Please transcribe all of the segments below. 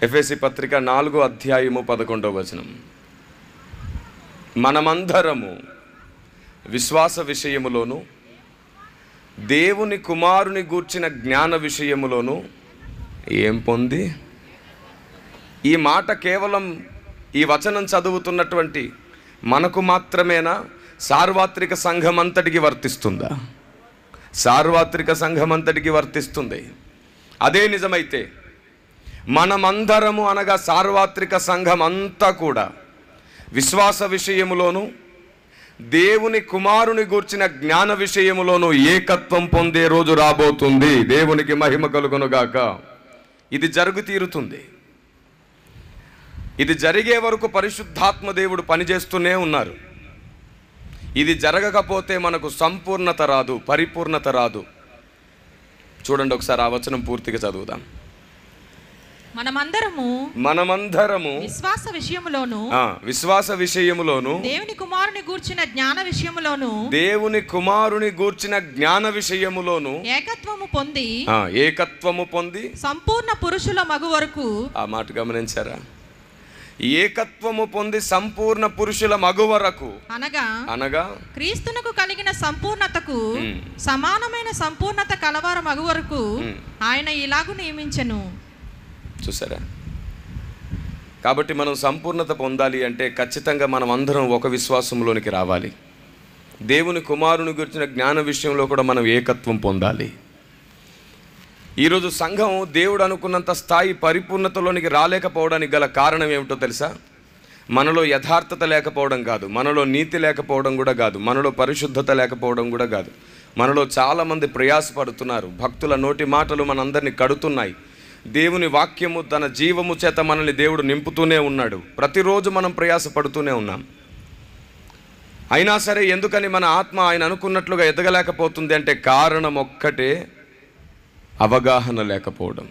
ఎఫెసీ పత్రిక 4వ అధ్యాయము 11వ వచనం. మనమందరము విశ్వాస విషయములోను దేవుని కుమారుని గూర్చిన జ్ఞాన విషయములోను ఏం పొంది. ఈ మాట కేవలం ఈ వచనం చదువుతున్నటువంటి మనకు మాత్రమేనా? సార్వత్రిక సంఘమంతటికి వర్తిస్తుందా? సార్వత్రిక సంఘమంతటికి వర్తిస్తుంది. అదే నిజమైతే మనమందరము అనగా సార్వత్రిక సంఘం అంతా కూడా విశ్వాస విషయములోను దేవుని కుమారుని గూర్చిన జ్ఞాన విషయములోను ఏకత్వం పొందే రోజు రాబోతుంది. దేవునికి మహిమ కలుగునుగాక. ఇది జరుగు తీరుతుంది. ఇది జరిగే వరకు పరిశుద్ధాత్మ దేవుడు పనిచేస్తూనే ఉన్నారు. ఇది జరగకపోతే మనకు సంపూర్ణత రాదు, పరిపూర్ణత రాదు. చూడండి ఒకసారి ఆ వచనం పూర్తిగా చదువుదాం. మనమందరము విశ్వాస విషయములోను దేవుని కుమారుని గూర్చిన జ్ఞాన విషయములోను ఏకత్వము పొంది సంపూర్ణ పురుషుల మగు వరకు. ఆ మాట గమనించారా? ఏకత్వము పొంది సంపూర్ణ పురుషుల మగు వరకు అనగా క్రీస్తునకు కలిగిన సంపూర్ణతకు సమానమైన సంపూర్ణత కలవార మగు వరకు ఆయన ఇలాగు నియమించెను. చూసారా? కాబట్టి మనం సంపూర్ణత పొందాలి అంటే ఖచ్చితంగా మనం అందరం ఒక విశ్వాసంలోనికి రావాలి. దేవుని కుమారుని గురించిన జ్ఞాన విషయంలో కూడా మనం ఏకత్వం పొందాలి. ఈరోజు సంఘం దేవుడు అనుకున్నంత స్థాయి పరిపూర్ణతలోనికి రాలేకపోవడానికి గల కారణం ఏమిటో తెలుసా? మనలో యథార్థత లేకపోవడం కాదు, మనలో నీతి లేకపోవడం కూడా కాదు, మనలో పరిశుద్ధత లేకపోవడం కూడా కాదు. మనలో చాలామంది ప్రయాసపడుతున్నారు. భక్తుల నోటి మాటలు మనందరినీ కడుతున్నాయి. దేవుని వాక్యము తన జీవము చేత మనల్ని దేవుడు నింపుతూనే ఉన్నాడు. ప్రతిరోజు మనం ప్రయాసపడుతూనే ఉన్నాం. అయినా సరే ఎందుకని మన ఆత్మ ఆయన అనుకున్నట్లుగా ఎదగలేకపోతుంది అంటే కారణం ఒక్కటే, అవగాహన లేకపోవడం.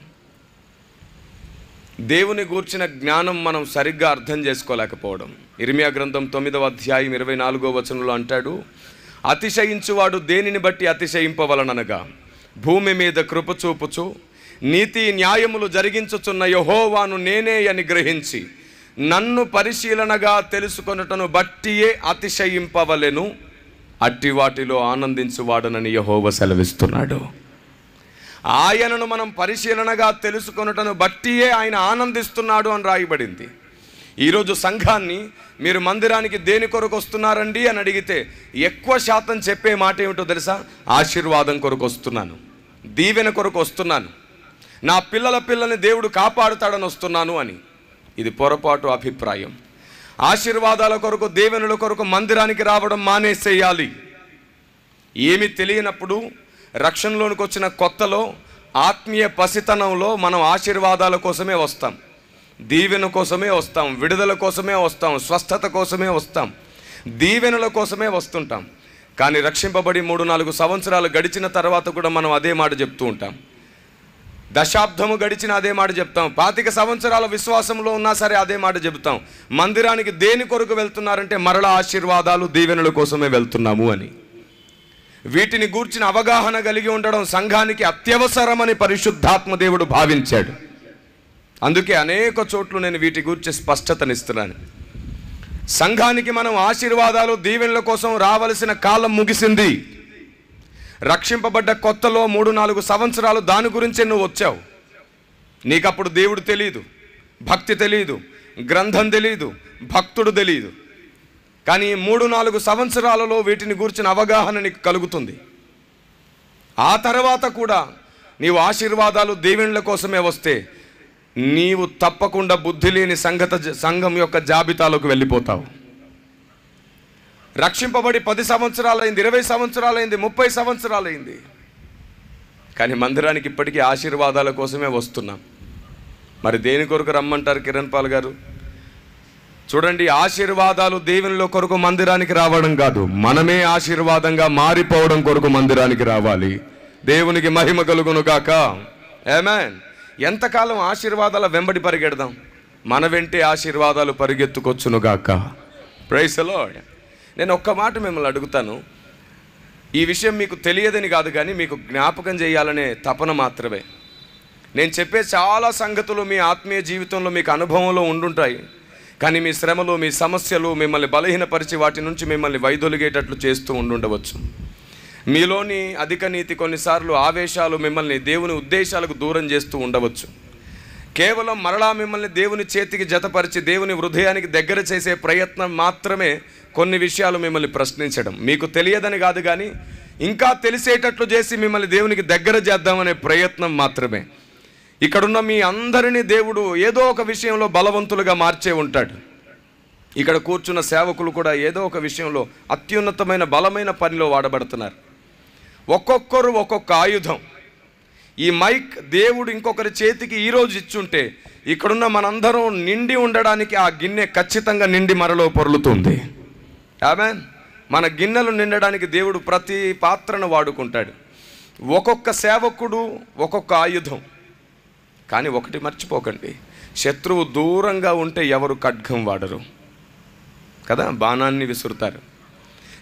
దేవుని గూర్చిన జ్ఞానం మనం సరిగ్గా అర్థం చేసుకోలేకపోవడం. ఇర్మియా గ్రంథం 9వ అధ్యాయం 24వ వచనంలో అంటాడు, అతిశయించువాడు దేనిని బట్టి అతిశయింపవలననగా భూమి మీద కృప చూపుచు నీతి న్యాయములు జరిగించుచున్న యెహోవాను నేనే అని గ్రహించి నన్ను పరిశీలనగా తెలుసుకొనుటను బట్టియే అతిశయింపవలెను, అట్టి వాటిలో ఆనందించువాడనని యెహోవా సెలవిస్తున్నాడు. ఆయనను మనం పరిశీలనగా తెలుసుకొనుటను బట్టియే ఆయన ఆనందిస్తున్నాడు అని రాయబడింది. ఈరోజు సంఘాన్ని మీరు మందిరానికి దేని కొరకు వస్తున్నారండి అని అడిగితే ఎక్కువ శాతం చెప్పే మాట ఏమిటో తెలుసా? ఆశీర్వాదం కొరకు వస్తున్నాను, దీవెన కొరకు వస్తున్నాను, నా పిల్లల్ని దేవుడు కాపాడుతాడని వస్తున్నాను అని. ఇది పొరపాటు అభిప్రాయం. ఆశీర్వాదాల కొరకు దీవెనల కొరకు మందిరానికి రావడం మానేసేయాలి. ఏమి తెలియనప్పుడు రక్షణలోనికి వచ్చిన కొత్తలో ఆత్మీయ పసితనంలో మనం ఆశీర్వాదాల కోసమే వస్తాం, దీవెన కోసమే వస్తాం, విడుదల కోసమే వస్తాం, స్వస్థత కోసమే వస్తాం, దీవెనల కోసమే వస్తుంటాం. కానీ రక్షింపబడి 3-4 సంవత్సరాలు గడిచిన తర్వాత కూడా మనం అదే మాట చెప్తూ ఉంటాం. దశాబ్దము గడిచిన అదే మాట చెప్తాం. 25 సంవత్సరాల విశ్వాసంలో ఉన్నా సరే అదే మాట చెబుతాం. మందిరానికి దేని కొరకు వెళ్తున్నారంటే మరలా ఆశీర్వాదాలు దీవెనల కోసమే వెళ్తున్నాము అని. వీటిని గూర్చిన అవగాహన కలిగి ఉండడం సంఘానికి అత్యవసరమని పరిశుద్ధాత్మ దేవుడు భావించాడు. అందుకే అనేక చోట్ల నేను వీటి గురించి స్పష్టతనిస్తున్నాను. సంఘానికి మనం ఆశీర్వాదాలు దీవెనల కోసం రావలసిన కాలం ముగిసింది. రక్షింపబడ్డ కొత్తలో 3-4 సంవత్సరాలు దాని గురించే నువ్వు వచ్చావు. నీకప్పుడు దేవుడు తెలియదు, భక్తి తెలియదు, గ్రంథం తెలియదు, భక్తుడు తెలియదు. కానీ 3-4 సంవత్సరాలలో వీటిని గురించిన అవగాహన నీకు కలుగుతుంది. ఆ తర్వాత కూడా నీవు ఆశీర్వాదాలు దీవెనల కోసమే వస్తే నీవు తప్పకుండా బుద్ధి లేని సంఘం యొక్క జాబితాలోకి వెళ్ళిపోతావు. రక్షింపబడి 10 సంవత్సరాలైంది, 20 సంవత్సరాలైంది, 30 సంవత్సరాలైంది, కానీ మందిరానికి ఇప్పటికీ ఆశీర్వాదాల కోసమే వస్తున్నాం. మరి దేని కొరకు రమ్మంటారు కిరణ్ పాల్ గారు? చూడండి, ఆశీర్వాదాలు దీవెనల కొరకు మందిరానికి రావడం కాదు, మనమే ఆశీర్వాదంగా మారిపోవడం కొరకు మందిరానికి రావాలి. దేవునికి మహిమ కలుగును గాక. ఆమేన్. ఎంతకాలం ఆశీర్వాదాల వెంబడి పరిగెడదాం? మన వెంటే ఆశీర్వాదాలు పరిగెత్తుకొచ్చును గాక. Praise the lord. నేను ఒక్క మాట మిమ్మల్ని అడుగుతాను. ఈ విషయం మీకు తెలియదని కాదు, కానీ మీకు జ్ఞాపకం చేయాలనే తపన మాత్రమే. నేను చెప్పే చాలా సంగతులు మీ ఆత్మీయ జీవితంలో మీకు అనుభవంలో ఉండుంటాయి, కానీ మీ శ్రమలు, మీ సమస్యలు మిమ్మల్ని బలహీనపరిచి వాటి నుంచి మిమ్మల్ని వైదొలిగేటట్లు చేస్తూ ఉండుండవచ్చు. మీలోని అధిక నీతి, కొన్నిసార్లు ఆవేశాలు మిమ్మల్ని దేవుని ఉద్దేశాలకు దూరం చేస్తూ ఉండవచ్చు. కేవలం మరలా మిమ్మల్ని దేవుని చేతికి జతపరిచి దేవుని హృదయానికి దగ్గర చేసే ప్రయత్నం మాత్రమే కొన్ని విషయాలు మిమ్మల్ని ప్రశ్నించడం. మీకు తెలియదని కాదు, కానీ ఇంకా తెలిసేటట్లు చేసి మిమ్మల్ని దేవునికి దగ్గర చేద్దామనే ప్రయత్నం మాత్రమే. ఇక్కడున్న మీ అందరినీ దేవుడు ఏదో ఒక విషయంలో బలవంతులుగా మార్చే ఉంటాడు. ఇక్కడ కూర్చున్న సేవకులు కూడా ఏదో ఒక విషయంలో అత్యున్నతమైన బలమైన పనిలో వాడబడుతున్నారు. ఒక్కొక్కరు ఒక్కొక్క ఆయుధం. ఈ మైక్ దేవుడు ఇంకొకరి చేతికి ఈరోజు ఇచ్చుంటే ఇక్కడున్న మనందరం నిండి ఉండడానికి ఆ గిన్నె ఖచ్చితంగా నిండి మరలో పొర్లుతుంది. ఆమేన్. మన గిన్నెలు నిండడానికి దేవుడు ప్రతి పాత్రను వాడుకుంటాడు. ఒక్కొక్క సేవకుడు ఒక్కొక్క ఆయుధం. కానీ ఒకటి మర్చిపోకండి, శత్రువు దూరంగా ఉంటే ఎవరు ఖడ్గం వాడరు కదా, బాణాన్ని విసురుతారు.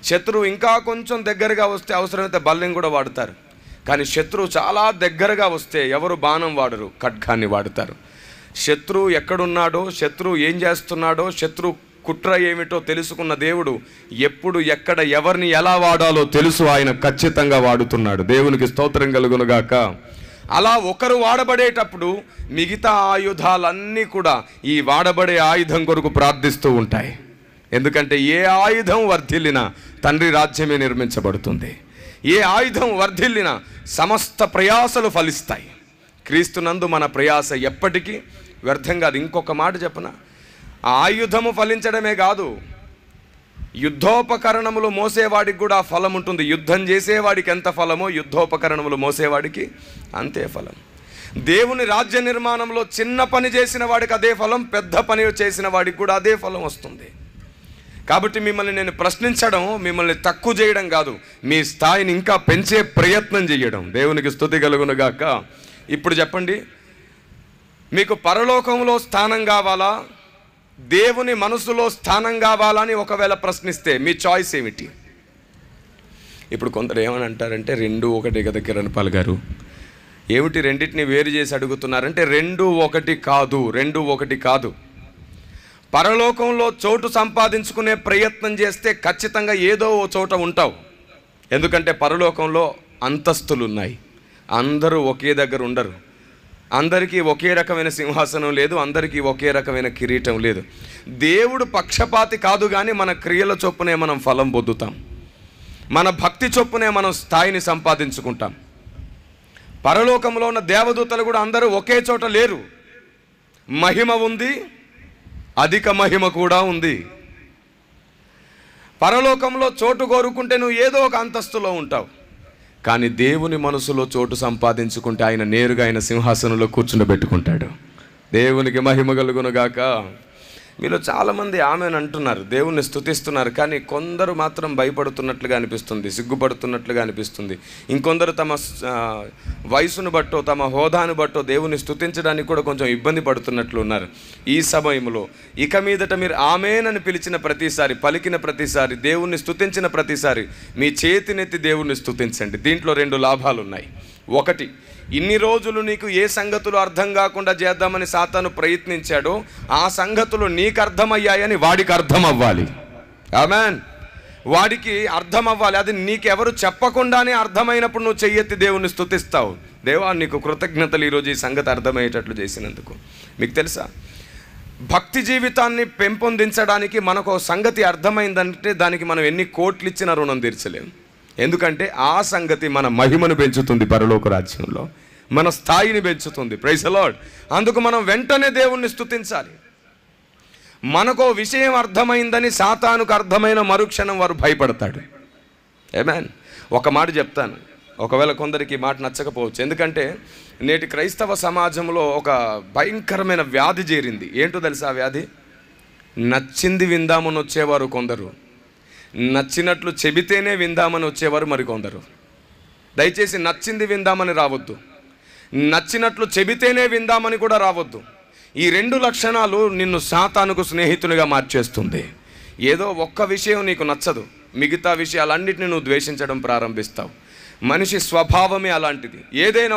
శత్రువు ఇంకా కొంచెం దగ్గరగా వస్తే అవసరమైతే బల్లెం కూడా వాడతారు. కానీ శత్రువు చాలా దగ్గరగా వస్తే ఎవరు బాణం వాడరు, ఖడ్గాన్ని వాడతారు. శత్రువు ఎక్కడున్నాడో, శత్రువు ఏం చేస్తున్నాడో, శత్రువు కుట్ర ఏమిటో తెలుసుకున్న దేవుడు ఎప్పుడు ఎక్కడ ఎవరిని ఎలా వాడాలో తెలుసు. ఆయన ఖచ్చితంగా వాడుతున్నాడు. దేవునికి స్తోత్రం కలుగునుగాక. అలా ఒకరు వాడబడేటప్పుడు మిగతా ఆయుధాలన్నీ కూడా ఈ వాడబడే ఆయుధం కొరకు ప్రార్థిస్తూ ఉంటాయి. ఎందుకంటే ఏ ఆయుధం వర్ధిల్లినా తండ్రి రాజ్యమే నిర్మించబడుతుంది. ఏ ఆయుధం వర్ధిల్లినా సమస్త ప్రయాసలు ఫలిస్తాయి. క్రీస్తునందు మన ప్రయాస ఎప్పటికీ వ్యర్థం కాదు. ఇంకొక మాట చెప్పనా, ఆ ఆయుధము ఫలించడమే కాదు, యుద్ధోపకరణములు మోసేవాడికి కూడా ఫలం ఉంటుంది. యుద్ధం చేసేవాడికి ఎంత ఫలమో యుద్ధోపకరణములు మోసేవాడికి అంతే ఫలం. దేవుని రాజ్య నిర్మాణంలో చిన్న పని చేసిన వాడికి అదే ఫలం, పెద్ద పని చేసిన వాడికి కూడా అదే ఫలం వస్తుంది. కాబట్టి మిమ్మల్ని నేను ప్రశ్నించడం, మిమ్మల్ని తక్కువ చేయడం కాదు, మీ స్థాయిని ఇంకా పెంచే ప్రయత్నం చేయడం. దేవునికి స్తుతి కలుగునుగాక. ఇప్పుడు చెప్పండి, మీకు పరలోకంలో స్థానం కావాలా, దేవుని మనసులో స్థానం కావాలని ఒకవేళ ప్రశ్నిస్తే మీ చాయిస్ ఏమిటి? ఇప్పుడు కొందరు ఏమని అంటారంటే, రెండు ఒకటి కదా కిరణ్ పాల్ గారు, ఏమిటి రెండింటిని వేరు చేసి అడుగుతున్నారంటే, రెండు ఒకటి కాదు. పరలోకంలో చోటు సంపాదించుకునే ప్రయత్నం చేస్తే ఖచ్చితంగా ఏదో ఓ చోట ఉంటావు. ఎందుకంటే పరలోకంలో అంతస్తులు ఉన్నాయి. అందరూ ఒకే దగ్గర ఉండరు. అందరికీ ఒకే రకమైన సింహాసనం లేదు, అందరికీ ఒకే రకమైన కిరీటం లేదు. దేవుడు పక్షపాతి కాదు, కానీ మన క్రియల చొప్పునే మనం ఫలం పొందుతాం. మన భక్తి చొప్పునే మనం స్థాయిని సంపాదించుకుంటాం. పరలోకంలో ఉన్న దేవదూతలు కూడా అందరూ ఒకే చోట లేరు. మహిమ ఉంది, అధిక మహిమ కూడా ఉంది. పరలోకంలో చోటు కోరుకుంటే నువ్వు ఏదో ఒక అంతస్తులో ఉంటావు. కానీ దేవుని మనసులో చోటు సంపాదించుకుంటే ఆయన నేరుగా ఆయన సింహాసనంలో కూర్చుండబెట్టుకుంటాడు. దేవునికి మహిమ కలుగునుగాక. మీలో చాలామంది ఆమెను అంటున్నారు, దేవుణ్ణి స్తుతిస్తున్నారు, కానీ కొందరు మాత్రం భయపడుతున్నట్లుగా అనిపిస్తుంది, సిగ్గుపడుతున్నట్లుగా అనిపిస్తుంది. ఇంకొందరు తమ వయసును బట్టో తమ హోదాను బట్టో దేవుని స్తుతించడానికి కూడా కొంచెం ఇబ్బంది పడుతున్నట్లు ఉన్నారు. ఈ సమయంలో ఇక మీదట మీరు ఆమేనని పిలిచిన ప్రతిసారి, పలికిన ప్రతిసారి, దేవుణ్ణి స్తుతించిన ప్రతిసారి మీ చేతినెత్తి దేవుణ్ణి స్తుతించండి. దీంట్లో రెండు లాభాలు ఉన్నాయి. ఒకటి, ఇన్ని రోజులు నీకు ఏ సంగతులు అర్థం కాకుండా చేద్దామని సాతాను ప్రయత్నించాడో ఆ సంగతులు నీకు అర్థమయ్యాయని వాడికి అర్థం అవ్వాలి. ఆమేన్. వాడికి అర్థం అవ్వాలి. అది నీకెవరు చెప్పకుండానే అర్థమైనప్పుడు నువ్వు చెయ్యెత్తి దేవుణ్ణి స్తుతిస్తావు. దేవా నీకు కృతజ్ఞతలు ఈరోజు ఈ సంగతి అర్థమయ్యేటట్లు చేసినందుకు. మీకు తెలుసా, భక్తి జీవితాన్ని పెంపొందించడానికి మనకు సంగతి అర్థమైందంటే దానికి మనం ఎన్ని కోట్లు ఇచ్చినా రుణం తీర్చలేం. ఎందుకంటే ఆ సంగతి మన మహిమను పెంచుతుంది, పరలోక రాజ్యంలో మన స్థాయిని పెంచుతుంది. Praise the lord. అందుకు మనం వెంటనే దేవుణ్ణి స్తుతించాలి. మనకో విషయం అర్థమైందని సాతానుకు అర్థమైన మరుక్షణం వారు భయపడతాడు. ఆమేన్. ఒక మాట చెప్తాను, ఒకవేళ కొందరికి మాట నచ్చకపోవచ్చు. ఎందుకంటే నేటి క్రైస్తవ సమాజంలో ఒక భయంకరమైన వ్యాధి చేరింది. ఏంటో తెలుసా ఆ వ్యాధి? నచ్చింది విందామని వచ్చేవారు కొందరు, నచ్చినట్లు చెబితేనే విందామని వచ్చేవారు మరికొందరు. దయచేసి నచ్చింది విందామని రావద్దు, నచ్చినట్లు చెబితేనే విందామని కూడా రావద్దు. ఈ రెండు లక్షణాలు నిన్ను సాతానుకు స్నేహితునిగా మార్చేస్తుంది. ఏదో ఒక్క విషయం నీకు నచ్చదు, మిగతా విషయాలన్నిటిని నువ్వు ద్వేషించడం ప్రారంభిస్తావు. మనిషి స్వభావమే అలాంటిది. ఏదైనా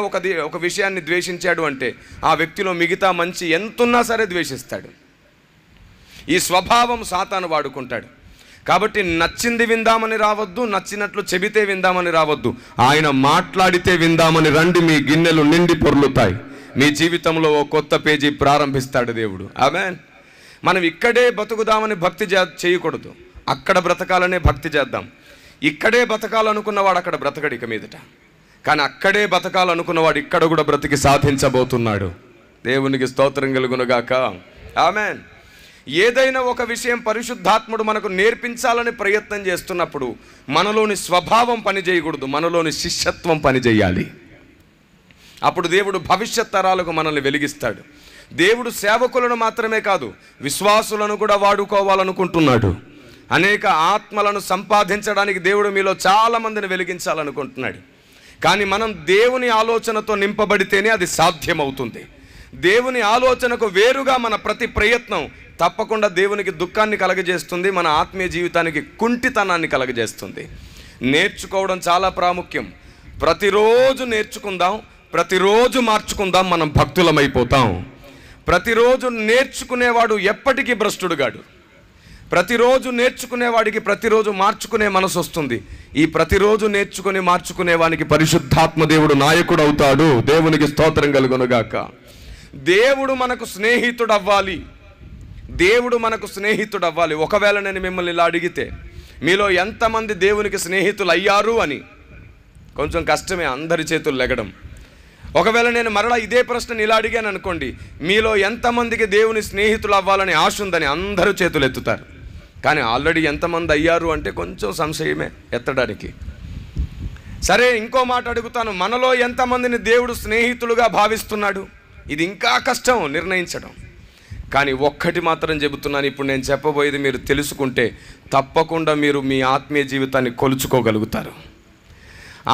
ఒక విషయాన్ని ద్వేషించాడు అంటే ఆ వ్యక్తిలో మిగతా మంచి ఎంతున్నా సరే ద్వేషిస్తాడు. ఈ స్వభావం సాతాను వాడుకుంటాడు. కాబట్టి నచ్చింది విందామని రావద్దు, నచ్చినట్లు చెబితే విందామని రావద్దు. ఆయన మాట్లాడితే విందామని రండి, మీ గిన్నెలు నిండి పొర్లుతాయి. మీ జీవితంలో ఓ కొత్త పేజీ ప్రారంభిస్తాడు దేవుడు. ఆమేన్. మనం ఇక్కడే బతుకుదామని భక్తి చేయకూడదు, అక్కడ బ్రతకాలనే భక్తి చేద్దాం. ఇక్కడే బతకాలనుకున్నవాడు అక్కడ బ్రతకడు ఇక మీదట, కానీ అక్కడే బతకాలనుకున్నవాడు ఇక్కడ కూడా బ్రతికి సాధించబోతున్నాడు. దేవునికి స్తోత్రం కలుగునుగాక. ఆమేన్. ఏదైనా ఒక విషయం పరిశుద్ధాత్ముడు మనకు నేర్పించాలని ప్రయత్నం చేస్తున్నప్పుడు మనలోని స్వభావం పని చేయకూడదు, మనలోని శిష్యత్వం పని చేయాలి. అప్పుడు దేవుడు భవిష్యత్ తరాలకు మనల్ని వెలిగిస్తాడు. దేవుడు సేవకులను మాత్రమే కాదు, విశ్వాసులను కూడా వాడుకోవాలనుకుంటున్నాడు. అనేక ఆత్మలను సంపాదించడానికి దేవుడు మీలో చాలామందిని వెలిగించాలనుకుంటున్నాడు. కానీ మనం దేవుని ఆలోచనతో నింపబడితేనే అది సాధ్యమవుతుంది. దేవుని ఆలోచనకు వేరుగా మన ప్రతి ప్రయత్నం తప్పకుండా దేవునికి దుఃఖాన్ని కలగజేస్తుంది, మన ఆత్మీయ జీవితానికి కుంటితనాన్ని కలగజేస్తుంది. నేర్చుకోవడం చాలా ప్రాముఖ్యం. ప్రతిరోజు నేర్చుకుందాం, ప్రతిరోజు మార్చుకుందాం, మనం భక్తులమైపోతాం. ప్రతిరోజు నేర్చుకునేవాడు ఎప్పటికీ భ్రష్టుడుగాడు. ప్రతిరోజు నేర్చుకునేవాడికి ప్రతిరోజు మార్చుకునే మనసు వస్తుంది. ఈ ప్రతిరోజు నేర్చుకుని మార్చుకునేవానికి పరిశుద్ధాత్మ దేవుడు నాయకుడు అవుతాడు. దేవునికి స్తోత్రం కలుగునుగాక. దేవుడు మనకు స్నేహితుడు అవ్వాలి. దేవుడు మనకు స్నేహితుడు అవ్వాలి. ఒకవేళ నేను మిమ్మల్ని ఇలా అడిగితే మీలో ఎంతమంది దేవునికి స్నేహితులు అయ్యారు అని, కొంచెం కష్టమే అందరి చేతులు లెగడం. ఒకవేళ నేను మరలా ఇదే ప్రశ్న ఇలా అడిగాను అనుకోండి, మీలో ఎంతమందికి దేవుని స్నేహితులు అవ్వాలని ఆశ ఉందని అందరూ చేతులు ఎత్తుతారు. కానీ ఆల్రెడీ ఎంతమంది అయ్యారు అంటే కొంచెం సంశయమే ఎత్తడానికి. సరే, ఇంకో మాట అడుగుతాను, మనలో ఎంతమందిని దేవుడు స్నేహితులుగా భావిస్తున్నాడు? ఇది ఇంకా కష్టం నిర్ణయించడం. కానీ ఒక్కటి మాత్రం చెబుతున్నాను, ఇప్పుడు నేను చెప్పబోయేది మీరు తెలుసుకుంటే తప్పకుండా మీరు మీ ఆత్మీయ జీవితాన్ని కొలుచుకోగలుగుతారు.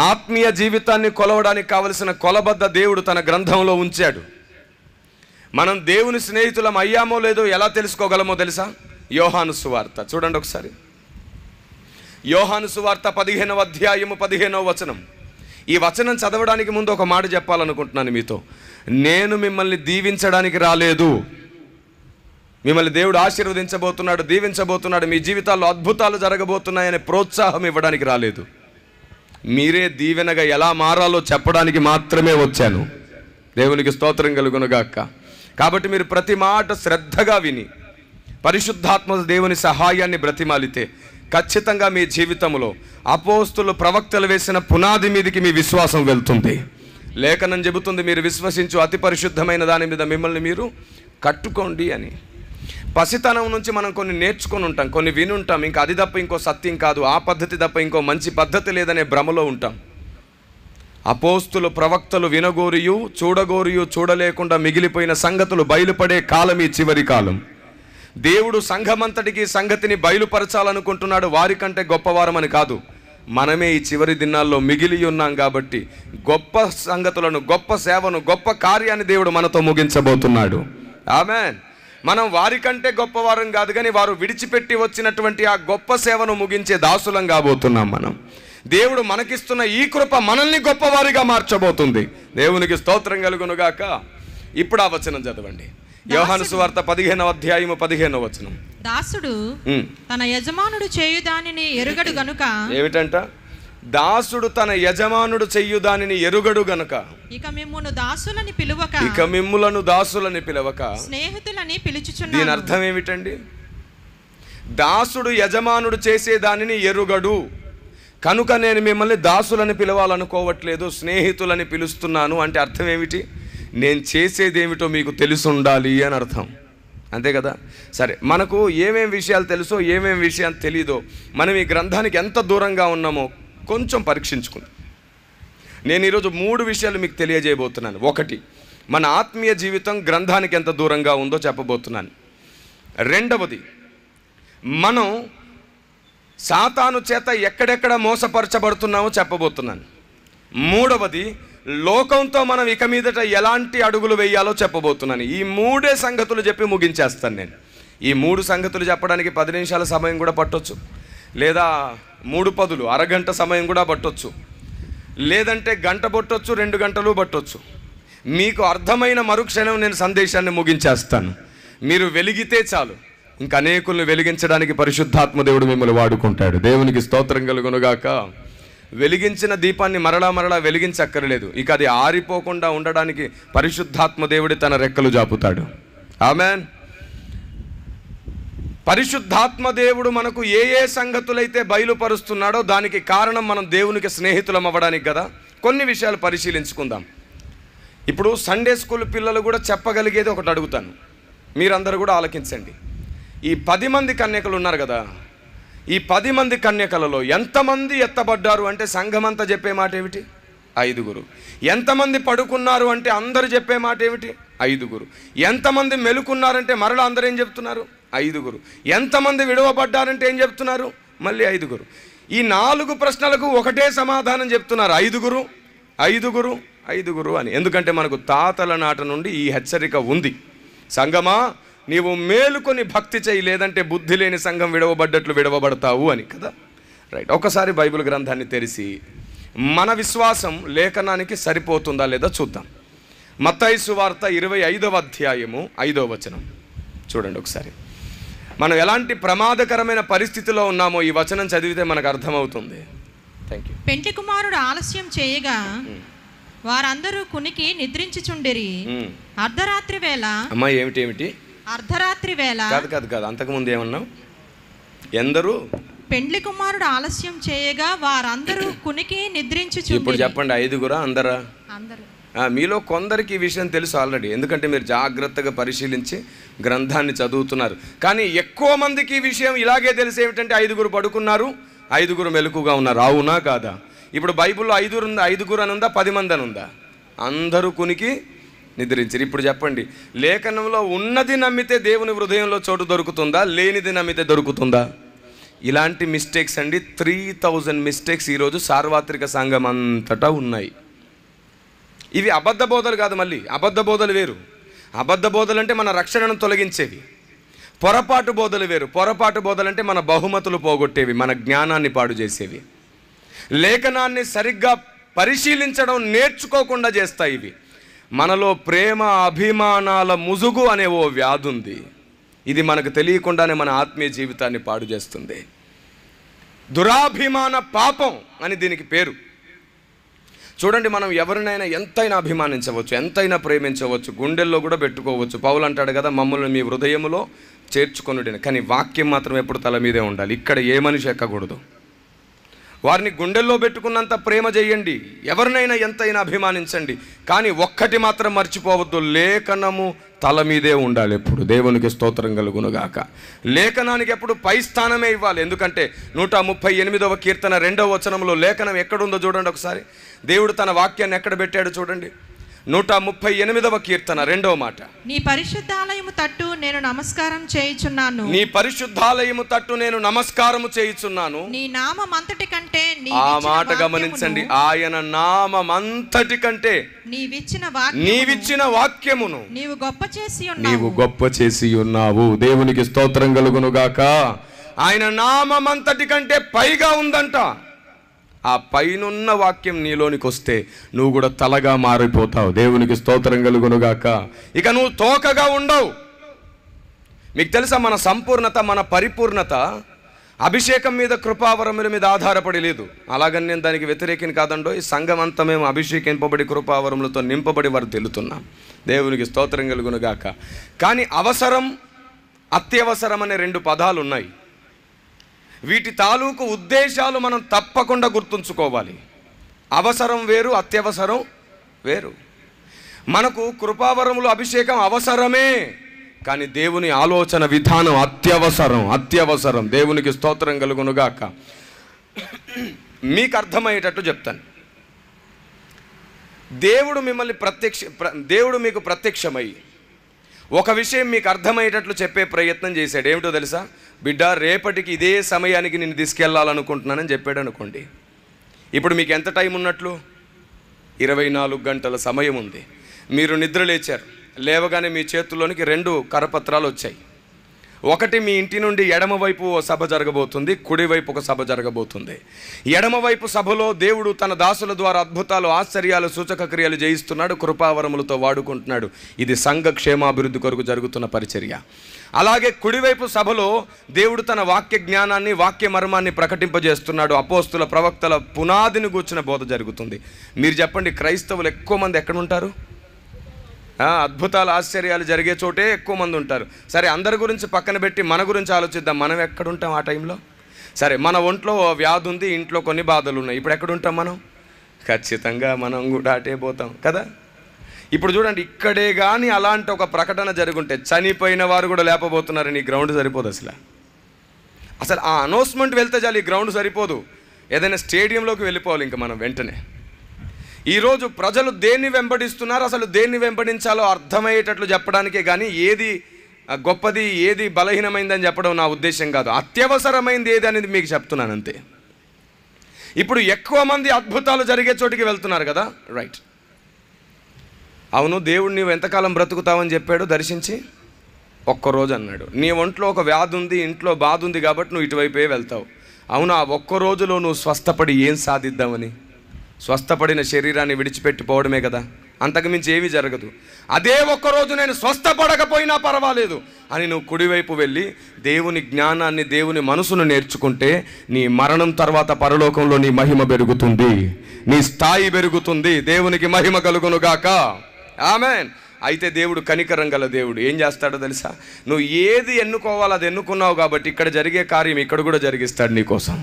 ఆత్మీయ జీవితాన్ని కొలవడానికి కావలసిన కొలబద్ద దేవుడు తన గ్రంథంలో ఉంచాడు. మనం దేవుని స్నేహితులం అయ్యామో లేదో ఎలా తెలుసుకోగలమో తెలుసా? యోహాను సువార్త చూడండి ఒకసారి. యోహాను సువార్త 15వ అధ్యాయము 15వ వచనం. ఈ వచనం చదవడానికి ముందు ఒక మాట చెప్పాలనుకుంటున్నాను మీతో. నేను మిమ్మల్ని దీవించడానికి రాలేదు. మిమ్మల్ని దేవుడు ఆశీర్వదించబోతున్నాడు, దీవించబోతున్నాడు, మీ జీవితాల్లో అద్భుతాలు జరగబోతున్నాయని ప్రోత్సాహం ఇవ్వడానికి రాలేదు. మీరే దీవెనగా ఎలా మారాలో చెప్పడానికి మాత్రమే వచ్చాను. దేవునికి స్తోత్రం కలుగునుగాక. కాబట్టి మీరు ప్రతి మాట శ్రద్ధగా విని పరిశుద్ధాత్మ దేవుని సహాయాన్ని బ్రతిమాలితే ఖచ్చితంగా మీ జీవితంలో అపోస్తులు ప్రవక్తలు వేసిన పునాది మీదకి మీ విశ్వాసం వెళ్తుంది. లేఖనం చెబుతుంది, మీరు విశ్వసించు అతి పరిశుద్ధమైన దాని మీద మిమ్మల్ని మీరు కట్టుకోండి అని. పసితనం నుంచి మనం కొన్ని నేర్చుకొని ఉంటాం, కొన్ని విని ఉంటాం. ఇంకా అది తప్ప ఇంకో సత్యం కాదు, ఆ పద్ధతి తప్ప ఇంకో మంచి పద్ధతి లేదనే భ్రమలో ఉంటాం. అపోస్తులు ప్రవక్తలు వినగోరియు చూడగోరియు చూడలేకుండా మిగిలిపోయిన సంగతులు బయలుపడే కాలం ఈ చివరి కాలం. దేవుడు సంఘమంతటికి సంగతిని బయలుపరచాలనుకుంటున్నాడు. వారికంటే గొప్పవారమని కాదు, మనమే ఈ చివరి దినాల్లో మిగిలి ఉన్నాం కాబట్టి గొప్ప సంగతులను, గొప్ప సేవను, గొప్ప కార్యాన్ని దేవుడు మనతో ముగించబోతున్నాడు. ఆమేన్. మనం వారికంటే గొప్పవారం కాదు, కానీ వారు విడిచిపెట్టి వచ్చినటువంటి ఆ గొప్ప సేవను ముగించే దాసులం కాబోతున్నాం మనం. దేవుడు మనకిస్తున్న ఈ కృప మనల్ని గొప్పవారిగా మార్చబోతుంది. దేవునికి స్తోత్రం కలుగునుగాక. ఇప్పుడు ఆ వచనం చదవండి. యోహాను సువార్త 15వ అధ్యాయము 15వ వచనం. దాసుడు తన యజమానుడు చేయు దానిని ఎరుగడు గనుక. ఏమిటంట? దాసుడు తన యజమానుడు చెయ్యు దానిని ఎరుగడు గనుక ఇక మిమ్మును దాసులని పిలువక, ఇక మిమ్ములను దాసులని పిలవక స్నేహితులని పిలుచుచున్నాను. దీని అర్థం ఏమిటండి? దాసుడు యజమానుడు చేసే దానిని ఎరుగడు కనుక నేను మిమ్మల్ని దాసులని పిలవాలనుకోవట్లేదు, స్నేహితులని పిలుస్తున్నాను అంటే అర్థం ఏమిటి? నేను చేసేది ఏమిటో మీకు తెలిసి ఉండాలి అని అర్థం. అంతే కదా? సరే, మనకు ఏమేం విషయాలు తెలుసో ఏమేం విషయాలు తెలీదో, మనం ఈ గ్రంథానికి ఎంత దూరంగా ఉన్నామో కొంచెం పరీక్షించుకుందాం. నేను ఈరోజు 3 విషయాలు మీకు తెలియజేయబోతున్నాను. ఒకటి, మన ఆత్మీయ జీవితం గ్రంథానికి ఎంత దూరంగా ఉందో చెప్పబోతున్నాను. రెండవది, మనం సాతాను చేత ఎక్కడెక్కడ మోసపరచబడుతున్నామో చెప్పబోతున్నాను. మూడవది, లోకంతో మనం ఇక మీదట ఎలాంటి అడుగులు వేయాలో చెప్పబోతున్నాను. ఈ 3 సంగతులు చెప్పి ముగించేస్తాను నేను. ఈ 3 సంగతులు చెప్పడానికి 10 నిమిషాల సమయం కూడా పట్టొచ్చు, లేదా 3 పదులు అరగంట సమయం కూడా పట్టొచ్చు, లేదంటే గంట పట్టొచ్చు, 2 గంటలు పట్టొచ్చు. మీకు అర్థమైన మరుక్షణం నేను సందేశాన్ని ముగించేస్తాను. మీరు వెలిగితే చాలు, ఇంకా అనేకులను వెలిగించడానికి పరిశుద్ధాత్మ దేవుడు మిమ్మల్ని వాడుకుంటాడు. దేవునికి స్తోత్రం కలుగునుగాక. వెలిగించిన దీపాన్ని మరలా వెలిగించక్కర్లేదు. ఇక అది ఆరిపోకుండా ఉండడానికి పరిశుద్ధాత్మ దేవుడు తన రెక్కలు జాపుతాడు. ఆమెన్. పరిశుద్ధాత్మ దేవుడు మనకు ఏ సంగతులైతే బయలుపరుస్తున్నాడో దానికి కారణం మనం దేవునికి స్నేహితులం అవ్వడానికి కదా. కొన్ని విషయాలు పరిశీలించుకుందాం. ఇప్పుడు సండే స్కూల్ పిల్లలు కూడా చెప్పగలిగేది ఒకటి అడుగుతాను, మీరందరూ కూడా ఆలకించండి. ఈ 10 మంది కన్యకలు ఉన్నారు కదా, ఈ 10 మంది కన్యకలలో ఎంతమంది ఎత్తబడ్డారు అంటే సంఘమంతా చెప్పే మాట ఏమిటి? 5. ఎంతమంది పడుకున్నారు అంటే అందరూ చెప్పే మాట ఏమిటి? 5. ఎంతమంది మెలుకున్నారంటే మరలా అందరూ ఏం చెప్తున్నారు? 5. ఎంతమంది విడవబడ్డారంటే ఏం చెప్తున్నారు? మళ్ళీ 5. ఈ 4 ప్రశ్నలకు ఒకటే సమాధానం చెప్తున్నారు, 5 అని. ఎందుకంటే మనకు తాతల నాట నుండి ఈ హెచ్చరిక ఉంది. సంఘమా, నీవు మేలుకొని భక్తి చేయి, లేదంటే బుద్ధి లేని సంఘం విడవబడ్డట్లు విడవబడతావు అని కదా. రైట్. ఒకసారి బైబిల్ గ్రంథాన్ని తెరిచి మన విశ్వాసం లేఖనానికి సరిపోతుందా లేదా చూద్దాం. మత్తయి సువార్త 25వ అధ్యాయము 5వ వచనం చూడండి ఒకసారి. మనం ఎలాంటి ప్రమాదకరమైన పరిస్థితిలో ఉన్నామో ఈ వచనం చదివితే మనకు అర్థమవుతుంది. Thank you. పెండ్లి కుమారుడు ఆలస్యం చేయగా వారందరూ కునికి నిద్రించుచుండిరి. అర్ధరాత్రి వేళ. అమ్మా ఏమిటి? అర్ధరాత్రి వేళ కాదు. అంతకుముందు ఏమన్నావు? ఎందరూ పెండ్లి కుమారుడు ఆలస్యం చేయగా వారందరూ కునికి నిద్రించుచుండిరి. ఇప్పుడు చెప్పండి, 5 అందరా? అందరూ. మీలో కొందరికి ఈ విషయం తెలుసు ఆల్రెడీ, ఎందుకంటే మీరు జాగ్రత్తగా పరిశీలించి గ్రంథాన్ని చదువుతున్నారు. కానీ ఎక్కువ మందికి ఈ విషయం ఇలాగే తెలిసి ఏమిటంటే 5 పడుకున్నారు, 5 మెలకుగా ఉన్నారు. అవునా కాదా? ఇప్పుడు బైబిల్లో 5 అని ఉందా, 10 మంది అని ఉందా? అందరూ కునికి నిద్రించారు. ఇప్పుడు చెప్పండి, లేఖనంలో ఉన్నది నమ్మితే దేవుని హృదయంలో చోటు దొరుకుతుందా, లేనిది నమ్మితే దొరుకుతుందా? ఇలాంటి మిస్టేక్స్ అండి, 3000 మిస్టేక్స్ ఈరోజు సార్వత్రిక సంఘం అంతటా ఉన్నాయి. ఇవి అబద్ధ బోధలు కాదు. మళ్ళీ అబద్ధ బోధలు వేరు. అబద్ధ బోధలు అంటే మన రక్షణను తొలగించేవి. పొరపాటు బోధలు వేరు. పొరపాటు బోధలు అంటే మన బహుమతులు పోగొట్టేవి, మన జ్ఞానాన్ని పాడు చేసేవి. లేఖనాన్ని సరిగ్గా పరిశీలించడం నేర్చుకోకుండా చేస్తాయి ఇవి. మనలో ప్రేమ అభిమానాల ముసుగు అనే ఓ వ్యాధి ఉంది. ఇది మనకు తెలియకుండానే మన ఆత్మీయ జీవితాన్ని పాడు చేస్తుంది. దురాభిమాన పాపం అని దీనికి పేరు. చూడండి, మనం ఎవరినైనా ఎంతైనా అభిమానించవచ్చు, ఎంతైనా ప్రేమించవచ్చు, గుండెల్లో కూడా పెట్టుకోవచ్చు. పౌలు అంటాడు కదా, మమ్మల్ని మీ హృదయములో చేర్చుకొనుడని. కానీ వాక్యం మాత్రం ఎప్పుడు తల మీదే ఉండాలి. ఇక్కడ ఏ మనిషి ఎక్కకూడదు. వారిని గుండెల్లో పెట్టుకున్నంత ప్రేమ చేయండి, ఎవరినైనా ఎంతైనా అభిమానించండి. కానీ ఒక్కటి మాత్రం మర్చిపోవద్దు, లేఖనము తల మీదే ఉండాలి ఎప్పుడు. దేవునికి స్తోత్రం కలుగునుగాక. లేఖనానికి ఎప్పుడు పై స్థానమే ఇవ్వాలి. ఎందుకంటే 138వ కీర్తన 2వ వచనంలో లేఖనం ఎక్కడుందో చూడండి ఒకసారి. దేవుడు తన వాక్యాన్ని ఎక్కడ పెట్టాడు చూడండి. 138వ కీర్తన 2వ మాట. నీ పరిశుద్ధాలయము తట్టు నేను నమస్కారం చేయుచున్నాను. నీ పరిశుద్ధాలయము తట్టు నేను నమస్కారము చేయుచున్నాను. నీ నామమంతటి కంటే, ఆ మాట గమనించండి, ఆయన నామమంతటి కంటే నీవిచ్చిన వాక్యమును నీవు గొప్ప చేసి ఉన్నావు. దేవునికి స్తోత్రం కలుగునుగాక. ఆయన నామమంతటి కంటే పైగా ఉందంట. ఆ పైనున్న వాక్యం నీలోనికి వస్తే నువ్వు కూడా తలగా మారిపోతావు. దేవునికి స్తోత్రం కలుగునుగాక. ఇక నువ్వు తోకగా ఉండవు. మీకు తెలుసా, మన సంపూర్ణత, మన పరిపూర్ణత అభిషేకం మీద, కృపావరముల మీద ఆధారపడి లేదు. అలాగని నేను దానికి వ్యతిరేకిని కాదండో. ఈ సంఘం అంతా మేము అభిషేకింపబడి కృపావరములతో నింపబడి వారు తెలుతున్నాం. దేవునికి స్తోత్రం కలుగునుగాక. కానీ అవసరం, అత్యవసరం అనే 2 పదాలు ఉన్నాయి. వీటి తాలూకు ఉద్దేశాలు మనం తప్పకుండా గుర్తుంచుకోవాలి. అవసరం వేరు, అత్యవసరం వేరు. మనకు కృపావరములు, అభిషేకం అవసరమే, కానీ దేవుని ఆలోచన విధానం అత్యవసరం. దేవునికి స్తోత్రం కలుగునుగాక. మీకు అర్థమయ్యేటట్టు చెప్తాను. దేవుడు మీకు ప్రత్యక్షమై ఒక విషయం మీకు అర్థమయ్యేటట్లు చెప్పే ప్రయత్నం చేశాడు. ఏమిటో తెలుసా? బిడ్డ, రేపటికి ఇదే సమయానికి నేను తీసుకెళ్ళాలనుకుంటున్నానని చెప్పాడు అనుకోండి. ఇప్పుడు మీకు ఎంత టైం ఉన్నట్లు? 24 గంటల సమయం ఉంది. మీరు నిద్ర లేచారు. లేవగానే మీ చేతుల్లోనికి 2 కరపత్రాలు వచ్చాయి. ఒకటి, మీ ఇంటి నుండి ఎడమవైపు ఓ సభ జరగబోతుంది, కుడివైపు ఒక సభ జరగబోతుంది. ఎడమవైపు సభలో దేవుడు తన దాసుల ద్వారా అద్భుతాలు, ఆశ్చర్యాలు, సూచక క్రియలు చేయిస్తున్నాడు, కృపావరములతో వాడుకుంటున్నాడు. ఇది సంఘ క్షేమాభివృద్ధి కొరకు జరుగుతున్న పరిచర్య. అలాగే కుడివైపు సభలో దేవుడు తన వాక్య జ్ఞానాన్ని, వాక్య మర్మాన్ని ప్రకటింపజేస్తున్నాడు. అపోస్తుల, ప్రవక్తల పునాదిని గూర్చిన బోధ జరుగుతుంది. మీరు చెప్పండి, క్రైస్తవులు ఎక్కువ మంది ఎక్కడ ఉంటారు? అద్భుతాలు, ఆశ్చర్యాలు జరిగే చోటే ఎక్కువ మంది ఉంటారు. సరే, అందరి గురించి పక్కన పెట్టి మన గురించి ఆలోచిద్దాం. మనం ఎక్కడుంటాం ఆ టైంలో? సరే, మన ఒంట్లో వ్యాధి ఉంది, ఇంట్లో కొన్ని బాధలు ఉన్నాయి. ఇప్పుడు ఎక్కడుంటాం మనం? ఖచ్చితంగా మనం కూడా అటే పోతాం కదా. ఇప్పుడు చూడండి, ఇక్కడే కానీ అలాంటి ఒక ప్రకటన జరుగుంటే చనిపోయిన వారు కూడా లేపబోతున్నారని ఈ గ్రౌండ్ సరిపోదు. అసలు ఆ అనౌన్స్మెంట్ వెళ్తే చాలు, ఈ గ్రౌండ్ సరిపోదు. ఏదైనా స్టేడియంలోకి వెళ్ళిపోవాలి ఇంకా మనం వెంటనే. ఈరోజు ప్రజలు దేన్ని వెంబడిస్తున్నారు, అసలు దేన్ని వెంబడించాలో అర్థమయ్యేటట్లు చెప్పడానికే కానీ ఏది గొప్పది, ఏది బలహీనమైందని చెప్పడం నా ఉద్దేశం కాదు. అత్యవసరమైంది ఏది అనేది మీకు చెప్తున్నాను అంతే. ఇప్పుడు ఎక్కువ మంది అద్భుతాలు జరిగే చోటికి వెళ్తున్నారు కదా, రైట్. అవును, దేవుడు నీవు ఎంతకాలం బ్రతుకుతావని చెప్పాడు దర్శించి? ఒక్కరోజు అన్నాడు. నీ ఒంట్లో ఒక వ్యాధి ఉంది, ఇంట్లో బాధ ఉంది కాబట్టి నువ్వు ఇటువైపే వెళ్తావు. అవును, ఆ ఒక్క రోజులో నువ్వు స్వస్థపడి ఏం సాధిద్దామని? స్వస్థపడిన శరీరాన్ని విడిచిపెట్టిపోవడమే కదా, అంతకుమించి ఏమీ జరగదు. అదే ఒక్కరోజు నేను స్వస్థపడకపోయినా పర్వాలేదు అని నువ్వు కుడివైపు వెళ్ళి దేవుని జ్ఞానాన్ని, దేవుని మనసును నేర్చుకుంటే నీ మరణం తర్వాత పరలోకంలో నీ మహిమ పెరుగుతుంది, నీ స్థాయి పెరుగుతుంది. దేవునికి మహిమ కలుగునుగాక. ఆమేన్. అయితే దేవుడు కనికరం గల దేవుడు. ఏం చేస్తాడో తెలుసా? నువ్వు ఏది ఎన్నుకోవాలో అది ఎన్నుకున్నావు కాబట్టి ఇక్కడ జరిగే కార్యం ఇక్కడ కూడా జరిగిస్తాడు నీకోసం.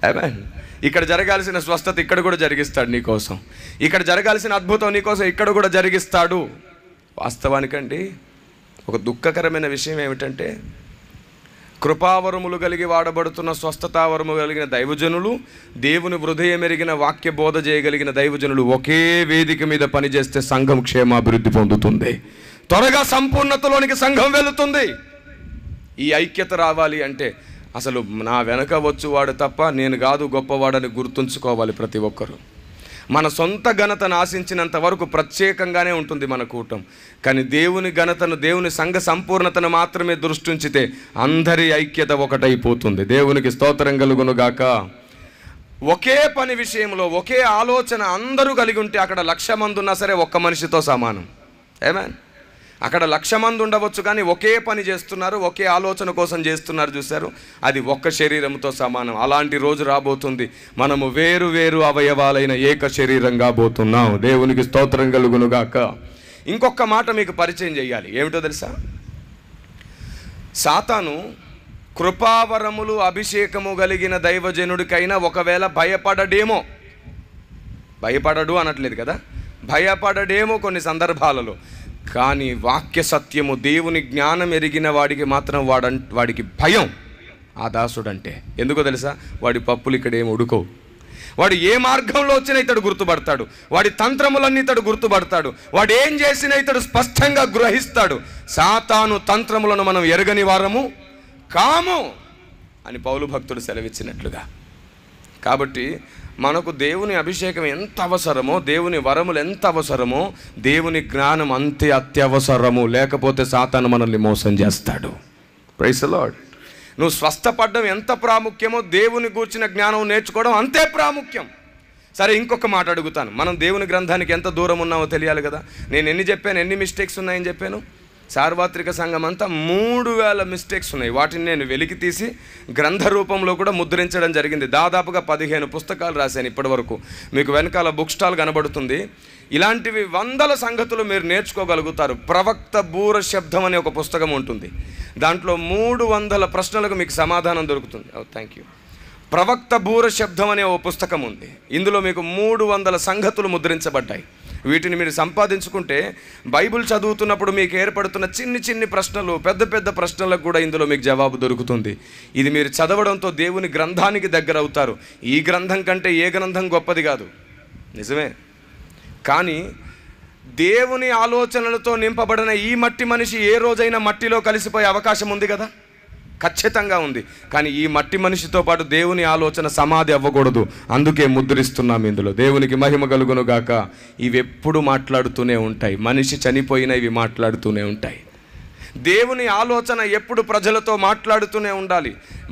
ఆమేన్. ఇక్కడ జరగాల్సిన స్వస్థత ఇక్కడ కూడా జరిగిస్తాడు నీకోసం. ఇక్కడ జరగాల్సిన అద్భుతం నీకోసం ఇక్కడ కూడా జరిగిస్తాడు. వాస్తవానికండి ఒక దుఃఖకరమైన విషయం ఏమిటంటే, కృపావరములు కలిగి వాడబడుతున్న, స్వస్థతావరము కలిగిన దైవజనులు, దేవుని హృదయం ఎరిగిన వాక్య బోధ చేయగలిగిన దైవజనులు ఒకే వేదిక మీద పనిచేస్తే సంఘం క్షేమాభివృద్ధి పొందుతుంది. త్వరగా సంపూర్ణతలోనికి సంఘం వెళుతుంది. ఈ ఐక్యత రావాలి అంటే అసలు నా వెనక వచ్చువాడు తప్ప నేను కాదు గొప్పవాడని గుర్తుంచుకోవాలి ప్రతి ఒక్కరూ. మన సొంత ఘనతను ఆశించినంత వరకు ప్రత్యేకంగానే ఉంటుంది మన కూటం. కానీ దేవుని ఘనతను, దేవుని సంఘ సంపూర్ణతను మాత్రమే దృష్టించితే అందరి ఐక్యత ఒకటైపోతుంది. దేవునికి స్తోత్రం కలుగునుగాక. ఒకే పని విషయంలో ఒకే ఆలోచన అందరూ కలిగి ఉంటే అక్కడ 1,00,000 మంది ఉన్నా సరే ఒక్క మనిషితో సమానం. ఆమేన్. అక్కడ 1,00,000 మంది ఉండవచ్చు కానీ ఒకే పని చేస్తున్నారు, ఒకే ఆలోచన కోసం చేస్తున్నారు. చూశారు, అది ఒక్క శరీరంతో సమానం. అలాంటి రోజు రాబోతుంది. మనము వేరు వేరు అవయవాలైన ఏక శరీరం కాబోతున్నాం. దేవునికి స్తోత్రం కలుగునుగాక. ఇంకొక మాట మీకు పరిచయం చేయాలి. ఏమిటో తెలుసా? సాతాను కృపావరములు, అభిషేకము కలిగిన దైవజనుడికైనా ఒకవేళ భయపడడేమో, భయపడడు అనట్లేదు కదా, భయపడడేమో కొన్ని సందర్భాలలో. కానీ వాక్య సత్యము, దేవుని జ్ఞానం ఎరిగిన వాడికి మాత్రం వాడికి భయం ఆ దాసుడంటే. ఎందుకో తెలుసా? వాడి పప్పులు ఇక్కడ ఏమి ఉడుకోవు. వాడు ఏ మార్గంలో వచ్చినా ఇతడు గుర్తుపడతాడు. వాడి తంత్రములన్నీ ఇతడు గుర్తుపడతాడు. వాడు ఏం చేసినా ఇతడు స్పష్టంగా గ్రహిస్తాడు. సాతాను తంత్రములను మనం ఎరగని వారము కాము అని పౌలు భక్తుడు సెలవిచ్చినట్లుగా. కాబట్టి మనకు దేవుని అభిషేకం ఎంత అవసరమో, దేవుని వరములు ఎంత అవసరమో, దేవుని జ్ఞానం అంతే అత్యవసరము. లేకపోతే సాతాను మనల్ని మోసం చేస్తాడు. Praise the lord. నువ్వు స్వస్థపడడం ఎంత ప్రాముఖ్యమో దేవుని గూర్చిన జ్ఞానం నేర్చుకోవడం అంతే ప్రాముఖ్యం. సరే, ఇంకొక మాట అడుగుతాను. మనం దేవుని గ్రంథానికి ఎంత దూరం ఉన్నామో తెలియాలి కదా. నేను ఎన్ని చెప్పాను, ఎన్ని మిస్టేక్స్ ఉన్నాయని చెప్పాను? సార్వత్రిక సంఘం అంతా 3,000 మిస్టేక్స్ ఉన్నాయి. వాటిని నేను వెలికి తీసి గ్రంథ రూపంలో కూడా ముద్రించడం జరిగింది. దాదాపుగా 15 పుస్తకాలు రాశాను ఇప్పటి వరకు. మీకు వెనకాల బుక్ స్టాల్ కనబడుతుంది. ఇలాంటివి 100 సంగతులు మీరు నేర్చుకోగలుగుతారు. ప్రవక్త బూర శబ్దం అనే ఒక పుస్తకం ఉంటుంది. దాంట్లో 300 ప్రశ్నలకు మీకు సమాధానం దొరుకుతుంది. Thank you. ప్రవక్త బూర శబ్దం అనే ఓ పుస్తకం ఉంది. ఇందులో మీకు 300 సంగతులు ముద్రించబడ్డాయి. వీటిని మీరు సంపాదించుకుంటే బైబిల్ చదువుతున్నప్పుడు మీకు ఏర్పడుతున్న చిన్ని ప్రశ్నలు, పెద్ద పెద్ద ప్రశ్నలకు కూడా ఇందులో మీకు జవాబు దొరుకుతుంది. ఇది మీరు చదవడంతో దేవుని గ్రంథానికి దగ్గర అవుతారు. ఈ గ్రంథం కంటే ఏ గ్రంథం గొప్పది కాదు, నిజమే. కానీ దేవుని ఆలోచనలతో నింపబడిన ఈ మట్టి మనిషి ఏ రోజైనా మట్టిలో కలిసిపోయే అవకాశం ఉంది కదా? ఖచ్చితంగా ఉంది. కానీ ఈ మట్టి మనిషితో పాటు దేవుని ఆలోచన సమాధి అవ్వకూడదు. అందుకే ముద్రిస్తున్నాం ఇందులో. దేవునికి మహిమ కలుగును గాక. ఇవి ఎప్పుడు మాట్లాడుతూనే ఉంటాయి. మనిషి చనిపోయినా ఇవి మాట్లాడుతూనే ఉంటాయి. దేవుని ఆలోచన ఎప్పుడు ప్రజలతో మాట్లాడుతూనే ఉండాలి.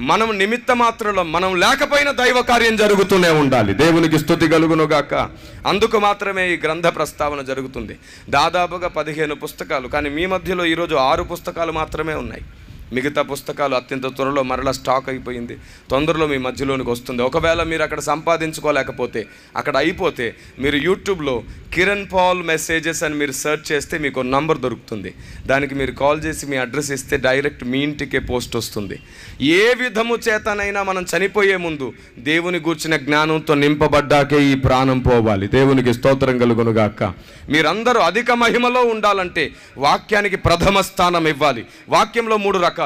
మనం నిమిత్త మాత్రంలో, మనం లేకపోయినా దైవ కార్యం జరుగుతూనే ఉండాలి. దేవునికి స్తుతి కలుగునుగాక. అందుకు మాత్రమే ఈ గ్రంథ ప్రస్తావన జరుగుతుంది. దాదాపుగా 15 పుస్తకాలు, కానీ మీ మధ్యలో ఈరోజు 6 పుస్తకాలు మాత్రమే ఉన్నాయి. మిగతా పుస్తకాలు అత్యంత త్వరలో మరలా స్టాక్ అయిపోయింది, తొందరలో మీ మధ్యలోనికి వస్తుంది. ఒకవేళ మీరు అక్కడ సంపాదించుకోలేకపోతే, అక్కడ అయిపోతే, మీరు యూట్యూబ్లో కిరణ్ పాల్ మెసేజెస్ అని మీరు సెర్చ్ చేస్తే మీకు నంబర్ దొరుకుతుంది. దానికి మీరు కాల్ చేసి మీ అడ్రస్ ఇస్తే డైరెక్ట్ మీ ఇంటికే పోస్ట్ వస్తుంది. ఏ విధము చేతనైనా మనం చనిపోయే ముందు దేవుని గూర్చిన జ్ఞానంతో నింపబడ్డాకే ఈ ప్రాణం పోవాలి. దేవునికి స్తోత్రం కలుగునుగాక. మీరందరూ అధిక మహిమలో ఉండాలంటే వాక్యానికి ప్రథమ స్థానం ఇవ్వాలి. వాక్యంలో 3 రకాలు.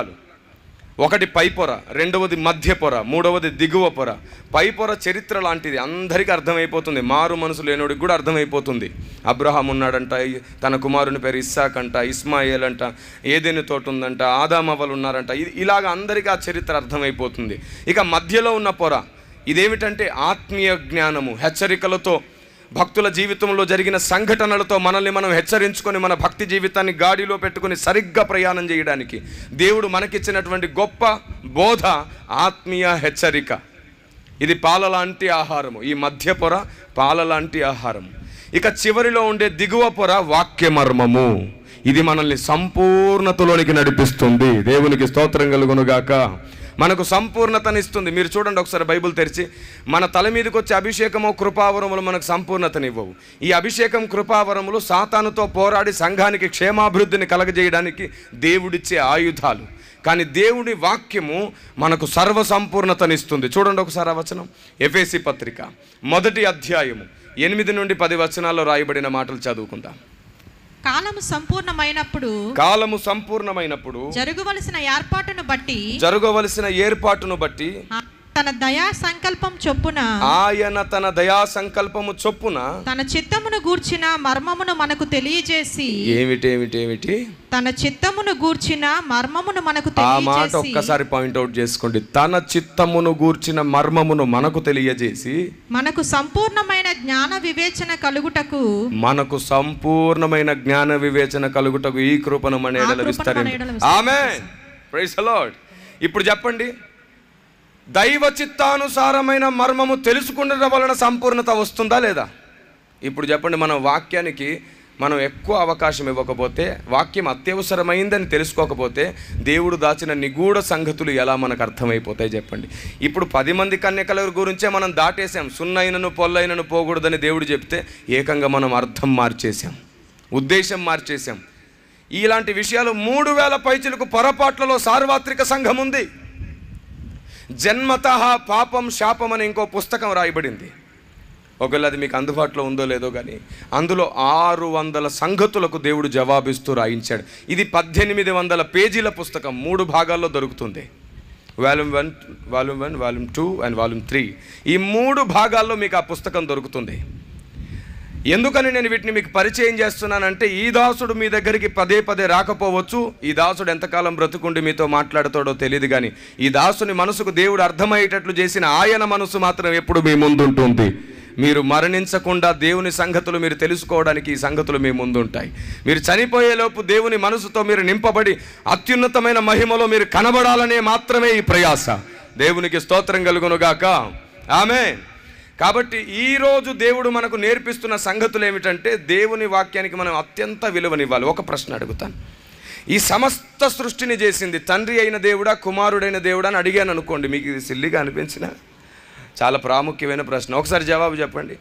ఒకటి పై పొర, రెండవది మధ్య పొర, మూడవది దిగువ పొర. పై పొర చరిత్ర లాంటిది, అందరికీ అర్థమైపోతుంది. మారు మనసు లేనోడికి కూడా అర్థమైపోతుంది. అబ్రహాం ఉన్నాడంట, తన కుమారుని పేరు ఇస్సాక్ అంట, ఇస్మాయేల్ అంట, ఏదెను తోట ఉందంట, ఆదామవ్వలు ఉన్నారంట. ఇలాగ అందరికీ ఆ చరిత్ర అర్థమైపోతుంది. ఇక మధ్యలో ఉన్న పొర ఇదేమిటంటే ఆత్మీయ జ్ఞానము, హెచ్చరికలతో, భక్తుల జీవితంలో జరిగిన సంఘటనలతో మనల్ని మనం హెచ్చరించుకొని మన భక్తి జీవితాన్ని గాడిలో పెట్టుకుని సరిగ్గా ప్రయాణం చేయడానికి దేవుడు మనకిచ్చినటువంటి గొప్ప బోధ ఆత్మీయ హెచ్చరిక. ఇది పాల లాంటి ఆహారము. ఈ మధ్య పొర పాల లాంటి ఆహారం. ఇక చివరిలో ఉండే దిగువ పొర వాక్య మర్మము. ఇది మనల్ని సంపూర్ణతలోనికి నడిపిస్తుంది. దేవునికి స్తోత్రం కలుగునుగాక. మనకు సంపూర్ణతనిస్తుంది. మీరు చూడండి ఒకసారి బైబిల్ తెరిచి, మన తల మీదకి వచ్చే అభిషేకము, కృపావరములు మనకు సంపూర్ణతనివ్వవు. ఈ అభిషేకం, కృపావరములు సాతానుతో పోరాడి సంఘానికి క్షేమాభివృద్ధిని కలగజేయడానికి దేవుడిచ్చే ఆయుధాలు. కానీ దేవుడి వాక్యము మనకు సర్వ సంపూర్ణతనిస్తుంది. చూడండి ఒకసారి ఆ వచనం. ఎఫెసీ పత్రిక 1వ అధ్యాయము 8 నుండి 10 వచనాల్లో రాయబడిన మాటలు చదువుకుందాం. కాలము సంపూర్ణమైనప్పుడు జరగవలసిన ఏర్పాటును బట్టి తన దయా సంకల్పం చొప్పున ఆయన తన దయా సంకల్పము చొప్పున తన చిత్తమును గూర్చిన మర్మమును మనకు తెలియజేసి. ఏమిటి తన చిత్తమును గూర్చిన మర్మమును మనకు తెలియజేసి. ఆ మాట ఒక్కసారి పాయింట్అవుట్ చేసుకోండి. తన చిత్తమును గూర్చిన మర్మమును మనకు తెలియజేసి మనకు సంపూర్ణమైన జ్ఞాన వివేచన కలుగుటకు ఈ కృపను మన ఎడల విస్తరించు. ఆమేన్. Praise the Lord. ఇప్పుడు చెప్పండి, దైవ చిత్తానుసారమైన మర్మము తెలుసుకున్నడం వలన సంపూర్ణత వస్తుందా లేదా? ఇప్పుడు చెప్పండి, మన వాక్యానికి మనం ఎక్కువ అవకాశం ఇవ్వకపోతే, వాక్యం అత్యవసరమైందని తెలుసుకోకపోతే దేవుడు దాచిన నిగూఢ సంగతులు ఎలా మనకు అర్థమైపోతాయి చెప్పండి. ఇప్పుడు 10 మంది కన్యకల గురించే మనం దాటేసాం. సున్నైనను పొల్లైనను పోకూడదని దేవుడు చెప్తే ఏకంగా మనం అర్థం మార్చేసాం, ఉద్దేశం మార్చేసాం. ఇలాంటి విషయాలు 3000 పైచిలకు పొరపాట్లలో సార్వత్రిక సంఘం ఉంది. జన్మతః పాపం శాపం అని ఇంకో పుస్తకం రాయబడింది. ఒకవేళ అది మీకు అందుబాటులో ఉందో లేదో కానీ అందులో 600 సంగతులకు దేవుడు జవాబిస్తూ రాయించాడు. ఇది 1800 పేజీల పుస్తకం, 3 భాగాల్లో దొరుకుతుంది. Volume 1, volume 2 and volume 3. ఈ 3 భాగాల్లో మీకు ఆ పుస్తకం దొరుకుతుంది. ఎందుకని నేను వీటిని మీకు పరిచయం చేస్తున్నానంటే, ఈ దాసుడు మీ దగ్గరికి పదే రాకపోవచ్చు. ఈ దాసుడు ఎంతకాలం బ్రతుకుండి మీతో మాట్లాడుతాడో తెలియదు, కానీ ఈ దాసుని మనసుకు దేవుడు అర్థమయ్యేటట్లు చేసిన ఆయన మనసు మాత్రం ఎప్పుడు మీ ముందుంటుంది. మీరు మరణించకుండా దేవుని సంగతులు మీరు తెలుసుకోవడానికి ఈ సంగతులు మీ ముందుంటాయి. మీరు చనిపోయేలోపు దేవుని మనసుతో మీరు నింపబడి అత్యున్నతమైన మహిమలో మీరు కనబడాలనే మాత్రమే ఈ ప్రయాస. దేవునికి స్తోత్రం కలుగునుగాక. ఆమేన్. కాబట్టి ఈరోజు దేవుడు మనకు నేర్పిస్తున్న సంగతులు ఏమిటంటే, దేవుని వాక్యానికి మనం అత్యంత విలువనివ్వాలి. ఒక ప్రశ్న అడుగుతాను. ఈ సమస్త సృష్టిని చేసింది తండ్రి అయిన దేవుడా, కుమారుడైన దేవుడా అని అడిగాను అనుకోండి. మీకు ఇది సిల్లిగా అనిపించిన చాలా ప్రాముఖ్యమైన ప్రశ్న. ఒకసారి జవాబు చెప్పండి.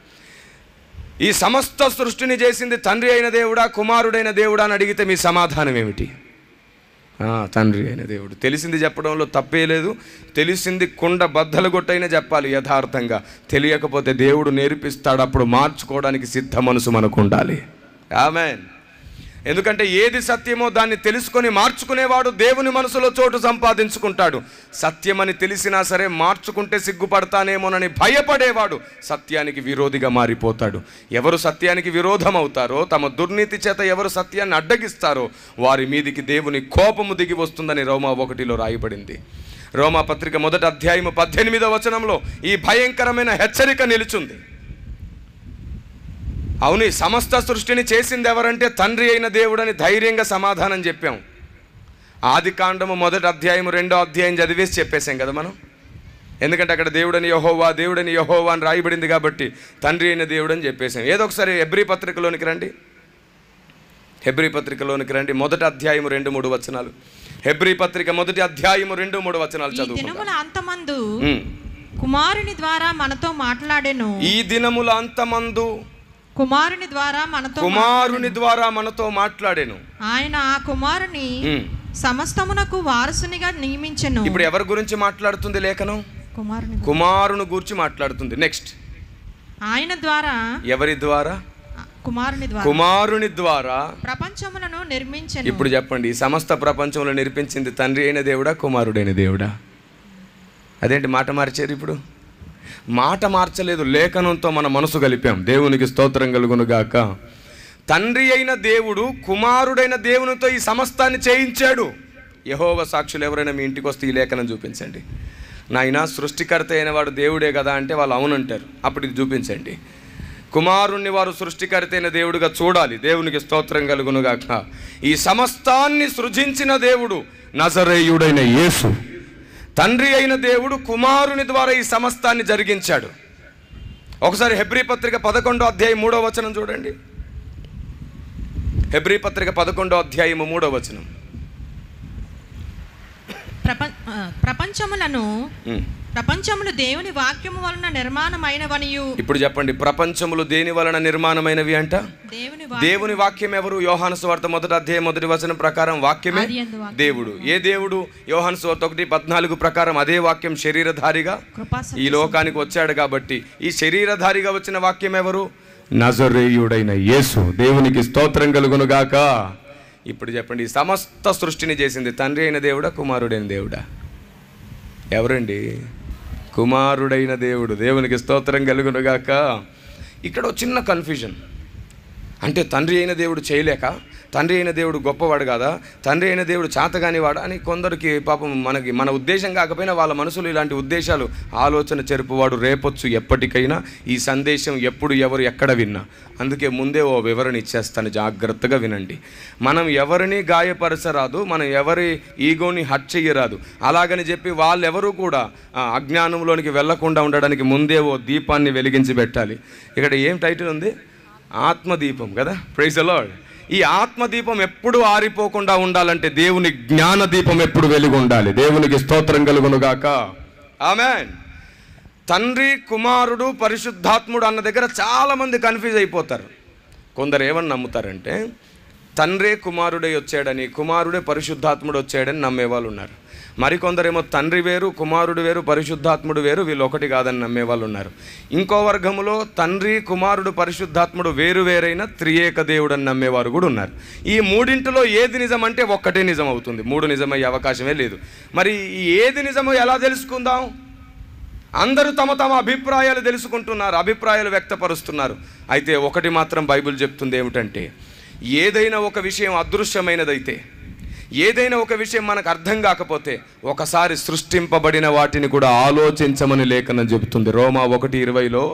ఈ సమస్త సృష్టిని చేసింది తండ్రి అయిన దేవుడా, కుమారుడైన దేవుడా అని అడిగితే మీ సమాధానం ఏమిటి? తండ్రి అయిన దేవుడు. తెలిసింది చెప్పడంలో తప్పే లేదు. తెలిసింది కుండ బద్దలు కొట్టైనా చెప్పాలి యథార్థంగా. తెలియకపోతే దేవుడు నేర్పిస్తాడు. అప్పుడు మార్చుకోవడానికి సిద్ధ మనసు మనకు ఉండాలి. ఆమేన్. ఎందుకంటే ఏది సత్యమో దాన్ని తెలుసుకొని మార్చుకునేవాడు దేవుని మనసులో చోటు సంపాదించుకుంటాడు. సత్యమని తెలిసినా సరే మార్చుకుంటే సిగ్గుపడతానేమోనని భయపడేవాడు సత్యానికి విరోధిగా మారిపోతాడు. ఎవరు సత్యానికి విరోధం అవుతారో, తమ దుర్నీతి చేత ఎవరు సత్యాన్ని అడ్డగిస్తారో వారి మీదికి దేవుని కోపము దిగి వస్తుందని రోమా 1లో రాయబడింది. రోమా పత్రిక 1వ అధ్యాయము 18వ వచనంలో ఈ భయంకరమైన హెచ్చరిక నిలుచుంది. అవును, సమస్త సృష్టిని చేసింది ఎవరంటే తండ్రి అయిన దేవుడని ధైర్యంగా సమాధానం చెప్పాం. ఆదికాండము 1వ అధ్యాయం 2వ అధ్యాయం చదివేసి చెప్పేసాం కదా మనం. ఎందుకంటే అక్కడ దేవుడని యెహోవా అని రాయబడింది కాబట్టి తండ్రి అయిన దేవుడు అని చెప్పేసాం. ఏదో ఒకసారి హెబ్రీ పత్రికలోనికి రండి. 1వ అధ్యాయం 2-3 వచనాలు. హెబ్రీ పత్రిక 1వ అధ్యాయం 2-3 వచనాలు చదువు. ఈ దినముల అంతమందు కుమారుని ద్వారా మనతో మాట్లాడెను. ఈ దినముల అంతమందు కుమారుని ద్వారా మనతో మాట్లాడెను. ఆయన ఆ కుమారుని సమస్తమునకు వారసునిగా నియమించెను. ఇప్పుడు ఎవరి గురించి మాట్లాడుతుంది లేఖనం? కుమారుని గురించి మాట్లాడుతుంది. నెక్స్ట్, ఆయన ద్వారా, ఎవరి ద్వారా? కుమారుని ద్వారా ప్రపంచములను నిర్మించెను. ఇప్పుడు చెప్పండి, ఈ సమస్త ప్రపంచంలో నిర్మించింది తండ్రి అయిన దేవుడా, కుమారుడైన దేవుడా? అదేంటి మాట మార్చారు? ఇప్పుడు మాట మార్చలేదు, లేఖనంతో మన మనసు కలిపాం. దేవునికి స్తోత్రం కలుగునుగాక. తండ్రి అయిన దేవుడు కుమారుడైన దేవునితో ఈ సమస్తాన్ని చేయించాడు. యెహోవా సాక్షులు ఎవరైనా మీ ఇంటికి వస్తే ఈ లేఖనం చూపించండి. నాయన సృష్టికర్త అయిన వాడు దేవుడే కదా అంటే వాళ్ళు అవునంటారు. అప్పుడు ఇది చూపించండి. కుమారుణ్ణి వారు సృష్టికర్త అయిన దేవుడుగా చూడాలి. దేవునికి స్తోత్రం కలుగునుగాక. ఈ సమస్తాన్ని సృజించిన దేవుడు నజరేయుడైన యేసు. తండ్రి అయిన దేవుడు కుమారుని ద్వారా ఈ సమస్తాన్ని జరిగించాడు. ఒకసారి హెబ్రీ పత్రిక 11వ అధ్యాయం 3వ వచనం చూడండి. హెబ్రీ పత్రిక 11వ అధ్యాయం 3వ వచనం. ప్రపంచములు దేవుని వాక్యము వలన నిర్మాణమైనవనియు. ఇప్పుడు చెప్పండి, ప్రపంచములు దేని వలన నిర్మాణమైనవి అంట? దేవుని వాక్యం. ఎవరు? యోహాను సువార్త 1వ అధ్యాయం 1వ వచనం ప్రకారం వాక్యమే దేవుడు. ఏ దేవుడు? యోహాను సువార్త 1:14 ప్రకారం అదే వాక్యం శరీరధారిగా ఈ లోకానికి వచ్చాడు. కాబట్టి ఈ శరీరధారిగా వచ్చిన వాక్యం ఎవరు? నజరేయుడైన యేసు. దేవునికి స్తోత్రం కలుగునుగాక. ఇప్పుడు చెప్పండి, ఈ సమస్త సృష్టిని చేసింది తండ్రి అయిన దేవుడా, కుమారుడైన దేవుడా? ఎవరండి? కుమారుడైన దేవుడు. దేవునికి స్తోత్రం కలుగునుగాక. ఇక్కడ చిన్న కన్ఫ్యూజన్. అంటే తండ్రి అయిన దేవుడు చేయలేక, తండ్రి అయిన దేవుడు గొప్పవాడు కాదా, తండ్రి అయిన దేవుడు చాతగానివాడా అని కొందరికి పాపం మన ఉద్దేశం కాకపోయినా వాళ్ళ మనసులో ఇలాంటి ఉద్దేశాలు ఆలోచన చెరుపువాడు రేపొచ్చు ఎప్పటికైనా ఈ సందేశం ఎప్పుడు ఎవరు ఎక్కడ విన్నా. అందుకే ముందే ఓ వివరణ ఇచ్చేస్తాను, జాగ్రత్తగా వినండి. మనం ఎవరిని గాయపరచరాదు, మనం ఎవరి ఈగోని హట్ చెయ్యరాదు. అలాగని చెప్పి వాళ్ళెవరూ కూడా అజ్ఞానంలోనికి వెళ్లకుండా ఉండడానికి ముందే ఓ దీపాన్ని వెలిగించి పెట్టాలి. ఇక్కడ ఏం టైటిల్ ఉంది? ఆత్మదీపం కదా. Praise the lord. ఈ ఆత్మదీపం ఎప్పుడు ఆరిపోకుండా ఉండాలంటే దేవుని జ్ఞానదీపం ఎప్పుడు వెలిగి ఉండాలి. దేవునికి స్తోత్రం కలుగునుగాక. ఆమేన్. తండ్రి, కుమారుడు, పరిశుద్ధాత్ముడు అన్న దగ్గర చాలామంది కన్ఫ్యూజ్ అయిపోతారు. కొందరు ఏమని నమ్ముతారంటే తండ్రే కుమారుడే వచ్చాడని, కుమారుడే పరిశుద్ధాత్ముడు వచ్చాడని నమ్మేవాళ్ళు ఉన్నారు. మరికొందరేమో తండ్రి వేరు, కుమారుడు వేరు, పరిశుద్ధాత్ముడు వేరు, వీళ్ళు ఒకటి కాదని నమ్మేవాళ్ళు ఉన్నారు. ఇంకో వర్గంలో తండ్రి, కుమారుడు, పరిశుద్ధాత్ముడు వేరు వేరైన త్రియేక దేవుడు అని నమ్మేవారు కూడా ఉన్నారు. ఈ మూడింటిలో ఏది నిజం అంటే ఒక్కటే నిజం అవుతుంది. 3 నిజమయ్యే అవకాశమే లేదు. మరి ఏది నిజమో ఎలా తెలుసుకుందాం? అందరూ తమ తమ అభిప్రాయాలు తెలుసుకుంటున్నారు, అభిప్రాయాలు వ్యక్తపరుస్తున్నారు. అయితే ఒకటి మాత్రం బైబిల్ చెప్తుంది ఏమిటంటే, ఏదైనా ఒక విషయం అదృశ్యమైనదైతే, ఏదైనా ఒక విషయం మనకు అర్థం కాకపోతే ఒకసారి సృష్టింపబడిన వాటిని కూడా ఆలోచించమని లేఖనం చెబుతుంది. రోమా 1:20లో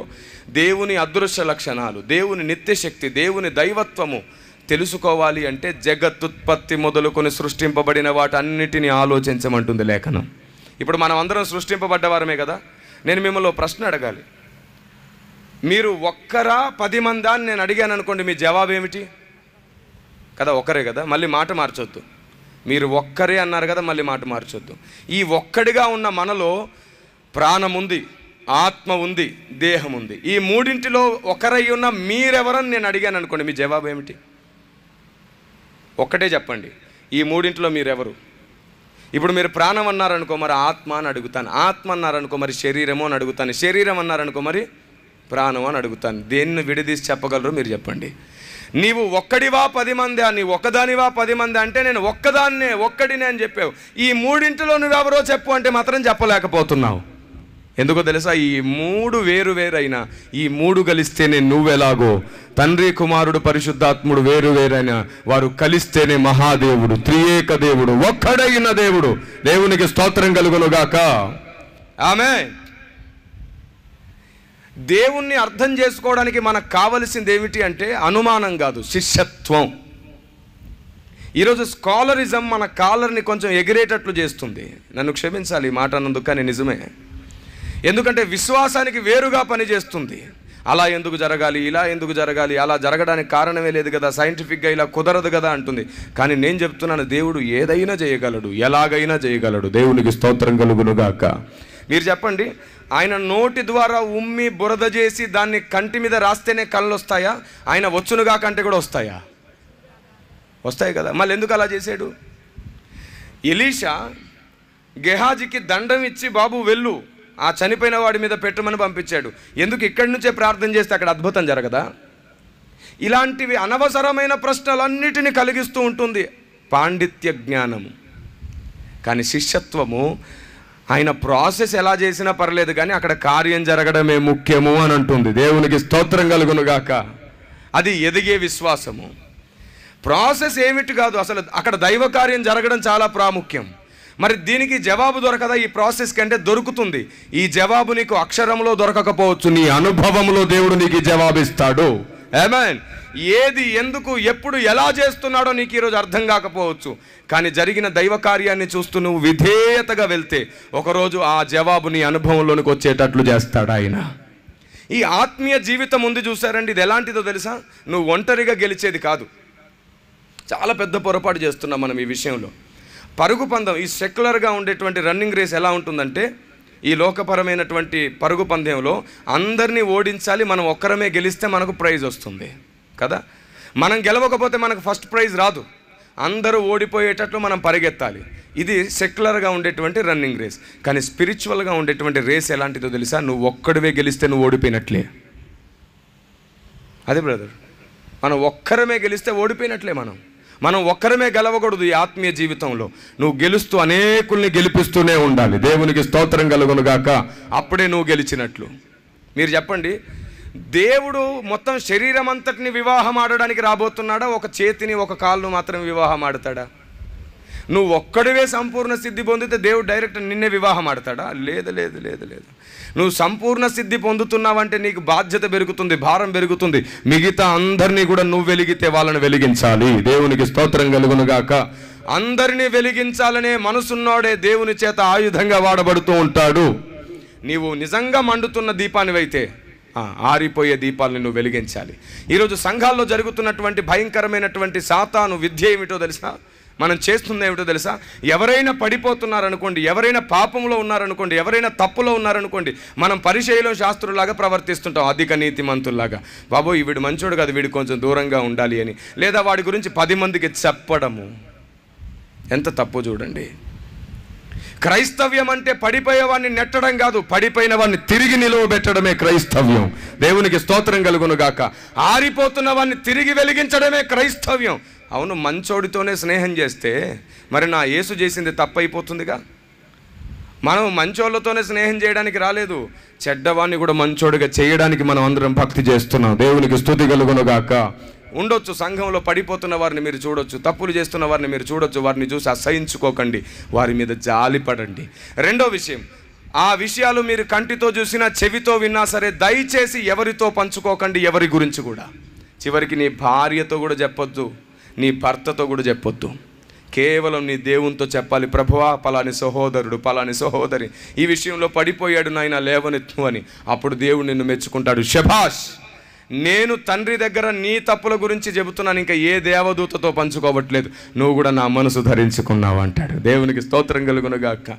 దేవుని అదృశ్య లక్షణాలు, దేవుని నిత్యశక్తి, దేవుని దైవత్వము తెలుసుకోవాలి అంటే జగత్తుత్పత్తి మొదలుకొని సృష్టింపబడిన వాటన్నిటిని ఆలోచించమంటుంది లేఖనం. ఇప్పుడు మనం అందరం సృష్టింపబడ్డవారమే కదా. నేను మిమ్మల్ని ప్రశ్న అడగాలి. మీరు ఒక్కరా 10 మందా అని నేను అడిగాను అనుకోండి, మీ జవాబు ఏమిటి? కదా, ఒక్కరే కదా. మళ్ళీ మాట మార్చొద్దు. మీరు ఒక్కరే అన్నారు కదా, మళ్ళీ మాట మార్చొద్దు. ఈ ఒక్కడిగా ఉన్న మనలో ప్రాణం ఉంది, ఆత్మ ఉంది, దేహం ఉంది. ఈ మూడింటిలో ఒకరై ఉన్న మీరెవరని నేను అడిగాను అనుకోండి, మీ జవాబు ఏమిటి? ఒక్కటే చెప్పండి, ఈ మూడింటిలో మీరెవరు? ఇప్పుడు మీరు ప్రాణం అన్నారనుకో, మరి ఆత్మ అని అడుగుతాను. ఆత్మ అన్నారనుకో, మరి శరీరము అని అడుగుతాను. శరీరం అన్నారనుకో, మరి ప్రాణం అని అడుగుతాను. దేన్ని విడదీసి చెప్పగలరు మీరు చెప్పండి. నీవు ఒక్కడివా 10 మంది, నీవు ఒక్కదానివా 10 మంది అంటే నేను ఒక్కడినే అని చెప్పావు. ఈ మూడింటిలో నువ్వెవరో చెప్పు అంటే మాత్రం చెప్పలేకపోతున్నావు. ఎందుకో తెలుసా? ఈ 3 వేరు వేరైనా ఈ 3 కలిస్తేనే నువ్వెలాగో, తండ్రి, కుమారుడు, పరిశుద్ధాత్ముడు వేరు వేరైన వారు కలిస్తేనే మహాదేవుడు, త్రియేక దేవుడు, ఒక్కడైన దేవుడు. దేవునికి స్తోత్రం కలుగునుగాక. ఆమేన్. దేవుణ్ణి అర్థం చేసుకోవడానికి మనకు కావలసింది ఏమిటి అంటే అనుమానం కాదు, శిష్యత్వం. ఈరోజు స్కాలరిజం మన కాలర్ని కొంచెం ఎగిరేటట్లు చేస్తుంది. నన్ను క్షమించాలి ఈ మాట అన్నందుకు, కానీ నిజమే. ఎందుకంటే విశ్వాసానికి వేరుగా పనిచేస్తుంది. అలా ఎందుకు జరగాలి, ఇలా ఎందుకు జరగాలి, అలా జరగడానికి కారణమే లేదు కదా, సైంటిఫిక్గా ఇలా కుదరదు కదా అంటుంది. కానీ నేను చెప్తున్నాను, దేవుడు ఏదైనా చేయగలడు, ఎలాగైనా చేయగలడు. దేవునికి స్తోత్రం కలుగునుగాక. మీరు చెప్పండి, ఆయన నోటి ద్వారా ఉమ్మి బురద చేసి దాన్ని కంటి మీద రాస్తేనే కళ్ళు వస్తాయా? ఆయన వచ్చునుగా కంటే కూడా వస్తాయా? వస్తాయి కదా. మళ్ళీ ఎందుకు అలా చేశాడు? ఎలీషా గెహాజీకి దండం ఇచ్చి బాబు వెళ్ళు, ఆ చనిపోయిన వాడి మీద పెట్టమని పంపించాడు. ఎందుకు ఇక్కడి నుంచే ప్రార్థన చేస్తే అక్కడ అద్భుతం జరగదా? ఇలాంటివి అనవసరమైన ప్రశ్నలన్నిటినీ కలిగిస్తూ ఉంటుంది పాండిత్య జ్ఞానము. కానీ శిష్యత్వము ఆయన ప్రాసెస్ ఎలా చేసినా పర్లేదు, కానీ అక్కడ కార్యం జరగడమే ముఖ్యము అని అంటుంది. దేవునికి స్తోత్రం కలుగునుగాక. అది ఎదిగే విశ్వాసము. ప్రాసెస్ ఏమిటి కాదు, అసలు అక్కడ దైవ కార్యం జరగడం చాలా ప్రాముఖ్యం. మరి దీనికి జవాబు దొరకదా? ఈ ప్రాసెస్ కంటే దొరుకుతుంది. ఈ జవాబు నీకు అక్షరంలో దొరకకపోవచ్చు, నీ అనుభవంలో దేవుడు నీకు జవాబిస్తాడు. ఆమేన్. ఏది, ఎందుకు, ఎప్పుడు, ఎలా చేస్తున్నాడో నీకు ఈరోజు అర్థం కాకపోవచ్చు, కానీ జరిగిన దైవ కార్యాన్ని చూస్తూ నువ్వు విధేయతగా వెళ్తే ఒకరోజు ఆ జవాబు నీ అనుభవంలోనికి వచ్చేటట్లు చేస్తాడు ఆయన. ఈ ఆత్మీయ జీవితం ఉంది చూసారండి, ఇది ఎలాంటిదో తెలుసా? నువ్వు ఒంటరిగా గెలిచేది కాదు. చాలా పెద్ద పొరపాటు చేస్తున్నాం మనం ఈ విషయంలో. పరుగు పందెం, ఈ సెక్యులర్గా ఉండేటువంటి రన్నింగ్ రేస్ ఎలా ఉంటుందంటే, ఈ లోకపరమైనటువంటి పరుగు పందెంలో అందరినీ ఓడించాలి, మనం ఒక్కరమే గెలిస్తే మనకు ప్రైజ్ వస్తుంది కదా. మనం గెలవకపోతే మనకు ఫస్ట్ ప్రైజ్ రాదు, అందరూ ఓడిపోయేటట్లు మనం పరిగెత్తాలి. ఇది సెక్యులర్గా ఉండేటువంటి రన్నింగ్ రేస్. కానీ స్పిరిచువల్గా ఉండేటువంటి రేస్ ఎలాంటిదో తెలుసా? నువ్వు ఒక్కడివే గెలిస్తే నువ్వు ఓడిపోయినట్లే. అదే బ్రదర్, మనం ఒక్కరమే గెలిస్తే ఓడిపోయినట్లే. మనం ఒక్కరమే గెలవకూడదు ఈ ఆత్మీయ జీవితంలో. నువ్వు గెలుస్తూ అనేకుల్ని గెలిపిస్తూనే ఉండాలి. దేవునికి స్తోత్రం కలుగునుగాక. అప్పుడే నువ్వు గెలిచినట్లు. మీరు చెప్పండి, దేవుడు మొత్తం శరీరం అంతటిని వివాహం ఆడడానికి రాబోతున్నాడా? ఒక చేతిని, ఒక కాళ్ళను మాత్రం వివాహం ఆడతాడా? నువ్వు ఒక్కడివే సంపూర్ణ సిద్ధి పొందితే దేవుడు డైరెక్ట్ నిన్నే వివాహం ఆడతాడా? లేదు లేదు లేదు లేదు. నువ్వు సంపూర్ణ సిద్ధి పొందుతున్నావంటే నీకు బాధ్యత పెరుగుతుంది, భారం పెరుగుతుంది. మిగతా అందరినీ కూడా నువ్వు వెలిగితే వాళ్ళని వెలిగించాలి. దేవునికి స్తోత్రం కలుగునుగాక. అందరినీ వెలిగించాలనే మనసున్నోడే దేవుని చేత ఆయుధంగా వాడబడుతూ ఉంటాడు. నీవు నిజంగా మండుతున్న దీపానివైతే ఆరిపోయే దీపాలను నువ్వు వెలిగించాలి. ఈరోజు సంఘాల్లో జరుగుతున్నటువంటి భయంకరమైనటువంటి సాతాను విద్య ఏమిటో తెలుసా? మనం చేస్తుంది ఏమిటో తెలుసా? ఎవరైనా పడిపోతున్నారనుకోండి, ఎవరైనా పాపంలో ఉన్నారనుకోండి, ఎవరైనా తప్పులో ఉన్నారనుకోండి, మనం పరిచయలో శాస్త్రులాగా ప్రవర్తిస్తుంటాం, అధిక నీతిమంతుల్లాగా. బాబోయ్ వీడు మంచోడు కాదు, వీడు కొంచెం దూరంగా ఉండాలి అని, లేదా వాడి గురించి 10 మందికి చెప్పడము. ఎంత తప్పు చూడండి. క్రైస్తవ్యం అంటే పడిపోయేవాడిని నెట్టడం కాదు, పడిపోయిన వాడిని తిరిగి నిలువబెట్టడమే క్రైస్తవ్యం. దేవునికి స్తోత్రం కలుగునుగాక. ఆరిపోతున్న వాడిని తిరిగి వెలిగించడమే క్రైస్తవ్యం. అవును, మంచోడితోనే స్నేహం చేస్తే మరి నా యేసు చేసింది తప్పైపోతుందిగా. మనం మంచోళ్ళతోనే స్నేహం చేయడానికి రాలేదు, చెడ్డవాడిని కూడా మంచోడిగా చేయడానికి మనం అందరం భక్తి చేస్తున్నాం. దేవునికి స్తుతి కలుగునుగాక. ఉండొచ్చు సంఘంలో పడిపోతున్న వారిని మీరు చూడొచ్చు, తప్పులు చేస్తున్న వారిని మీరు చూడొచ్చు. వారిని చూసి అసహించుకోకండి, వారి మీద జాలి పడండి. రెండో విషయం, ఆ విషయాలు మీరు కంటితో చూసినా చెవితో విన్నా సరే దయచేసి ఎవరితో పంచుకోకండి, ఎవరి గురించి కూడా. చివరికి నీ భార్యతో కూడా చెప్పొద్దు, నీ భర్తతో కూడా చెప్పొద్దు. కేవలం నీ దేవునితో చెప్పాలి. ప్రభువా, పలాని సహోదరుడు, పలాని సహోదరి ఈ విషయంలో పడిపోయాడు, నాయన లేవనెత్తు అని. అప్పుడు దేవుడు నిన్ను మెచ్చుకుంటాడు. శభాష్, నేను తండ్రి దగ్గర నీ తప్పుల గురించి చెబుతున్నాను, ఇంకా ఏ దేవదూతతో పంచుకోవట్లేదు, నువ్వు కూడా నా మనసు ధరించుకున్నావు అంటాడు. దేవునికి స్తోత్రం కలుగునుగాక.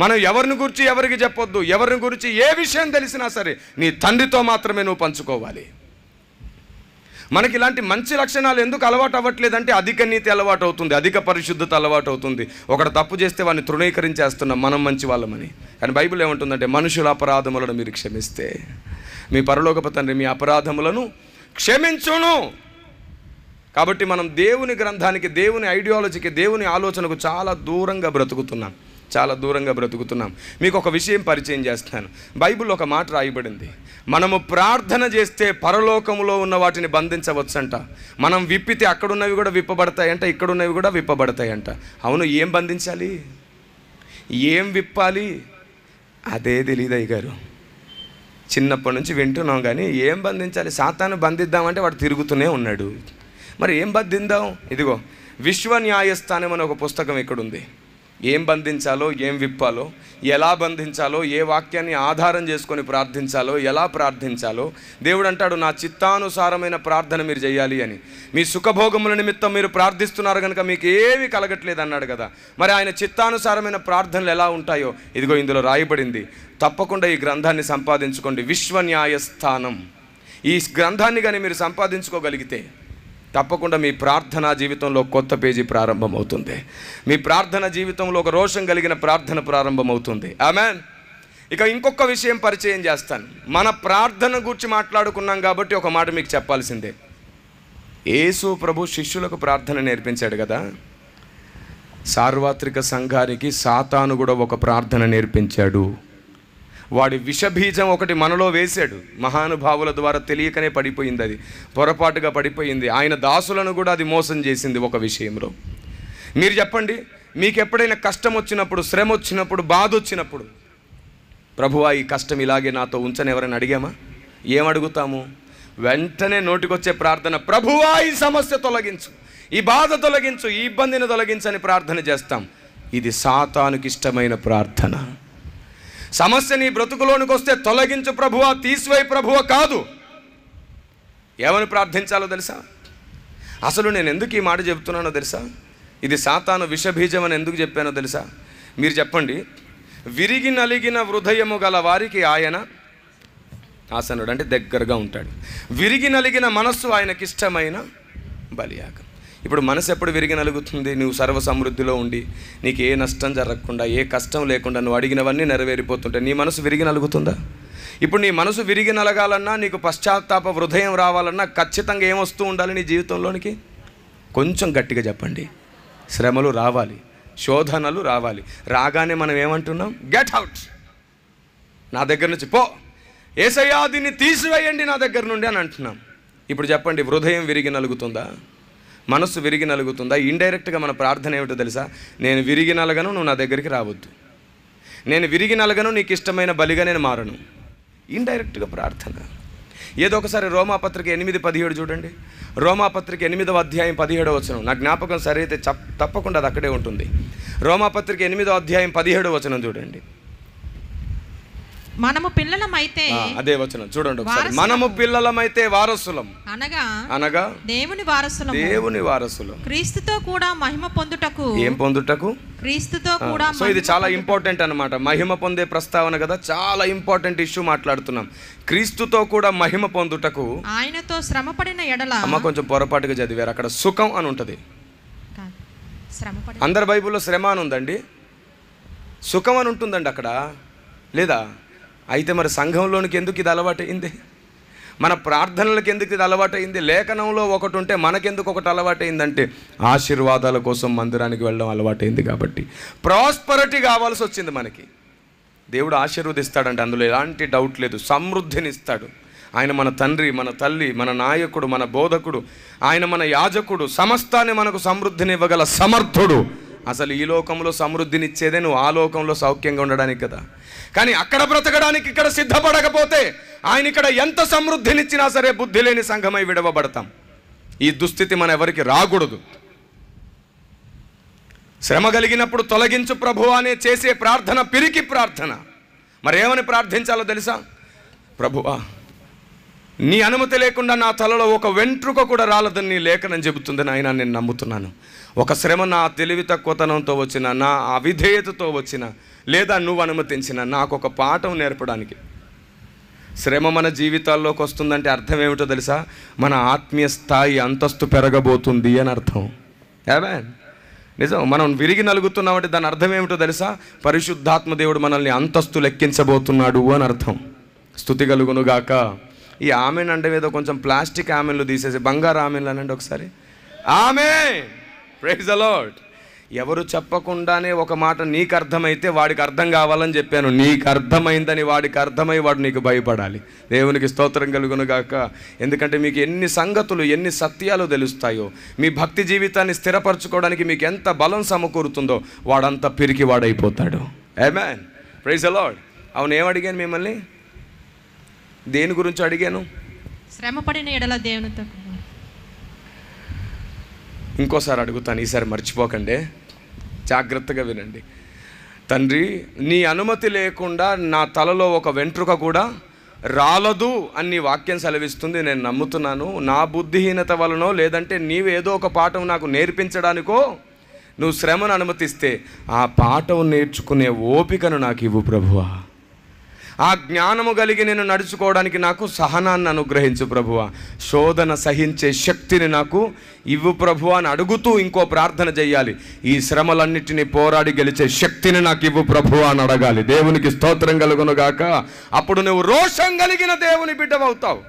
మనం ఎవరిని గురించి ఎవరికి చెప్పొద్దు, ఎవరిని గురించి ఏ విషయం తెలిసినా సరే నీ తండ్రితో మాత్రమే నువ్వు పంచుకోవాలి. మనకి ఇలాంటి మంచి లక్షణాలు ఎందుకు అలవాటు అవ్వట్లేదంటే అధిక నీతి అలవాటు అవుతుంది, అధిక పరిశుద్ధత అలవాటు అవుతుంది. ఒకడు తప్పు చేస్తే వాడిని తృణీకరించేస్తున్నాం మనం మంచి వాళ్ళమని. కానీ బైబిల్ ఏమంటుందంటే, మనుషుల అపరాధములను మీరు క్షమిస్తే మీ పరలోకపు తండ్రి మీ అపరాధములను క్షమించును. కాబట్టి మనం దేవుని గ్రంథానికి, దేవుని ఐడియాలజీకి, దేవుని ఆలోచనకు చాలా దూరంగా బ్రతుకుతున్నాం, చాలా దూరంగా బ్రతుకుతున్నాం. మీకు ఒక విషయం పరిచయం చేస్తాను. బైబిల్లో ఒక మాట రాయబడింది, మనము ప్రార్థన చేస్తే పరలోకములో ఉన్న వాటిని బంధించవచ్చంట. మనం విప్పితే అక్కడున్నవి కూడా విప్పబడతాయంట, ఇక్కడున్నవి కూడా విప్పబడతాయంట. అవును, ఏం బంధించాలి, ఏం విప్పాలి అదే తెలియదు అయ్యగారు. చిన్నప్పటి నుంచి వింటున్నాం కానీ ఏం బంధించాలి? సాతాను బంధిద్దామంటే వాడు తిరుగుతూనే ఉన్నాడు. మరి ఏం బంధిద్దాం? ఇదిగో విశ్వ న్యాయస్థానం అనే ఒక పుస్తకం ఇక్కడుంది. ఏం బంధించాలో, ఏం విప్పాలో, ఎలా బంధించాలో, ఏ వాక్యాన్ని ఆధారం చేసుకొని ప్రార్థించాలో, ఎలా ప్రార్థించాలో దేవుడు అంటాడు, నా చిత్తానుసారమైన ప్రార్థన మీరు చేయాలి అని. మీ సుఖభోగముల నిమిత్తం మీరు ప్రార్థిస్తున్నారు కనుక మీకు ఏమీ కలగట్లేదు అన్నాడు కదా. మరి ఆయన చిత్తానుసారమైన ప్రార్థనలు ఎలా ఉంటాయో ఇదిగో ఇందులో రాయబడింది. తప్పకుండా ఈ గ్రంథాన్ని సంపాదించుకోండి. విశ్వ న్యాయస్థానం. ఈ గ్రంథాన్ని కానీ మీరు సంపాదించుకోగలిగితే తప్పకుండా మీ ప్రార్థనా జీవితంలో కొత్త పేజీ ప్రారంభమవుతుంది. మీ ప్రార్థన జీవితంలో ఒక రోషం కలిగిన ప్రార్థన ప్రారంభమవుతుంది. ఆమేన్. ఇక ఇంకొక విషయం పరిచయం చేస్తాను. మన ప్రార్థన గురించి మాట్లాడుకున్నాం కాబట్టి ఒక మాట మీకు చెప్పాల్సిందే. యేసు ప్రభు శిష్యులకు ప్రార్థన నేర్పించాడు కదా. సార్వత్రిక సంఘానికి సాతాను కూడా ఒక ప్రార్థన నేర్పించాడు. వాడి విషబీజం ఒకటి మనలో వేశాడు. మహానుభావుల ద్వారా తెలియకనే పడిపోయింది, అది పొరపాటుగా పడిపోయింది. ఆయన దాసులను కూడా అది మోసం చేసింది ఒక విషయంలో. మీరు చెప్పండి, మీకు ఎప్పుడైనా కష్టం వచ్చినప్పుడు, శ్రమ వచ్చినప్పుడు, బాధ వచ్చినప్పుడు, ప్రభువా ఈ కష్టం ఇలాగే నాతో ఉంచని ఎవరైనా అడిగామా? ఏం అడుగుతాము? వెంటనే నోటికొచ్చే ప్రార్థన, ప్రభువా ఈ సమస్య తొలగించు, ఈ బాధ తొలగించు, ఈ ఇబ్బందిని తొలగించని ప్రార్థన చేస్తాం. ఇది సాతానుకి ఇష్టమైన ప్రార్థన. సమస్య నీ బ్రతుకులోనికి వస్తే తొలగించు ప్రభువా, తీసివేయి ప్రభువా కాదు. ఏమని ప్రార్థించాలో తెలుసా? అసలు నేను ఎందుకు ఈ మాట చెప్తున్నానో తెలుసా? ఇది సాతాను విషబీజం అని ఎందుకు చెప్పానో తెలుసా? మీరు చెప్పండి. విరిగి నలిగిన హృదయము గల వారికి ఆయన ఆసనుడు, అంటే దగ్గరగా ఉంటాడు. విరిగి నలిగిన మనస్సు ఆయనకి ఇష్టమైన బలియాగం. ఇప్పుడు మనసు ఎప్పుడు విరిగి నలుగుతుంది? నువ్వు సర్వ సమృద్ధిలో ఉండి నీకు ఏ నష్టం జరగకుండా, ఏ కష్టం లేకుండా నువ్వు అడిగినవన్నీ నెరవేరిపోతుంటాయి. నీ మనసు విరిగి నలుగుతుందా? ఇప్పుడు నీ మనసు విరిగి నలగాలన్నా, నీకు పశ్చాత్తాప హృదయం రావాలన్నా ఖచ్చితంగా ఏమొస్తూ ఉండాలి నీ జీవితంలోనికి? కొంచెం గట్టిగా చెప్పండి. శ్రమలు రావాలి, శోధనలు రావాలి. రాగానే మనం ఏమంటున్నాం? గెట్ అవుట్, నా దగ్గర నుంచి పో, యేసయ్యా దీన్ని తీసివేయండి నా దగ్గర నుండి అని అంటున్నాం. ఇప్పుడు చెప్పండి, హృదయం విరిగి నలుగుతుందా? మనస్సు విరిగి నలుగుతుందా? ఇండైరెక్ట్గా మన ప్రార్థన ఏమిటో తెలుసా? నేను విరిగి నలగను, నువ్వు నా దగ్గరికి రావద్దు. నేను విరిగి నలగను, నీకు ఇష్టమైన బలిగా నేను మారను. ఇండైరెక్ట్గా ప్రార్థన. ఏదో ఒకసారి రోమాపత్రిక 8:17 చూడండి. రోమాపత్రిక 8వ అధ్యాయం 17వ వచనం. నా జ్ఞాపకం సరైతే తప్పకుండా అది అక్కడే ఉంటుంది. రోమాపత్రిక 8వ అధ్యాయం 17వ వచనం చూడండి. మనము పిల్లలమైతే, అదే వచనం చూడండి ఒకసారి. మనము పిల్లలమైతే వారసులం, అనగా దేవుని వారసులం, దేవుని వారసులం. క్రీస్తుతో కూడా మహిమ పొందుటకు. ఏం పొందుటకు? క్రీస్తుతో కూడా. సో ఇది చాలా ఇంపార్టెంట్ అన్నమాట. మహిమ పొందే ప్రస్తావన కదా, చాలా ఇంపార్టెంట్ ఇష్యూ మాట్లాడుతున్నాం. క్రీస్తుతో కూడా మహిమ పొందుటకు ఆయనతో శ్రమపడిన ఎడల. అమ్మ కొంచెం పొరపాటుగా చదివారు, అక్కడ సుఖం అని ఉంటుంది. అందరి బైబిల్లో శ్రమ అని ఉందండి, సుఖం అని ఉంటుందండి అక్కడ, లేదా? అయితే మరి సంఘంలోనికి ఎందుకు ఇది అలవాటైంది? మన ప్రార్థనలకు ఎందుకు ఇది అలవాటైంది? లేఖనంలో ఒకటి ఉంటే మనకెందుకు ఒకటి అలవాటైందంటే ఆశీర్వాదాల కోసం మందిరానికి వెళ్ళడం అలవాటైంది కాబట్టి. ప్రాస్పరిటీ కావాల్సి వచ్చింది మనకి. దేవుడు ఆశీర్వదిస్తాడంటే అందులో ఎలాంటి డౌట్ లేదు. సమృద్ధిని ఇస్తాడు. ఆయన మన తండ్రి, మన తల్లి, మన నాయకుడు, మన బోధకుడు, ఆయన మన యాజకుడు, సమస్తాన్ని మనకు సమృద్ధిని ఇవ్వగల సమర్థుడు. అసలు ఈ లోకంలో సమృద్ధినిచ్చేదే నువ్వు ఆ లోకంలో సౌఖ్యంగా ఉండడానికి కదా. కానీ అక్కడ బ్రతకడానికి ఇక్కడ సిద్ధపడకపోతే ఆయన ఇక్కడ ఎంత సమృద్ధినిచ్చినా సరే బుద్ధి లేని సంఘమై విడవబడతాం. ఈ దుస్థితి మన ఎవరికి రాకూడదు. శ్రమ కలిగినప్పుడు తొలగించు ప్రభువా అనే చేసే ప్రార్థన పిరికి ప్రార్థన. మరి ఏమని ప్రార్థించాలో తెలుసా? ప్రభువా నీ అనుమతి లేకుండా నా తలలో ఒక వెంట్రుక కూడా రాలదని నీ లేఖనం చెబుతుందని ఆయన నేను నమ్ముతున్నాను. ఒక శ్రమ నా తెలివి తక్కువతనంతో వచ్చిన, నా అవిధేయతతో వచ్చిన, లేదా నువ్వు అనుమతించిన నాకు ఒక పాఠం నేర్పడానికి. శ్రమ మన జీవితాల్లోకి వస్తుందంటే అర్థం ఏమిటో తెలుసా? మన ఆత్మీయ స్థాయి అంతస్తు పెరగబోతుంది అని అర్థం. ఆమేన్. నిజం. మనం విరిగి నలుగుతున్నామంటే దాని అర్థం ఏమిటో తెలుసా? పరిశుద్ధాత్మ దేవుడు మనల్ని అంతస్తు లెక్కించబోతున్నాడు అని అర్థం. స్తుతి కలుగునుగాక. ఈ ఆమెన్ అంటే ఏదో కొంచెం ప్లాస్టిక్ ఆమెన్లు తీసేసి బంగారు ఆమెన్లు అనండి ఒకసారి. ఆమేన్. Praise the Lord. ఎవరు చెప్పకుండానే ఒక మాట నీకు అర్థమైతే వాడికి అర్థం కావాలని చెప్పాను. నీకు అర్థమైందని వాడికి అర్థమై వాడు నీకు భయపడాలి. దేవునికి స్తోత్రం కలుగునుగాక. ఎందుకంటే మీకు ఎన్ని సంగతులు, ఎన్ని సత్యాలు తెలుస్తాయో, మీ భక్తి జీవితాన్ని స్థిరపరచుకోవడానికి మీకు ఎంత బలం సమకూరుతుందో వాడంతా పిరికి వాడైపోతాడు. ఆమేన్. Praise the Lord. అవును, ఏమడిగాను మిమ్మల్ని? దేని గురించి అడిగాను? శ్రమపడిన ఎడల దేవునితో. ఇంకోసారి అడుగుతాను, ఈసారి మర్చిపోకండి, జాగ్రత్తగా వినండి. తండ్రి, నీ అనుమతి లేకుండా నా తలలో ఒక వెంట్రుక కూడా రాలదు అని నీ వాక్యం సెలవిస్తుంది. నేను నమ్ముతున్నాను. నా బుద్ధిహీనత వలనో లేదంటే నీవేదో ఒక పాఠం నాకు నేర్పించడానికో నువ్వు శ్రమను అనుమతిస్తే ఆ పాఠం నేర్చుకునే ఓపికను నాకు ఇవ్వు ప్రభువా. ఆ జ్ఞానము కలిగి నేను నడుచుకోవడానికి నాకు సహనాన్ని అనుగ్రహించు ప్రభువా. శోధన సహించే శక్తిని నాకు ఇవ్వు ప్రభువా అని అడుగుతూ ఇంకో ప్రార్థన చేయాలి. ఈ శ్రమలన్నిటినీ పోరాడి గెలిచే శక్తిని నాకు ఇవ్వు ప్రభువా అని అడగాలి. దేవునికి స్తోత్రం కలుగునుగాక. అప్పుడు నువ్వు రోషం కలిగిన దేవుని బిడ్డవవుతావు.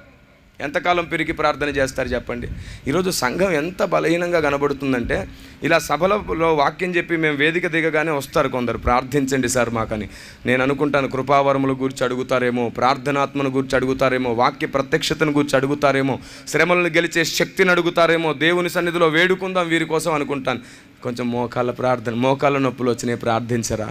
ఎంతకాలం పెరిగి ప్రార్థన చేస్తారు చెప్పండి? ఈరోజు సంఘం ఎంత బలహీనంగా కనబడుతుందంటే, ఇలా సభలో వాక్యం చెప్పి మేము వేదిక దిగగానే వస్తారు కొందరు, ప్రార్థించండి సార్ మాకని. నేను అనుకుంటాను, కృపావరముల గురించి అడుగుతారేమో, ప్రార్థనాత్మను గురించి అడుగుతారేమో, వాక్య ప్రత్యక్షతను గురించి అడుగుతారేమో, శ్రమలను గెలిచే శక్తిని అడుగుతారేమో, దేవుని సన్నిధిలో వేడుకుందాం వీరి కోసం అనుకుంటాను. కొంచెం మోకాళ్ళ నొప్పులు వచ్చినాయి, ప్రార్థించరా?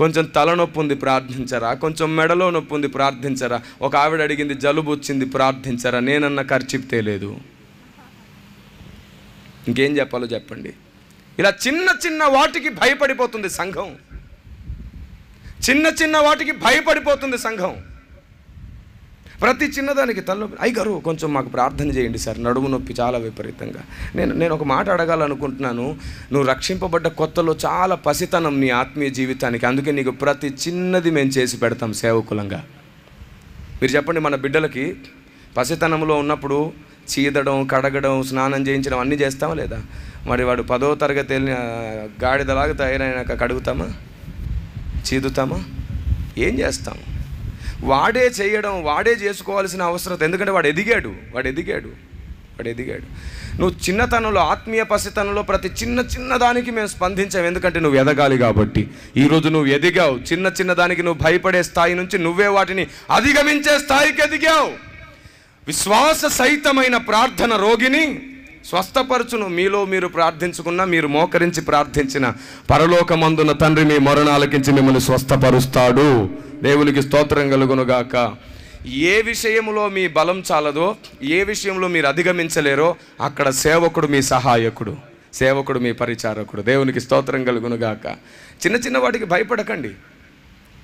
కొంచెం తలనొప్పి ఉంది, ప్రార్థించరా? కొంచెం మెడలో నొప్పి ఉంది, ప్రార్థించరా? ఒక ఆవిడ అడిగింది, జలుబు వచ్చింది, ప్రార్థించరా? నేనన్న ఖర్చిప్తే లేదు. ఇంకేం చెప్పాలో చెప్పండి. ఇలా చిన్న చిన్న వాటికి భయపడిపోతుంది సంఘం. చిన్న చిన్న వాటికి భయపడిపోతుంది సంఘం. ప్రతి చిన్నదానికి తలనొప్పి, అయ్యగారు కొంచెం మాకు ప్రార్థన చేయండి సార్, నడుము నొప్పి చాలా విపరీతంగా. నేను ఒక మాట అడగాలనుకుంటున్నాను. నువ్వు రక్షింపబడ్డ కొత్తలో చాలా పసితనం నీ ఆత్మీయ జీవితానికి, అందుకే నీకు ప్రతి చిన్నది మేము చేసి పెడతాం సేవకులంగా. మీరు చెప్పండి, మన బిడ్డలకి పసితనంలో ఉన్నప్పుడు చీదడం, కడగడం, స్నానం చేయించడం అన్నీ చేస్తామా లేదా? మరి వాడు 10వ తరగతి వెళ్ళిన గాడిదలాగా తయారైనాక కడుగుతామా? చీదుతామా? ఏం చేస్తాము? వాడే చేయడం, వాడే చేసుకోవాల్సిన అవసరం. ఎందుకంటే వాడు ఎదిగాడు. నువ్వు చిన్నతనంలో, ఆత్మీయ పసితనంలో ప్రతి చిన్న దానికి మేము స్పందించాం. ఎందుకంటే నువ్వు ఎదగాలి కాబట్టి. ఈరోజు నువ్వు ఎదిగావు. చిన్న దానికి నువ్వు భయపడే స్థాయి నుంచి నువ్వే వాటిని అధిగమించే స్థాయికి ఎదిగావు. విశ్వాస సహితమైన ప్రార్థన రోగిని స్వస్థపరచును. మీలో మీరు ప్రార్థించుకున్నా, మీరు మోకరించి ప్రార్థించిన పరలోకమందున తండ్రి మీ మొరను ఆలకించి మిమ్మల్ని స్వస్థపరుస్తాడు. దేవునికి స్తోత్రం కలుగునుగాక. ఏ విషయంలో మీ బలం చాలదో, ఏ విషయంలో మీరు అధిగమించలేరో అక్కడ సేవకుడు మీ సహాయకుడు, సేవకుడు మీ పరిచారకుడు. దేవునికి స్తోత్రం కలుగునుగాక. చిన్న వాటికి భయపడకండి,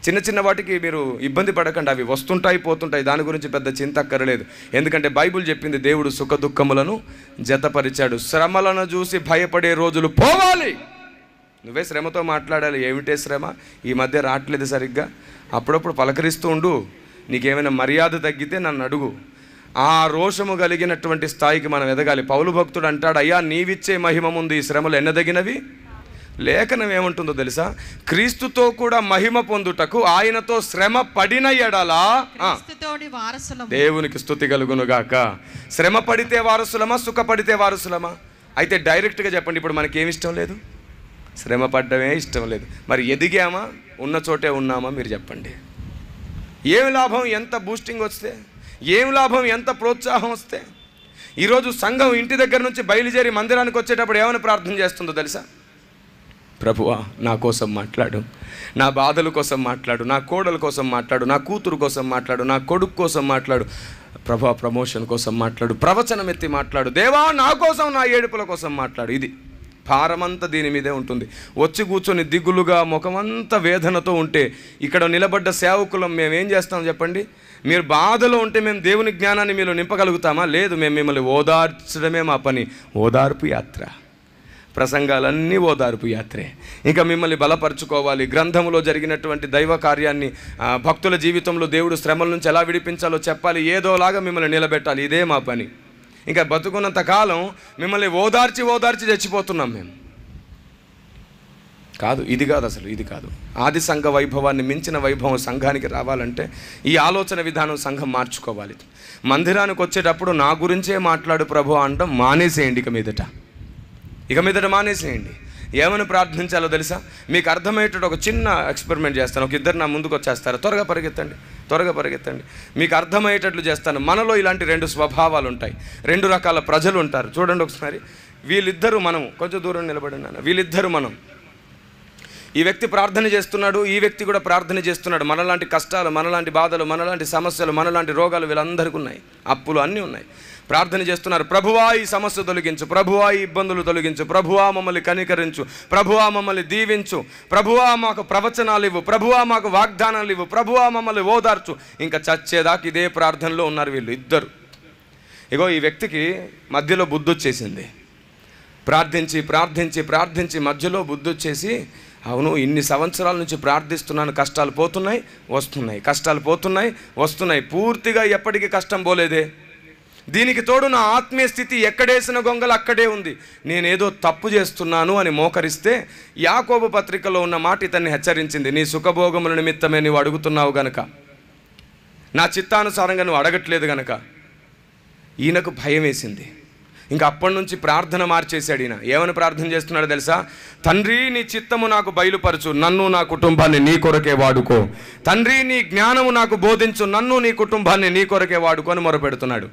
చిన్న వాటికి మీరు ఇబ్బంది పడకండి. అవి వస్తుంటాయి, పోతుంటాయి. దాని గురించి పెద్ద చింత అక్కర్లేదు. ఎందుకంటే బైబిల్ చెప్పింది, దేవుడు సుఖ దుఃఖములను జతపరిచాడు. శ్రమలను చూసి భయపడే రోజులు పోవాలి. నువ్వే శ్రమతో మాట్లాడాలి. ఏమిటే శ్రమ? ఈ మధ్య రావట్లేదు సరిగ్గా, అప్పుడప్పుడు పలకరిస్తూ ఉండు. నీకేమైనా మర్యాద తగ్గితే నన్ను అడుగు. ఆ రోషము కలిగినటువంటి స్థాయికి మనం ఎదగాలి. పౌలు భక్తుడు అంటాడు, అయ్యా నీవిచ్చే మహిమ ముందు ఈ శ్రమలు ఎన్నదగినవి. లేఖనం ఏమంటుందో తెలుసా? క్రీస్తుతో కూడా మహిమ పొందుటకు ఆయనతో శ్రమ పడిన ఎడలా దేవునికి స్తుతి కలుగునుగాక. శ్రమ పడితే వారసులమా, సుఖపడితే వారసులమా? అయితే డైరెక్ట్గా చెప్పండి, ఇప్పుడు మనకేమి ఇష్టం లేదు? శ్రమ పడ్డమే ఇష్టం లేదు. మరి ఎదిగామా? ఉన్న చోటే ఉన్నామా? మీరు చెప్పండి. ఏమి లాభం ఎంత బూస్టింగ్ వస్తే? ఏమి లాభం ఎంత ప్రోత్సాహం వస్తే? ఈరోజు సంఘం ఇంటి దగ్గర నుంచి బయలుదేరి మందిరానికి వచ్చేటప్పుడు ఏమైనా ప్రార్థన చేస్తుందో తెలుసా? ప్రభువా నా కోసం మాట్లాడు, నా బాధల కోసం మాట్లాడు, నా కోడల కోసం మాట్లాడు, నా కూతురు కోసం మాట్లాడు, నా కొడుకు కోసం మాట్లాడు, ప్రభువా ప్రమోషన్ కోసం మాట్లాడు, ప్రవచనం ఎత్తి మాట్లాడు, దేవా నా కోసం, నా ఏడుపుల కోసం మాట్లాడు. ఇది భారమంతా దీని మీదే ఉంటుంది. వచ్చి కూర్చొని దిగులుగా ముఖమంతా వేదనతో ఉంటే ఇక్కడ నిలబడ్డ సేవకులం మేమేం చేస్తాం చెప్పండి? మీరు బాధలో ఉంటే మేము దేవుని జ్ఞానాన్ని మీలో నింపగలుగుతామా? లేదు. మేము మిమ్మల్ని ఓదార్చడమే మా పని. ఓదార్పు యాత్ర, ప్రసంగాలన్నీ ఓదార్పు యాత్రే. ఇంకా మిమ్మల్ని బలపరుచుకోవాలి. గ్రంథంలో జరిగినటువంటి దైవ కార్యాన్ని, భక్తుల జీవితంలో దేవుడు శ్రమల నుంచి ఎలా విడిపించాలో చెప్పాలి. ఏదోలాగా మిమ్మల్ని నిలబెట్టాలి. ఇదే మా పని. ఇంకా బతుకున్నంత కాలం మిమ్మల్ని ఓదార్చి చచ్చిపోతున్నాం మేము. కాదు, ఇది కాదు, అసలు ఇది కాదు. ఆది సంఘ వైభవాన్ని మించిన వైభవం సంఘానికి రావాలంటే ఈ ఆలోచన విధానం సంఘం మార్చుకోవాలి. మందిరానికి వచ్చేటప్పుడు నా గురించే మాట్లాడు ప్రభు అంటాం మానేసేయండి. ఇక మీదట మానేసేయండి. ఏమని ప్రార్థించాలో తెలుసా? మీకు అర్థమయ్యేటట్టు ఒక చిన్న ఎక్స్పెరిమెంట్ చేస్తాను. ఒక ఇద్దరు నా ముందుకు వచ్చేస్తారు. త్వరగా పరిగెత్తండి. మీకు అర్థమయ్యేటట్లు చేస్తాను. మనలో ఇలాంటి 2 స్వభావాలు ఉంటాయి. 2 రకాల ప్రజలు ఉంటారు. చూడండి ఒకసారి. వీళ్ళిద్దరూ మనం, కొంచెం దూరం నిలబడినాను, వీళ్ళిద్దరూ మనం. ఈ వ్యక్తి ప్రార్థన చేస్తున్నాడు, ఈ వ్యక్తి కూడా ప్రార్థన చేస్తున్నాడు. మనలాంటి కష్టాలు, మనలాంటి బాధలు, మనలాంటి సమస్యలు, మనలాంటి రోగాలు వీళ్ళందరికీ ఉన్నాయి, అప్పులు అన్నీ ఉన్నాయి. ప్రార్థన చేస్తున్నారు, ప్రభువా ఈ సమస్య తొలగించు, ప్రభువా ఈ ఇబ్బందులు తొలగించు, ప్రభువా మమ్మల్ని కనికరించు, ప్రభువా మమ్మల్ని దీవించు, ప్రభువా మాకు ప్రవచనాలు ఇవ్వు, ప్రభువా మాకు వాగ్దానాలు ఇవ్వు, ప్రభువా మమ్మల్ని ఓదార్చు. ఇంకా చచ్చేదాకా ఇదే ప్రార్థనలో ఉన్నారు వీళ్ళు ఇద్దరు. ఇగో ఈ వ్యక్తికి మధ్యలో బుద్ధి వచ్చేసింది. ప్రార్థించి ప్రార్థించి ప్రార్థించి మధ్యలో బుద్ధి వచ్చేసి, అవును ఇన్ని సంవత్సరాల నుంచి ప్రార్థిస్తున్నాను, కష్టాలు పోతున్నాయి వస్తున్నాయి, కష్టాలు పోతున్నాయి వస్తున్నాయి, పూర్తిగా ఎప్పటికీ కష్టం పోలేదే. దీనికి తోడు నా ఆత్మీయ స్థితి ఎక్కడేసిన గొంగలు అక్కడే ఉంది, నేనేదో తప్పు చేస్తున్నాను అని మోకరిస్తే యాకోబు పత్రికలో ఉన్న మాట ఇతన్ని హెచ్చరించింది. నీ సుఖభోగముల నిమిత్తమే నువ్వు అడుగుతున్నావు గనక, నా చిత్తానుసారంగా నువ్వు అడగట్లేదు గనక. ఈయనకు భయం వేసింది. ఇంకా అప్పటి నుంచి ప్రార్థన మార్చేశాడు. ఈయన ఏమని ప్రార్థన చేస్తున్నాడో తెలుసా? తండ్రి నీ చిత్తము నాకు బయలుపరచు, నన్ను నా కుటుంబాన్ని నీ కొరకే వాడుకో. తండ్రి నీ జ్ఞానము నాకు బోధించు, నన్ను నీ కుటుంబాన్ని నీ కొరకే వాడుకో అని మొరపెడుతున్నాడు.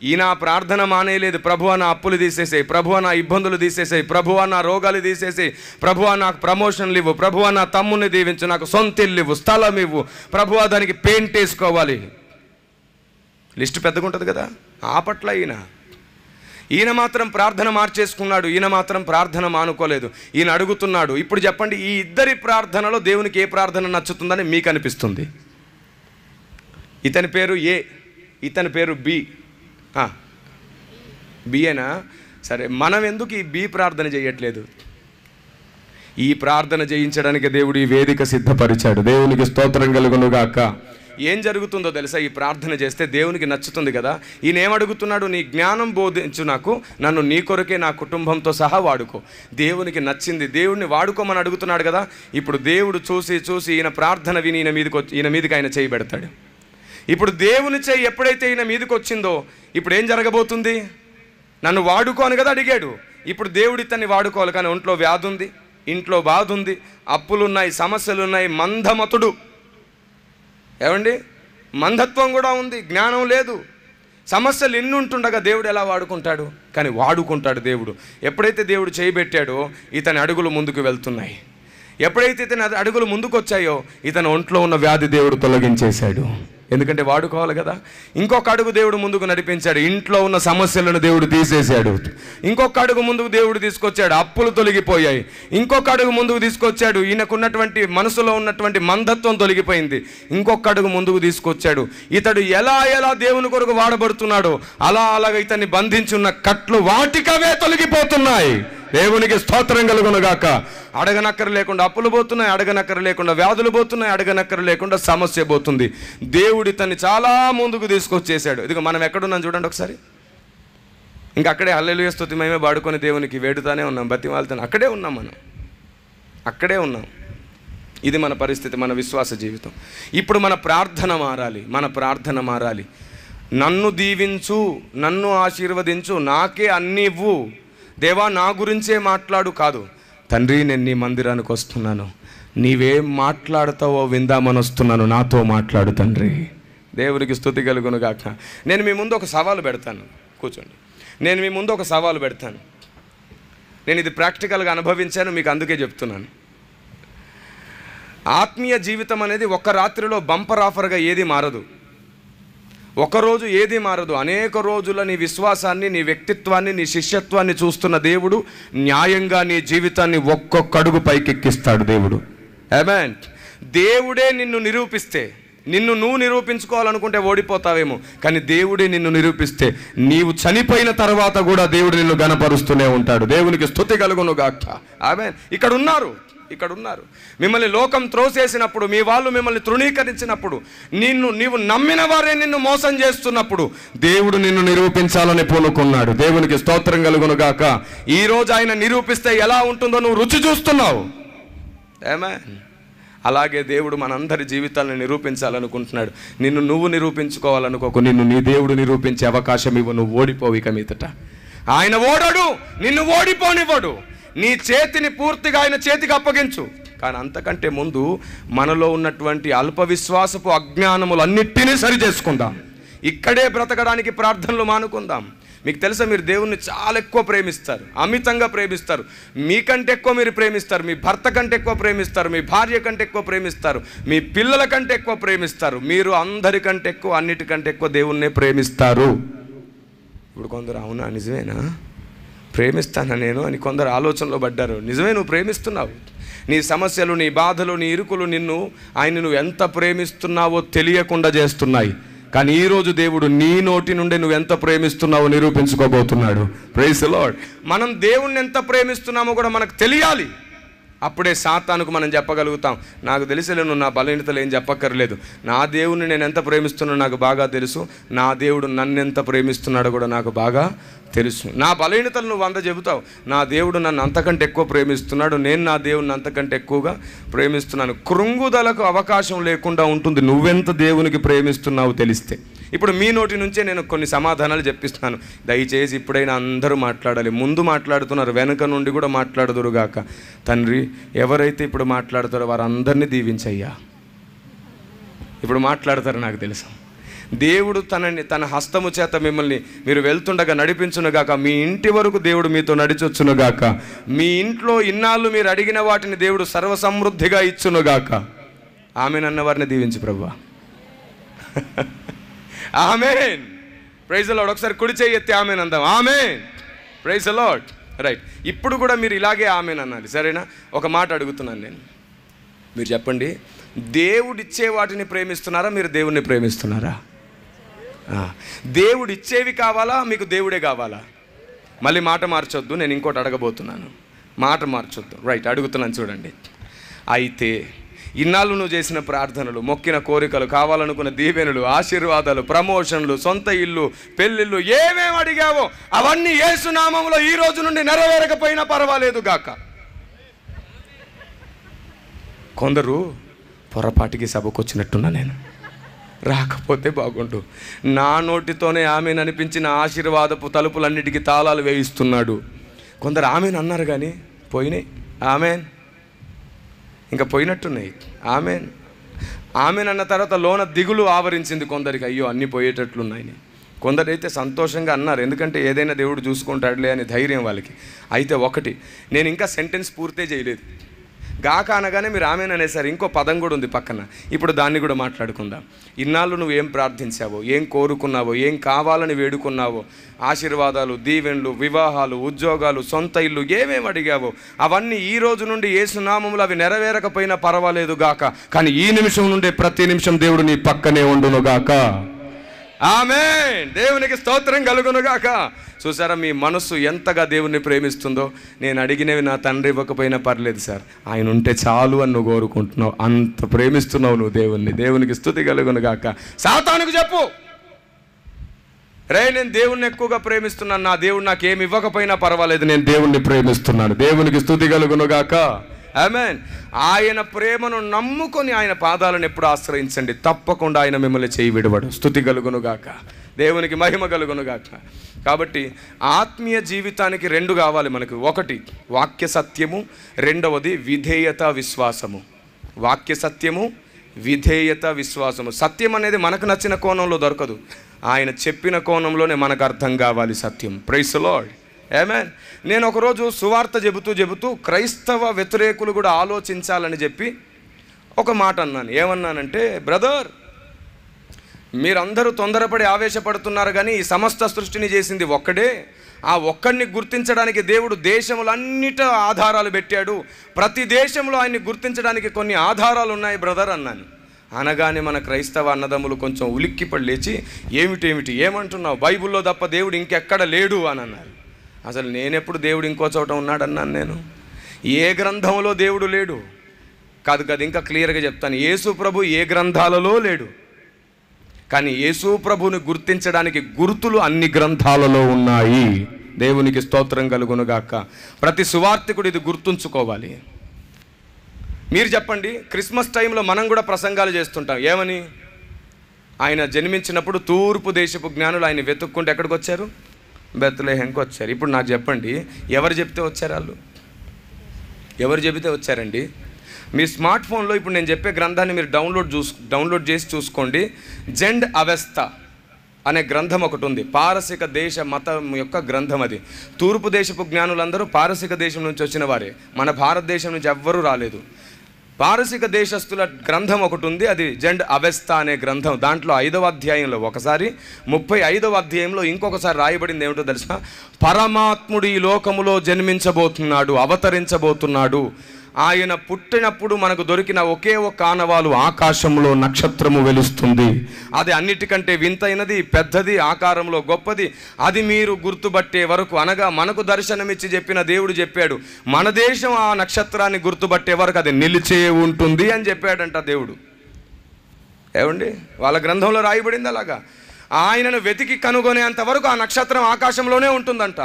ఈయన ప్రార్థన మానేయలేదు. ప్రభువా నా అప్పులు తీసేసాయి, ప్రభువా నా ఇబ్బందులు తీసేసాయి, ప్రభువా నా రోగాలు తీసేసాయి, ప్రభువా నాకు ప్రమోషన్లు ఇవ్వు, ప్రభువా నా తమ్ముని దీవించు, నాకు సొంత ఇల్లు ఇవ్వు, స్థలం ఇవ్వు, ప్రభువా దానికి పెయింట్ వేసుకోవాలి. లిస్టు పెద్దగా ఉంటుంది కదా. ఆ పట్ల ఈయన మాత్రం ప్రార్థన మార్చేసుకున్నాడు. ఈయన మాత్రం ప్రార్థన మానుకోలేదు. ఈయన అడుగుతున్నాడు. ఇప్పుడు చెప్పండి, ఈ ఇద్దరి ప్రార్థనలో దేవునికి ఏ ప్రార్థన నచ్చుతుందని మీకు అనిపిస్తుంది? ఇతని పేరు ఏ, ఇతని పేరు బి. బియేనా? సరే, మనం ఎందుకు ఈ బి ప్రార్థన చేయట్లేదు? ఈ ప్రార్థన చేయించడానికి దేవుడు ఈ వేదిక సిద్ధపరిచాడు. దేవునికి స్తోత్రం కలుగునుగాక. ఏం జరుగుతుందో తెలుసా? ఈ ప్రార్థన చేస్తే దేవునికి నచ్చుతుంది కదా. ఈయన ఏమడుగుతున్నాడు? నీ జ్ఞానం బోధించు నాకు, నన్ను నీ కొరకే నా కుటుంబంతో సహా వాడుకో. దేవునికి నచ్చింది, దేవుడిని వాడుకోమని అడుగుతున్నాడు కదా. ఇప్పుడు దేవుడు చూసి చూసి ఈయన ప్రార్థన విని ఈయన మీదకి ఆయన చేయి పెడతాడు. ఇప్పుడు దేవుని చేయి ఎప్పుడైతే ఈయన మీదకి వచ్చిందో ఇప్పుడు ఏం జరగబోతుంది? నన్ను వాడుకోను కదా అడిగాడు. ఇప్పుడు దేవుడు ఇతన్ని వాడుకోవాలి, కానీ ఒంట్లో వ్యాధి ఉంది, ఇంట్లో బాధ ఉంది, అప్పులున్నాయి, సమస్యలున్నాయి, మందమతుడు. ఏమండి, మందత్వం కూడా ఉంది, జ్ఞానం లేదు, సమస్యలు ఎన్ని ఉంటుండగా దేవుడు ఎలా వాడుకుంటాడు? కానీ వాడుకుంటాడు దేవుడు. ఎప్పుడైతే దేవుడు చేయబెట్టాడో ఇతని అడుగులు ముందుకు వెళ్తున్నాయి. ఎప్పుడైతే ఇతని అడుగులు ముందుకు వచ్చాయో ఇతని ఒంట్లో ఉన్న వ్యాధి దేవుడు తొలగించేశాడు. ఎందుకంటే వాడుకోవాలి కదా. ఇంకొక అడుగు దేవుడు ముందుకు నడిపించాడు, ఇంట్లో ఉన్న సమస్యలను దేవుడు తీసేశాడు. ఇంకొక అడుగు ముందుకు దేవుడు తీసుకొచ్చాడు, అప్పులు తొలగిపోయాయి. ఇంకొక అడుగు ముందుకు తీసుకొచ్చాడు, ఈయనకున్నటువంటి మనసులో ఉన్నటువంటి మందత్వం తొలగిపోయింది. ఇంకొక అడుగు ముందుకు తీసుకొచ్చాడు. ఇతడు ఎలా ఎలా దేవుని కొరకు వాడబడుతున్నాడో అలాగ ఇతన్ని బంధించున్న కట్లు వాటికవే తొలగిపోతున్నాయి. దేవునికి స్తోత్రం కలుగునుగాక. అడగనక్కర లేకుండా అప్పులు పోతున్నాయి, అడగనక్కర లేకుండా వ్యాధులు పోతున్నాయి, అడగనక్కర లేకుండా సమస్య పోతుంది. దేవుడు ఇతన్ని చాలా ముందుకు తీసుకొచ్చేసాడు. ఇదిగో మనం ఎక్కడున్నాం చూడండి ఒకసారి. ఇంకా అక్కడే హల్లెలూయా స్తుతి మేమే వాడుకొని దేవునికి వేడుతానే ఉన్నాం, బతిమాలుతానే అక్కడే ఉన్నాం, మనం అక్కడే ఉన్నాం. ఇది మన పరిస్థితి, మన విశ్వాస జీవితం. ఇప్పుడు మన ప్రార్థన మారాలి, మన ప్రార్థన మారాలి. నన్ను దీవించు, నన్ను ఆశీర్వదించు, నాకే అన్ని ఇవ్వు, దేవా నా గురించే మాట్లాడు కాదు. తండ్రి నేను నీ మందిరానికి వస్తున్నాను, నీవేం మాట్లాడతావో విందామని వస్తున్నాను, నాతో మాట్లాడు తండ్రి. దేవునికి స్తుతి కలుగునుగాక. నేను మీ ముందు ఒక సవాలు పెడతాను, కూర్చోండి. నేను మీ ముందు ఒక సవాలు పెడతాను. నేను ఇది ప్రాక్టికల్గా అనుభవించాను, మీకు అందుకే చెప్తున్నాను. ఆత్మీయ జీవితం అనేది ఒక్క రాత్రిలో బంపర్ ఆఫర్గా ఏది మారదు, ఒకరోజు ఏది మారదు. అనేక రోజుల నీ విశ్వాసాన్ని, నీ వ్యక్తిత్వాన్ని, నీ శిష్యత్వాన్ని చూస్తున్న దేవుడు న్యాయంగా నీ జీవితాన్ని ఒక్కొక్క అడుగు పైకెక్కిస్తాడు దేవుడు. ఆమేన్. దేవుడే నిన్ను నిరూపిస్తే, నిన్ను నువ్వు నిరూపించుకోవాలనుకుంటే ఓడిపోతావేమో, కానీ దేవుడే నిన్ను నిరూపిస్తే నీవు చనిపోయిన తర్వాత కూడా దేవుడు నిన్ను గణపరుస్తూనే ఉంటాడు. దేవునికి స్తుతి కలుగునుగాక. ఆమేన్. ఇక్కడ ఉన్నారు. మిమ్మల్ని లోకం త్రోసేసినప్పుడు, మీ వాళ్ళు మిమ్మల్ని తృణీకరించినప్పుడు, నీవు నమ్మిన వారే నిన్ను మోసం చేస్తున్నప్పుడు దేవుడు నిన్ను నిరూపించాలని పూనుకున్నాడు. దేవునికి స్తోత్రం కలుగునుగాక. ఈరోజు ఆయన నిరూపిస్తే ఎలా ఉంటుందో నువ్వు రుచి చూస్తున్నావు. ఆమేన్. అలాగే దేవుడు మనందరి జీవితాలను నిరూపించాలనుకుంటున్నాడు. నిన్ను నువ్వు నిరూపించుకోవాలనుకోకు, నిన్ను నీ దేవుడు నిరూపించే అవకాశం ఇవ్వు. నువ్వు ఓడిపోవు ఇక మీదట. ఆయన ఓడడు, నిన్ను ఓడిపోనివ్వడు. నీ చేతిని పూర్తిగా ఆయన చేతికి అప్పగించు. కానీ అంతకంటే ముందు మనలో ఉన్నటువంటి అల్ప విశ్వాసపు అజ్ఞానములన్నిటినీ సరి చేసుకుందాం. ఇక్కడే బ్రతకడానికి ప్రార్థనలు మానుకుందాం. మీకు తెలుసా, మీరు దేవుణ్ణి చాలా ఎక్కువ ప్రేమిస్తారు, అమితంగా ప్రేమిస్తారు. మీకంటే ఎక్కువ మీరు ప్రేమిస్తారు, మీ భర్త కంటే ఎక్కువ ప్రేమిస్తారు, మీ భార్య కంటే ఎక్కువ ప్రేమిస్తారు, మీ పిల్లల కంటే ఎక్కువ ప్రేమిస్తారు. మీరు అందరికంటే ఎక్కువ, అన్నిటికంటే ఎక్కువ దేవుణ్ణే ప్రేమిస్తారు. ఇప్పుడు కొందరు అవునా నిజమేనా ప్రేమిస్తానా నేను అని కొందరు ఆలోచనలో పడ్డారు. నిజమే, నువ్వు ప్రేమిస్తున్నావు. నీ సమస్యలు, నీ బాధలు, నీ ఇరుకులు నువ్వు ఎంత ప్రేమిస్తున్నావో తెలియకుండా చేస్తున్నాయి. కానీ ఈరోజు దేవుడు నీ నోటి నుండి నువ్వు ఎంత ప్రేమిస్తున్నావో నిరూపించుకోబోతున్నాడు. Praise the Lord. మనం దేవుణ్ణి ఎంత ప్రేమిస్తున్నామో కూడా మనకు తెలియాలి. అప్పుడే సాతానుకు మనం చెప్పగలుగుతాం, నాకు తెలిసలే, నువ్వు నా బలహీనతలు ఏం చెప్పక్కర్లేదు, నా దేవుణ్ణి నేను ఎంత ప్రేమిస్తున్నానో నాకు బాగా తెలుసు, నా దేవుడు నన్ను ఎంత ప్రేమిస్తున్నాడో కూడా నాకు బాగా తెలుసు. నా బలహీనతలు నువ్వు 100 చెబుతావు, నా దేవుడు నన్ను అంతకంటే ఎక్కువ ప్రేమిస్తున్నాడు, నేను నా దేవుడిని అంతకంటే ఎక్కువగా ప్రేమిస్తున్నాను. కృంగుదలకు అవకాశం లేకుండా ఉంటుంది నువ్వెంత దేవునికి ప్రేమిస్తున్నావు తెలిస్తే. ఇప్పుడు మీ నోటి నుంచే నేను కొన్ని సమాధానాలు చెప్పిస్తున్నాను. దయచేసి ఇప్పుడైనా అందరూ మాట్లాడాలి. ముందు మాట్లాడుతున్నారు, వెనుక నుండి కూడా మాట్లాడుదురుగాక. తండ్రి, ఎవరైతే ఇప్పుడు మాట్లాడతారో వారందరినీ దీవించయ్యా. ఇప్పుడు మాట్లాడతారు నాకు తెలుసు. దేవుడు తన హస్తము చేత మిమ్మల్ని మీరు వెళ్తుండగా నడిపించునుగాక. మీ ఇంటి వరకు దేవుడు మీతో నడిచొచ్చునుగాక. మీ ఇంట్లో ఇన్నాళ్ళు మీరు అడిగిన వాటిని దేవుడు సర్వసమృద్ధిగా ఇచ్చునుగాక. ఆమెన్ అన్న వారిని దీవించు ప్రభువా. ఆమెన్. Praise the Lord. ఒకసారి కుడి చేయి ఎత్తి ఆమెన్ అందాం. Amen. Praise the Lord. Right. ఇప్పుడు కూడా మీరు ఇలాగే ఆమెన్ అనాలి, సరేనా? ఒక మాట అడుగుతున్నాను నేను, మీరు చెప్పండి, దేవుడిచ్చే వాటిని ప్రేమిస్తున్నారా, మీరు దేవుణ్ణి ప్రేమిస్తున్నారా? దేవుడు ఇచ్చేవి కావాలా, మీకు దేవుడే కావాలా? మళ్ళీ మాట మార్చొద్దు, నేను ఇంకోటి అడగబోతున్నాను. మాట మార్చొద్దు. రైట్, అడుగుతున్నాను చూడండి. అయితే ఇన్నాళ్ళు నువ్వు చేసిన ప్రార్థనలు, మొక్కిన కోరికలు, కావాలనుకున్న దీవెనలు, ఆశీర్వాదాలు, ప్రమోషన్లు, సొంత ఇల్లు, పెళ్ళిళ్ళు, ఏమేమి అడిగావో అవన్నీ యేసు నామములో ఈ రోజు నుండి నెరవేరకపోయినా పర్వాలేదు గాక. కొందరు పొరపాటికి సభకు వచ్చినట్టున్నా, నేను రాకపోతే బాగుండు, నా నోటితోనే ఆమెను అనిపించిన ఆశీర్వాదపు తలుపులన్నిటికీ తాళాలు వేయిస్తున్నాడు. కొందరు ఆమెను అన్నారు కానీ పోయినాయి. ఆమెన్ ఇంకా పోయినట్టున్నాయి. ఆమెన్ ఆమెన్ అన్న తర్వాత లోన దిగులు ఆవరించింది కొందరికి, అయ్యో అన్నీ పోయేటట్లున్నాయని. కొందరైతే సంతోషంగా అన్నారు, ఎందుకంటే ఏదైనా దేవుడు చూసుకుంటాడులే అని ధైర్యం వాళ్ళకి. అయితే ఒకటి, నేను ఇంకా సెంటెన్స్ పూర్తే చేయలేదు, గాక అనగానే మీరు ఆమెన్ అనేసారు. ఇంకో పదం కూడా ఉంది పక్కన, ఇప్పుడు దాన్ని కూడా మాట్లాడుకుందాం. ఇన్నాళ్ళు నువ్వు ఏం ప్రార్థించావో, ఏం కోరుకున్నావో, ఏం కావాలని వేడుకున్నావో, ఆశీర్వాదాలు, దీవెనలు, వివాహాలు, ఉద్యోగాలు, సొంత ఇల్లు, ఏమేమి అడిగావో అవన్నీ ఈ రోజు నుండి యేసు నామములో అవి నెరవేరకపోయినా పర్వాలేదు గాక. కానీ ఈ నిమిషం నుండి ప్రతి నిమిషం దేవుడు నీ పక్కనే ఉండును గాక. ఆమేన్. దేవునికి స్తోత్రం కలుగును గాక. చూసారా, మీ మనస్సు ఎంతగా దేవుణ్ణి ప్రేమిస్తుందో. నేను అడిగినవి నా తండ్రి ఇవ్వకపోయినా పర్లేదు సార్, ఆయన ఉంటే చాలు అని నువ్వు కోరుకుంటున్నావు. అంత ప్రేమిస్తున్నావు నువ్వు దేవుణ్ణి. దేవునికి స్తుతి కలుగును గాక. సాతానుకు చెప్పు, రే నేను దేవుణ్ణి ఎక్కువగా ప్రేమిస్తున్నాను, నా దేవుడు నాకు ఏమి ఇవ్వకపోయినా పర్వాలేదు, నేను దేవుణ్ణి ప్రేమిస్తున్నాను. దేవునికి స్తుతి కలుగును గాక. ఆమేన్. ఆయన ప్రేమను నమ్ముకొని ఆయన పాదాలను ఎప్పుడు ఆశ్రయించండి, తప్పకుండా ఆయన మిమ్మల్ని చేయి విడవడు. స్తుతి కలుగును గాక. దేవునికి మహిమ కలుగును గాక. కాబట్టి ఆత్మీయ జీవితానికి 2 కావాలి మనకు. ఒకటి వాక్య సత్యము, రెండవది విధేయత విశ్వాసము. వాక్య సత్యము, విధేయత విశ్వాసము. సత్యం అనేది మనకు నచ్చిన కోణంలో దొరకదు, ఆయన చెప్పిన కోణంలోనే మనకు అర్థం కావాలి సత్యం. Praise the Lord. ఆమేన్. నేను ఒకరోజు సువార్త చెబుతూ క్రైస్తవ వ్యతిరేకులు కూడా ఆలోచించాలని చెప్పి ఒక మాట అన్నాను. ఏమన్నానంటే, బ్రదర్ మీరందరూ తొందరపడి ఆవేశపడుతున్నారు కానీ ఈ సమస్త సృష్టిని చేసింది ఒక్కడే. ఆ ఒక్కడిని గుర్తించడానికి దేవుడు దేశములన్నిట ఆధారాలు పెట్టాడు. ప్రతి దేశంలో ఆయన్ని గుర్తించడానికి కొన్ని ఆధారాలు ఉన్నాయి బ్రదర్ అన్నాను. అనగానే మన క్రైస్తవ అన్నదమ్ములు కొంచెం ఉలిక్కిపడి లేచి, ఏమిటి ఏమంటున్నావు, బైబిల్లో తప్ప దేవుడు ఇంకెక్కడ లేడు అని అన్నారు. అసలు నేనెప్పుడు దేవుడు ఇంకో చోట ఉన్నాడన్నాను? నేను ఏ గ్రంథంలో దేవుడు లేడు కాదు, ఇంకా క్లియర్గా చెప్తాను. యేసు ప్రభు ఏ గ్రంథాలలో లేడు, కానీ యేసు ప్రభుని గుర్తించడానికి గుర్తులు అన్ని గ్రంథాలలో ఉన్నాయి. దేవునికి స్తోత్రం కలుగునుగాక. ప్రతి సువార్తికుడు ఇది గుర్తుంచుకోవాలి. మీరు చెప్పండి, క్రిస్మస్ టైంలో మనం కూడా ప్రసంగాలు చేస్తుంటాం. ఏమని? ఆయన జన్మించినప్పుడు తూర్పు దేశపు జ్ఞానులు ఆయన వెతుక్కుంటే ఎక్కడికి వచ్చారు? బెత్లెహేంకి వచ్చారు. ఇప్పుడు నాకు చెప్పండి, ఎవరు చెప్తే వచ్చారు వాళ్ళు? ఎవరు చెబితే వచ్చారండి? మీ స్మార్ట్ ఫోన్లో ఇప్పుడు నేను చెప్పే గ్రంథాన్ని మీరు డౌన్లోడ్ చేసి చూసుకోండి. జెండ్ అవెస్తా అనే గ్రంథం ఒకటి ఉంది. పారసిక దేశ మతం యొక్క గ్రంథం అది. తూర్పు దేశపు జ్ఞానులందరూ పారసిక దేశం నుంచి వచ్చిన వారే, మన భారతదేశం నుంచి ఎవ్వరూ రాలేదు. పారసిక దేశస్తుల గ్రంథం ఒకటి ఉంది, అది జెండ్ అవెస్తా అనే గ్రంథం. దాంట్లో 5వ అధ్యాయంలో ఒకసారి, 35వ అధ్యాయంలో ఇంకొకసారి రాయబడింది ఏమిటో తెలుసా? పరమాత్ముడు ఈ లోకములో జన్మించబోతున్నాడు, అవతరించబోతున్నాడు. ఆయన పుట్టినప్పుడు మనకు దొరికిన ఒకే ఒక ఆనవాలు, ఆకాశంలో నక్షత్రము వెలుస్తుంది. అది అన్నిటికంటే వింతైనది, పెద్దది, ఆకారంలో గొప్పది. అది మీరు గుర్తుపట్టే వరకు, అనగా మనకు దర్శనమిచ్చి చెప్పిన దేవుడు చెప్పాడు, మన దేశం ఆ నక్షత్రాన్ని గుర్తుపట్టే వరకు అది నిలిచే ఉంటుంది అని చెప్పాడంట దేవుడు. ఏమండి, వాళ్ళ గ్రంథంలో రాయబడింది అలాగా. ఆయనను వెతికి కనుగొనేంత వరకు ఆ నక్షత్రం ఆకాశంలోనే ఉంటుందంట.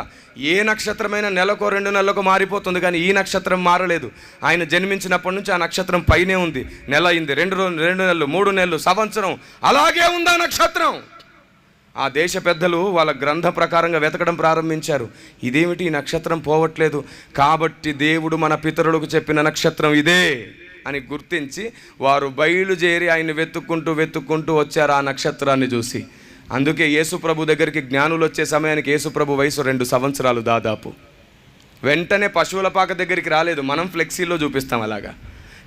ఏ నక్షత్రమైనా నెలకో 2 నెలలకు మారిపోతుంది, కానీ ఈ నక్షత్రం మారలేదు. ఆయన జన్మించినప్పటి నుంచి ఆ నక్షత్రం పైనే ఉంది. నెల అయింది, 2 నెలలు, 3 నెలలు, సంవత్సరం, అలాగే ఉంది ఆ నక్షత్రం. ఆ దేశ పెద్దలు వాళ్ళ గ్రంథ ప్రకారంగా వెతకడం ప్రారంభించారు. ఇదేమిటి, ఈ నక్షత్రం పోవట్లేదు, కాబట్టి దేవుడు మన పితరులకు చెప్పిన నక్షత్రం ఇదే అని గుర్తించి వారు బయలుదేరి ఆయన వెతుక్కుంటూ వచ్చారు ఆ నక్షత్రాన్ని చూసి. అందుకే యేసుప్రభు దగ్గరికి జ్ఞానులు వచ్చే సమయానికి యేసుప్రభు వయసు 2 సంవత్సరాలు దాదాపు. వెంటనే పశువుల పాక దగ్గరికి రాలేదు. మనం ఫ్లెక్సీలో చూపిస్తాం, అలాగా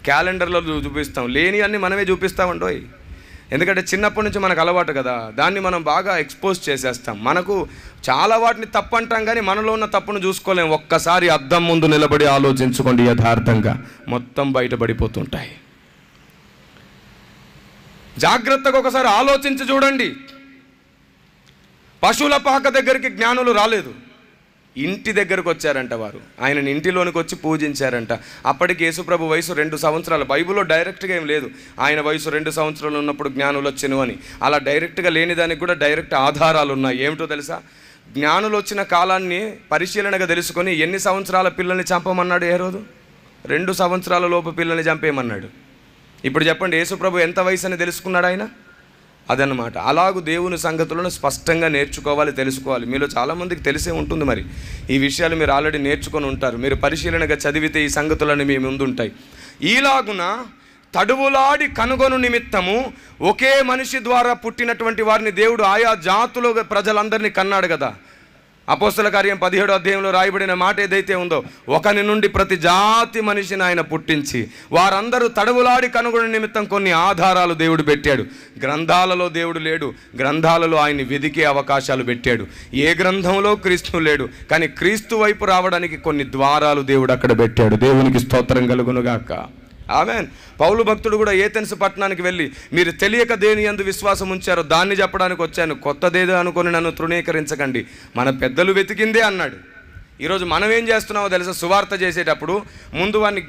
క్యాలెండర్లో చూపిస్తాం, లేని అన్ని మనమే చూపిస్తామండోయ్. ఎందుకంటే చిన్నప్పటి నుంచి మనకు అలవాటు కదా, దాన్ని మనం బాగా ఎక్స్పోజ్ చేసేస్తాం. మనకు చాలా వాటిని తప్పు అంటాం, కానీ మనలో ఉన్న తప్పును చూసుకోలేం. ఒక్కసారి అద్దం ముందు నిలబడి ఆలోచించుకోండి, యథార్థంగా మొత్తం బయటపడిపోతుంటాయి. జాగ్రత్తగా ఒకసారి ఆలోచించి చూడండి. పశువుల పాక దగ్గరికి జ్ఞానులు రాలేదు, ఇంటి దగ్గరకు వచ్చారంట వారు. ఆయనని ఇంటిలోనికి వచ్చి పూజించారంట. అప్పటికి యేసుప్రభు వయసు 2 సంవత్సరాలు. బైబిల్లో డైరెక్ట్గా ఏం లేదు ఆయన వయసు 2 సంవత్సరాలు ఉన్నప్పుడు జ్ఞానులు వచ్చెను అని. అలా డైరెక్ట్గా లేని దానికి కూడా డైరెక్ట్ ఆధారాలు ఉన్నాయి. ఏమిటో తెలుసా? జ్ఞానులు వచ్చిన కాలాన్ని పరిశీలనగా తెలుసుకొని ఎన్ని సంవత్సరాల పిల్లల్ని చంపమన్నాడు హేరోదు? 2 సంవత్సరాల లోపు పిల్లల్ని చంపేయమన్నాడు. ఇప్పుడు చెప్పండి, యేసుప్రభు ఎంత వయసు అని తెలుసుకున్నాడు ఆయన? అదన్నమాట. అలాగూ దేవుని సంగతులను స్పష్టంగా నేర్చుకోవాలి, తెలుసుకోవాలి. మీలో చాలామందికి తెలిసే ఉంటుంది, మరి ఈ విషయాలు మీరు ఆల్రెడీ నేర్చుకొని ఉంటారు. మీరు పరిశీలనగా చదివితే ఈ సంగతులన్నీ మీ ముందు ఉంటాయి. ఈలాగున తడువులాడి కనుగొను నిమిత్తము ఒకే మనిషి ద్వారా పుట్టినటువంటి వారిని దేవుడు ఆయా జాతుల ప్రజలందరినీ కన్నాడు కదా. అపోస్తల కార్యం 17వ అధ్యాయంలో రాయబడిన మాట ఏదైతే ఉందో, ఒకని నుండి ప్రతి జాతి మనిషిని ఆయన పుట్టించి వారందరూ తడవులాడి కనుగొని నిమిత్తం కొన్ని ఆధారాలు దేవుడు పెట్టాడు. గ్రంథాలలో దేవుడు లేడు, గ్రంథాలలో ఆయన్ని వెదికే అవకాశాలు పెట్టాడు. ఏ గ్రంథంలో క్రీస్తు లేడు, కానీ క్రీస్తు వైపు రావడానికి కొన్ని ద్వారాలు దేవుడు అక్కడ పెట్టాడు. దేవునికి స్తోత్రం కలుగునుగాక. ఆమేన్. పౌలు భక్తుడు కూడా ఏథెన్స్ పట్టణానికి వెళ్ళి, మీరు తెలియక దేని యందు విశ్వాసం ఉంచారో దాన్ని చెప్పడానికి వచ్చాను, కొత్తదేదో అనుకొని నన్ను తృణీకరించకండి, మన పెద్దలు వెతికిందే అన్నాడు. ఈరోజు మనం ఏం చేస్తున్నామో తెలుసా? సువార్త చేసేటప్పుడు ముందు వాడిని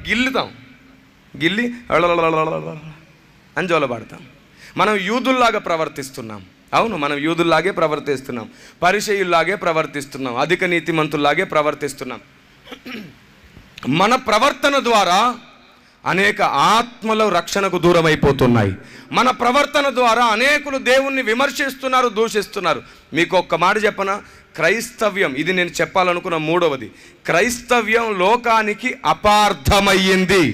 గిల్లి అని జోలబాడతాం. మనం యూదుల్లాగా ప్రవర్తిస్తున్నాం. అవును, మనం యూదుల్లాగే ప్రవర్తిస్తున్నాం, పరిసయ్యుల్లాగే ప్రవర్తిస్తున్నాం, అధిక నీతిమంతుల్లాగే ప్రవర్తిస్తున్నాం. మన ప్రవర్తన ద్వారా అనేక ఆత్మలు రక్షణకు దూరం అయిపోతున్నాయి. మన ప్రవర్తన ద్వారా అనేకులు దేవుణ్ణి విమర్శిస్తున్నారు, దూషిస్తున్నారు. మీకు ఒక్క మాట చెప్పనా? క్రైస్తవ్యం, ఇది నేను చెప్పాలనుకున్న 3వది, క్రైస్తవ్యం లోకానికి అపార్థమయ్యింది.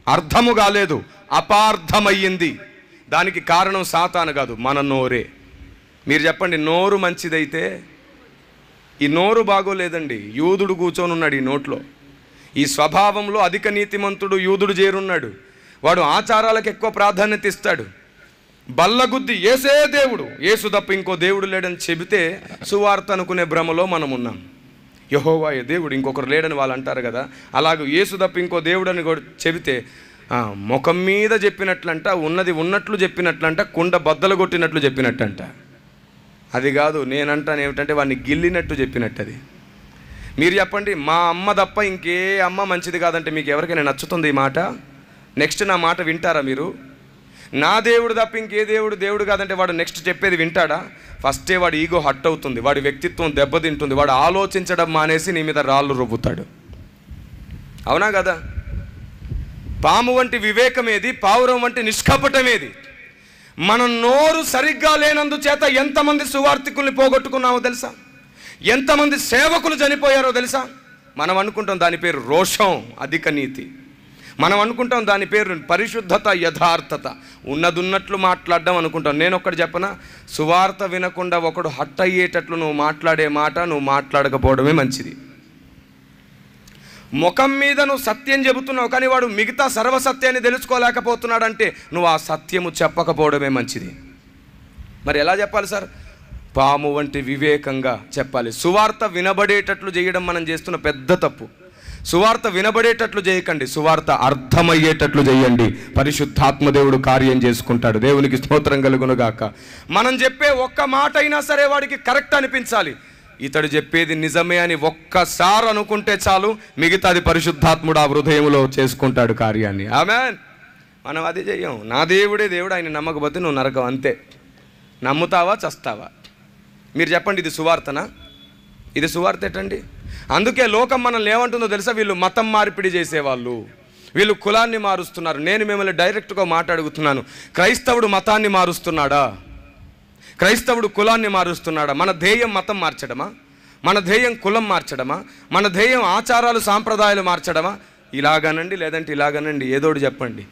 అర్థము కాలేదు, అపార్థమయ్యింది. దానికి కారణం సాతాను కాదు, మన నోరే. మీరు చెప్పండి, నోరు మంచిదైతే, ఈ నోరు బాగోలేదండి, యూదుడు కూర్చొని ఉన్నాడు ఈ నోట్లో. ఈ స్వభావంలో అధిక నీతిమంతుడు యూదుడు చేరున్నాడు. వాడు ఆచారాలకు ఎక్కువ ప్రాధాన్యత ఇస్తాడు. బల్లగుద్ది ఏసే దేవుడు, యేసు తప్ప ఇంకో దేవుడు లేడని చెబితే సువార్త అనుకునే భ్రమలో మనం ఉన్నాం. యెహోవాయే దేవుడు, ఇంకొకరు లేడని వాళ్ళు అంటారు కదా. అలాగే యేసు తప్ప ఇంకో దేవుడు అని చెబితే ముఖం మీద చెప్పినట్లంట, ఉన్నది ఉన్నట్లు చెప్పినట్లంట, కుండ బద్దలు కొట్టినట్లు చెప్పినట్టంట. అది కాదు, నేనంటాను ఏమిటంటే వాడిని గిల్లినట్టు చెప్పినట్టు. అది మీరు చెప్పండి, మా అమ్మ తప్ప ఇంకే అమ్మ మంచిది కాదంటే మీకు ఎవరికైనా నచ్చుతుంది ఈ మాట? నెక్స్ట్ నా మాట వింటారా మీరు? నా దేవుడు తప్ప ఇంకే దేవుడు కాదంటే వాడు నెక్స్ట్ చెప్పేది వింటాడా? ఫస్టే వాడి ఈగో హట్ అవుతుంది, వాడి వ్యక్తిత్వం దెబ్బతింటుంది, వాడు ఆలోచించడం మానేసి నీ మీద రాళ్ళు రుబ్బుతాడు. అవునా కదా? పాము వంటి వివేకమేది, పావురం వంటి నిష్కపటమేది? మన నోరు సరిగ్గా లేనందుచేత ఎంతమంది సువార్థికుల్ని పోగొట్టుకున్నామో తెలుసా? ఎంతమంది సేవకులు చనిపోయారో తెలుసా? మనం అనుకుంటాం దాని పేరు రోషం, అధిక నీతి. మనం అనుకుంటాం దాని పేరు పరిశుద్ధత, యథార్థత, ఉన్నదున్నట్లు మాట్లాడడం అనుకుంటాం. నేను ఒక్కటి చెప్పనా, సువార్త వినకుండా ఒకడు హట్ అయ్యేటట్లు నువ్వు మాట్లాడే మాట నువ్వు మాట్లాడకపోవడమే మంచిది. ముఖం మీద నువ్వు సత్యం చెబుతున్నావు కానీ వాడు మిగతా సర్వసత్యాన్ని తెలుసుకోలేకపోతున్నాడంటే నువ్వు ఆ సత్యము చెప్పకపోవడమే మంచిది. మరి ఎలా చెప్పాలి సార్? పాము వంటి వివేకంగా చెప్పాలి. సువార్త వినబడేటట్లు చేయడం మనం చేస్తున్న పెద్ద తప్పు. సువార్త వినబడేటట్లు చేయకండి, సువార్త అర్థమయ్యేటట్లు చేయండి. పరిశుద్ధాత్మదేవుడు కార్యం చేసుకుంటాడు. దేవునికి స్తోత్రం కలుగునుగాక. మనం చెప్పే ఒక్క మాట అయినా సరే వాడికి కరెక్ట్ అనిపించాలి. ఇతడు చెప్పేది నిజమే అని ఒక్కసారి అనుకుంటే చాలు, మిగతాది పరిశుద్ధాత్ముడు ఆ హృదయంలో చేసుకుంటాడు కార్యాన్ని. ఆమేన్. మనం అది చెయ్యం. నా దేవుడే దేవుడు, ఆయన నమ్మకపోతే నువ్వు నరకం, అంతే. నమ్ముతావా చస్తావా? మీరు చెప్పండి, ఇది సువార్తనా? ఇది సువార్త ఏంటండి? అందుకే లోకం మనల్ని ఏమంటుందో తెలుసా? వీళ్ళు మతం మార్పిడి చేసేవాళ్ళు, వీళ్ళు కులాన్ని మారుస్తున్నారు. నేను మిమ్మల్ని డైరెక్ట్గా మాట్లాడుగుతున్నాను, క్రైస్తవుడు మతాన్ని మారుస్తున్నాడా? క్రైస్తవుడు కులాన్ని మారుస్తున్నాడా? మన ధ్యేయం మతం మార్చడమా? మన ధ్యేయం కులం మార్చడమా? మన ధ్యేయం ఆచారాలు సాంప్రదాయాలు మార్చడమా? ఇలాగనండి, లేదంటే ఇలాగనండి, ఏదోటి చెప్పండి.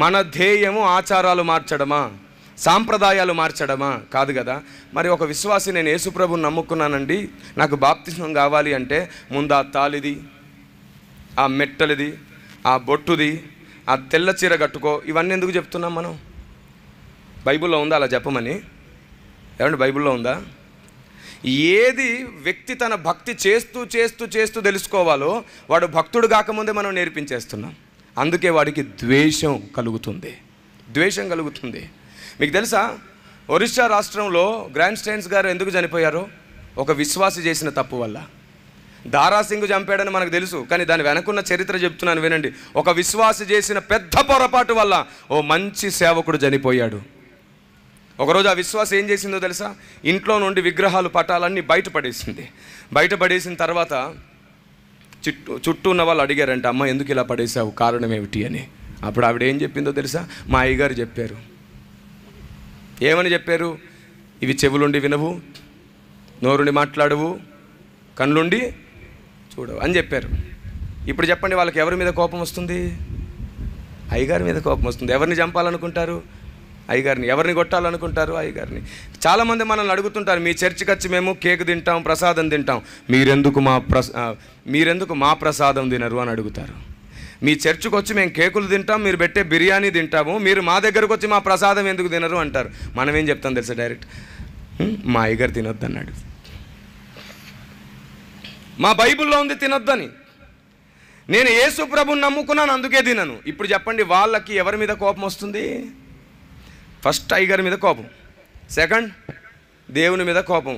మన ధ్యేయము ఆచారాలు మార్చడమా, సాంప్రదాయాలు మార్చడమా? కాదు కదా. మరి ఒక విశ్వాసి, నేను యేసుప్రభుని నమ్ముకున్నానండి, నాకు బాప్తిస్మం కావాలి అంటే ముందు ఆ తాలిది, ఆ మెట్టలిది, ఆ బొట్టుది, ఆ తెల్ల చీర కట్టుకో, ఇవన్నీ ఎందుకు చెప్తున్నాం మనం? బైబిల్లో ఉందా అలా చెప్పమని? ఏమంటే బైబిల్లో ఉందా? ఏది వ్యక్తి తన భక్తి చేస్తూ చేస్తూ చేస్తూ తెలుసుకోవాలో వాడు భక్తుడు కాకముందే మనం నేర్పించేస్తున్నాం. అందుకే వాడికి ద్వేషం కలుగుతుంది, ద్వేషం కలుగుతుంది. మీకు తెలుసా, ఒరిస్సా రాష్ట్రంలో గ్రాండ్ స్టైన్స్ గారు ఎందుకు చనిపోయారో? ఒక విశ్వాసి చేసిన తప్పు వల్ల. దారాసింగ్ చంపాడని మనకు తెలుసు, కానీ దాని వెనకున్న చరిత్ర చెప్తున్నాను వినండి. ఒక విశ్వాసి చేసిన పెద్ద పొరపాటు వల్ల ఓ మంచి సేవకుడు చనిపోయాడు. ఒకరోజు ఆ విశ్వాసం ఏం చేసిందో తెలుసా? ఇంట్లో నుండి విగ్రహాలు, పటాలన్నీ బయటపడేసింది. బయటపడేసిన తర్వాత చుట్టూ ఉన్న వాళ్ళు అడిగారంట, అమ్మ ఎందుకు ఇలా పడేసావు, కారణం ఏమిటి అని. అప్పుడు ఆవిడ ఏం చెప్పిందో తెలుసా? మా అయ్యగారు చెప్పారు. ఏమని చెప్పారు? ఇవి చెవులుండి వినవు, నోరుండి మాట్లాడవు, కళ్ళుండి చూడవు అని చెప్పారు. ఇప్పుడు చెప్పండి, వాళ్ళకి ఎవరి మీద కోపం వస్తుంది? అయ్యగారి మీద కోపం వస్తుంది. ఎవరిని చంపాలనుకుంటారు? అయ్యగారిని. ఎవరిని కొట్టాలనుకుంటారు? అయ్యగారిని. చాలామంది మనల్ని అడుగుతుంటారు, మీ చర్చికి వచ్చి మేము కేక్ తింటాం, ప్రసాదం తింటాం, మీరెందుకు మా ప్రసాదం తినరు అని అడుగుతారు. మీ చర్చికి వచ్చి మేము కేకులు తింటాం, మీరు పెట్టే బిర్యానీ తింటాము, మీరు మా దగ్గరకు వచ్చి మా ప్రసాదం ఎందుకు తినరు అంటారు. మనం ఏం చెప్తాం తెలుసా? డైరెక్ట్, మా అయ్యగారు తినొద్దు అన్నాడు. మా బైబిల్లో ఉంది తినొద్దని. నేను యేసు ప్రభుని నమ్ముకున్నాను, అందుకే తినను. ఇప్పుడు చెప్పండి, వాళ్ళకి ఎవరి మీద కోపం వస్తుంది? ఫస్ట్ అయ్యగారి మీద కోపం, సెకండ్ దేవుని మీద కోపం,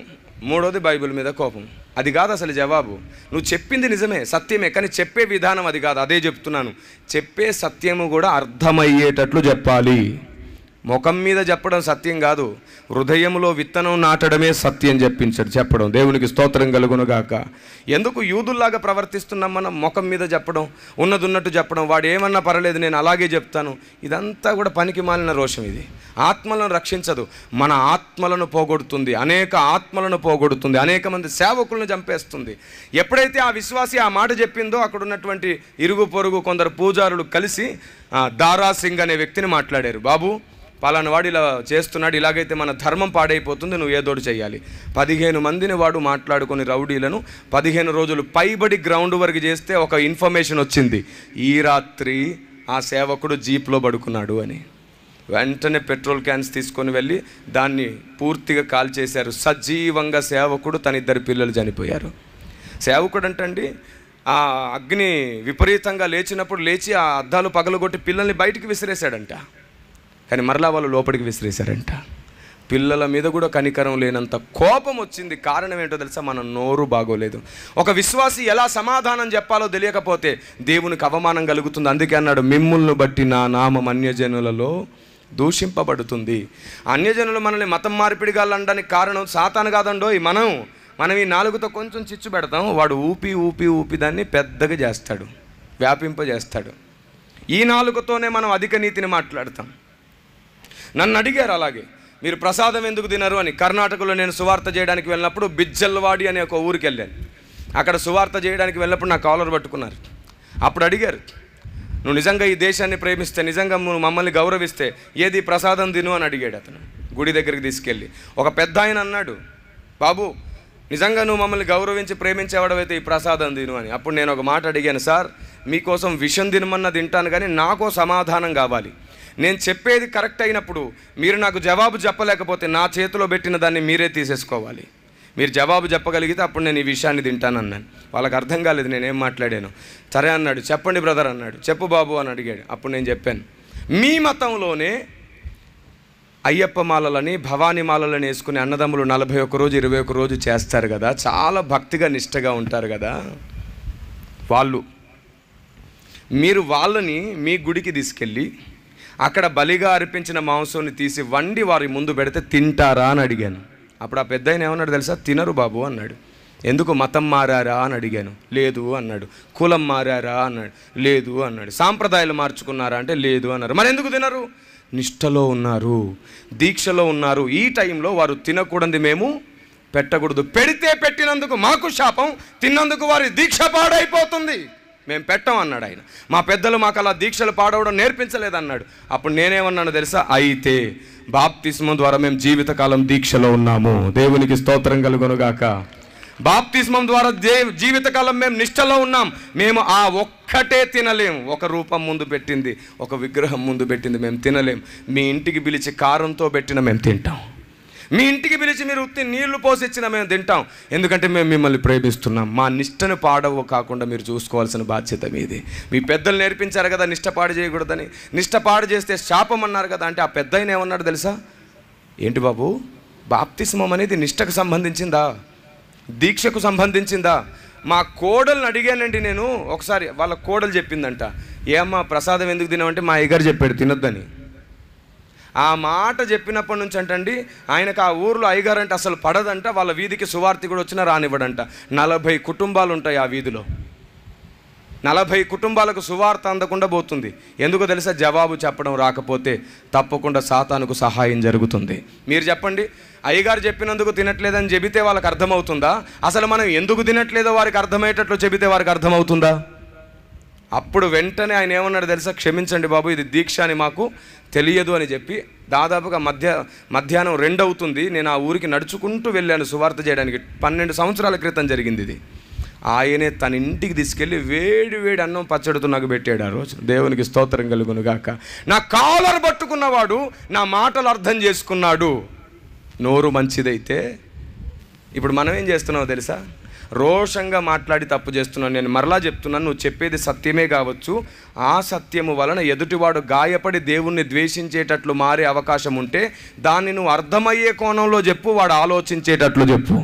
మూడోది బైబిల్ మీద కోపం. అది కాదు అసలు జవాబు. నువ్వు చెప్పింది నిజమే, సత్యమే, కానీ చెప్పే విధానం అది కాదు. అదే చెప్తున్నాను, చెప్పే సత్యము కూడా అర్థమయ్యేటట్లు చెప్పాలి. ముఖం మీద చెప్పడం సత్యం కాదు, హృదయంలో విత్తనం నాటడమే సత్యం చెప్పడం. దేవునికి స్తోత్రం కలుగునుగాక. ఎందుకు యూదుల్లాగా ప్రవర్తిస్తున్నాం మనం? ముఖం మీద చెప్పడం, ఉన్నదున్నట్టు చెప్పడం, వాడు ఏమన్నా పర్లేదు నేను అలాగే చెప్తాను. ఇదంతా కూడా పనికి మాలిన రోషం. ఇది ఆత్మలను రక్షించదు, మన ఆత్మలను పోగొడుతుంది, అనేక ఆత్మలను పోగొడుతుంది, అనేక మంది సేవకులను చంపేస్తుంది. ఎప్పుడైతే ఆ విశ్వాసి ఆ మాట చెప్పిందో అక్కడ ఉన్నటువంటి ఇరుగు పొరుగు కొందరు పూజారులు కలిసి దారాసింగ్ అనే వ్యక్తిని మాట్లాడారు. బాబు, పలానా వాడు ఇలా చేస్తున్నాడు, ఇలాగైతే మన ధర్మం పాడైపోతుంది, నువ్వు ఏదోటి చేయాలి. 15 మందిని వాడు మాట్లాడుకొని రౌడీలను 15 రోజులు పైబడి గ్రౌండ్ వరకు చేస్తే ఒక ఇన్ఫర్మేషన్ వచ్చింది, ఈ రాత్రి ఆ సేవకుడు జీప్లో పడుకున్నాడు అని. వెంటనే పెట్రోల్ క్యాన్స్ తీసుకొని వెళ్ళి దాన్ని పూర్తిగా కాల్చేశారు. సజీవంగా సేవకుడు, తన 2 పిల్లలు చనిపోయారు. సేవకుడు అంటండి, ఆ అగ్ని విపరీతంగా లేచినప్పుడు లేచి ఆ అద్దాలు పగలగొట్టి పిల్లల్ని బయటికి విసిరేశాడంట. కానీ మరలా వాళ్ళు లోపలికి విసిరేశారంట. పిల్లల మీద కూడా కనికరం లేనంత కోపం వచ్చింది. కారణం ఏంటో తెలుసా? మన నోరు బాగోలేదు. ఒక విశ్వాసి ఎలా సమాధానం చెప్పాలో తెలియకపోతే దేవునికి అవమానం కలుగుతుంది. అందుకే అన్నాడు, మిమ్ములను బట్టి నా నామం అన్యజనులలో దూషింపబడుతుంది. అన్యజనులు మనల్ని మతం మార్పిడిగాళ్ళు అనడానికి కారణం సాతాను కాదండోయ్, మనం ఈ నాలుగుతో కొంచెం చిచ్చు పెడతాం, వాడు ఊపి దాన్ని పెద్దగా చేస్తాడు, వ్యాపింపజేస్తాడు. ఈ నాలుగుతోనే మనం అధిక నీతిని మాట్లాడతాం. నన్ను అడిగారు అలాగే, మీరు ప్రసాదం ఎందుకు తినరు అని. కర్ణాటకలో నేను సువార్త చేయడానికి వెళ్ళినప్పుడు బిజ్జల్వాడి అనే ఒక ఊరికి వెళ్ళాను. అక్కడ సువార్త చేయడానికి వెళ్ళినప్పుడు నా కాలర్ పట్టుకున్నారు. అప్పుడు అడిగారు, నువ్వు నిజంగా ఈ దేశాన్ని ప్రేమిస్తే, నిజంగా నువ్వు మమ్మల్ని గౌరవిస్తే ఏది ప్రసాదం తిను అని అడిగాడు అతను. గుడి దగ్గరికి తీసుకెళ్ళి ఒక పెద్ద ఆయన అన్నాడు, బాబు నిజంగా నువ్వు మమ్మల్ని గౌరవించి ప్రేమించేవాడవైతే ఈ ప్రసాదం తిను అని. అప్పుడు నేను ఒక మాట అడిగాను, సార్ మీకోసం విషం తినమన్నా తింటాను, కానీ నాకో సమాధానం కావాలి. నేను చెప్పేది కరెక్ట్ అయినప్పుడు మీరు నాకు జవాబు చెప్పలేకపోతే నా చేతిలో పెట్టిన దాన్ని మీరే తీసేసుకోవాలి. మీరు జవాబు చెప్పగలిగితే అప్పుడు నేను ఈ విషయాన్ని తింటాను అన్నాను. వాళ్ళకి అర్థం కాలేదు నేనేం మాట్లాడాను. సరే అన్నాడు, చెప్పండి బ్రదర్ అన్నాడు. చెప్పు బాబు అని అడిగాడు. అప్పుడు నేను చెప్పాను, మీ మతంలోనే అయ్యప్ప మాలలని భవానీ మాలలని వేసుకుని అన్నదమ్ములు 41 రోజు 21 రోజు చేస్తారు కదా, చాలా భక్తిగా నిష్టగా ఉంటారు కదా, మీరు వాళ్ళని మీ గుడికి తీసుకెళ్ళి అక్కడ బలిగా అర్పించిన మాంసాన్ని తీసి వండి వారి ముందు పెడితే తింటారా అని అడిగాను. అప్పుడు ఆ పెద్ద ఆయన ఏమన్నాడు తెలుసా, తినరు బాబు అన్నాడు. ఎందుకు, మతం మారారా అని అడిగాను. లేదు అన్నాడు. కులం మారారా అన్నాడు. లేదు అన్నాడు. సాంప్రదాయాలు మార్చుకున్నారా అంటే లేదు అన్నారు. మరి ఎందుకు తినరు? నిష్టలో ఉన్నారు, దీక్షలో ఉన్నారు. ఈ టైంలో వారు తినకూడదు మేము పెట్టకూడదు. పెడితే పెట్టినందుకు మాకు శాపం, తిన్నందుకు వారి దీక్ష పాడైపోతుంది, మేము పెట్టం అన్నాడు ఆయన. మా పెద్దలు మాకు అలా దీక్షలు పాడవడం నేర్పించలేదన్నాడు. అప్పుడు నేనేమన్నాను తెలుసా, అయితే బాప్తిస్మం ద్వారా మేము జీవితకాలం దీక్షలో ఉన్నాము. దేవునికి స్తోత్రం కలుగునుగాక. బాప్తిస్మం ద్వారా జీవితకాలం మేము నిష్టలో ఉన్నాం. మేము ఆ ఒక్కటే తినలేం. ఒక రూపం ముందు పెట్టింది, ఒక విగ్రహం ముందు పెట్టింది మేము తినలేం. మీ ఇంటికి పిలిచి కారంతో పెట్టిన మేము తింటాం. మీ ఇంటికి పిలిచి మీరు ఉత్తి నీళ్లు పోసిచ్చిన మేము తింటాం. ఎందుకంటే మేము మిమ్మల్ని ప్రేమిస్తున్నాం. మా నిష్టను పాడవు కాకుండా మీరు చూసుకోవాల్సిన బాధ్యత మీది. మీ పెద్దలు నేర్పించారు కదా నిష్ట పాడు చేయకూడదని. నిష్ట పాడు చేస్తే శాపం అన్నారు కదా. అంటే ఆ పెద్ద ఆయన ఏమన్నాడు తెలుసా, ఏంటి బాబు బాప్తిస్మం అనేది నిష్టకు సంబంధించిందా, దీక్షకు సంబంధించిందా? మా కోడల్ని అడిగానండి నేను ఒకసారి. వాళ్ళ కోడలు చెప్పిందంట, ఏమ్మా ప్రసాదం ఎందుకు తినమంటే మా అయ్యగారు చెప్పాడు తినొద్దని. ఆ మాట చెప్పినప్పటి నుంచి అంటండి ఆయనకు ఆ ఊర్లో అయ్యగారు అంటే అసలు పడదంట. వాళ్ళ వీధికి సువార్తి కూడా వచ్చినా రానివ్వడంట. 40 కుటుంబాలు ఉంటాయి ఆ వీధిలో. 40 కుటుంబాలకు సువార్త అందకుండా పోతుంది. ఎందుకో తెలుసా, జవాబు చెప్పడం రాకపోతే తప్పకుండా సాతానుకు సహాయం జరుగుతుంది. మీరు చెప్పండి, అయ్యగారు చెప్పినందుకు తినట్లేదని చెబితే వాళ్ళకి అర్థమవుతుందా? అసలు మనం ఎందుకు తినట్లేదో వారికి అర్థమయ్యేటట్లు చెబితే వారికి అర్థమవుతుందా? అప్పుడు వెంటనే ఆయన ఏమన్నాడు తెలుసా, క్షమించండి బాబు ఇది దీక్ష అని మాకు తెలియదు అని చెప్పి దాదాపుగా మధ్యాహ్నం 2 అవుతుంది. నేను ఆ ఊరికి నడుచుకుంటూ వెళ్ళాను సువార్త చేయడానికి. 12 సంవత్సరాల క్రితం జరిగింది ఇది. ఆయనే తన ఇంటికి తీసుకెళ్ళి వేడి వేడి అన్నం పచ్చడితో నాకు పెట్టాడు ఆ రోజు. దేవునికి స్తోత్రం కలుగునుగాక. నా కాలర్ పట్టుకున్నవాడు నా మాటలు అర్థం చేసుకున్నాడు. నోరు మంచిదైతే ఇప్పుడు మనం ఏం చేస్తున్నావు తెలుసా, రోషంగా మాట్లాడి తప్పు చేస్తున్నాను. నేను మరలా చెప్తున్నాను, నువ్వు చెప్పేది సత్యమే కావచ్చు. ఆ సత్యము వలన ఎదుటివాడు గాయపడి దేవుణ్ణి ద్వేషించేటట్లు మారే అవకాశం ఉంటే దాన్ని నువ్వు అర్థమయ్యే కోణంలో చెప్పు, వాడు ఆలోచించేటట్లు చెప్పు.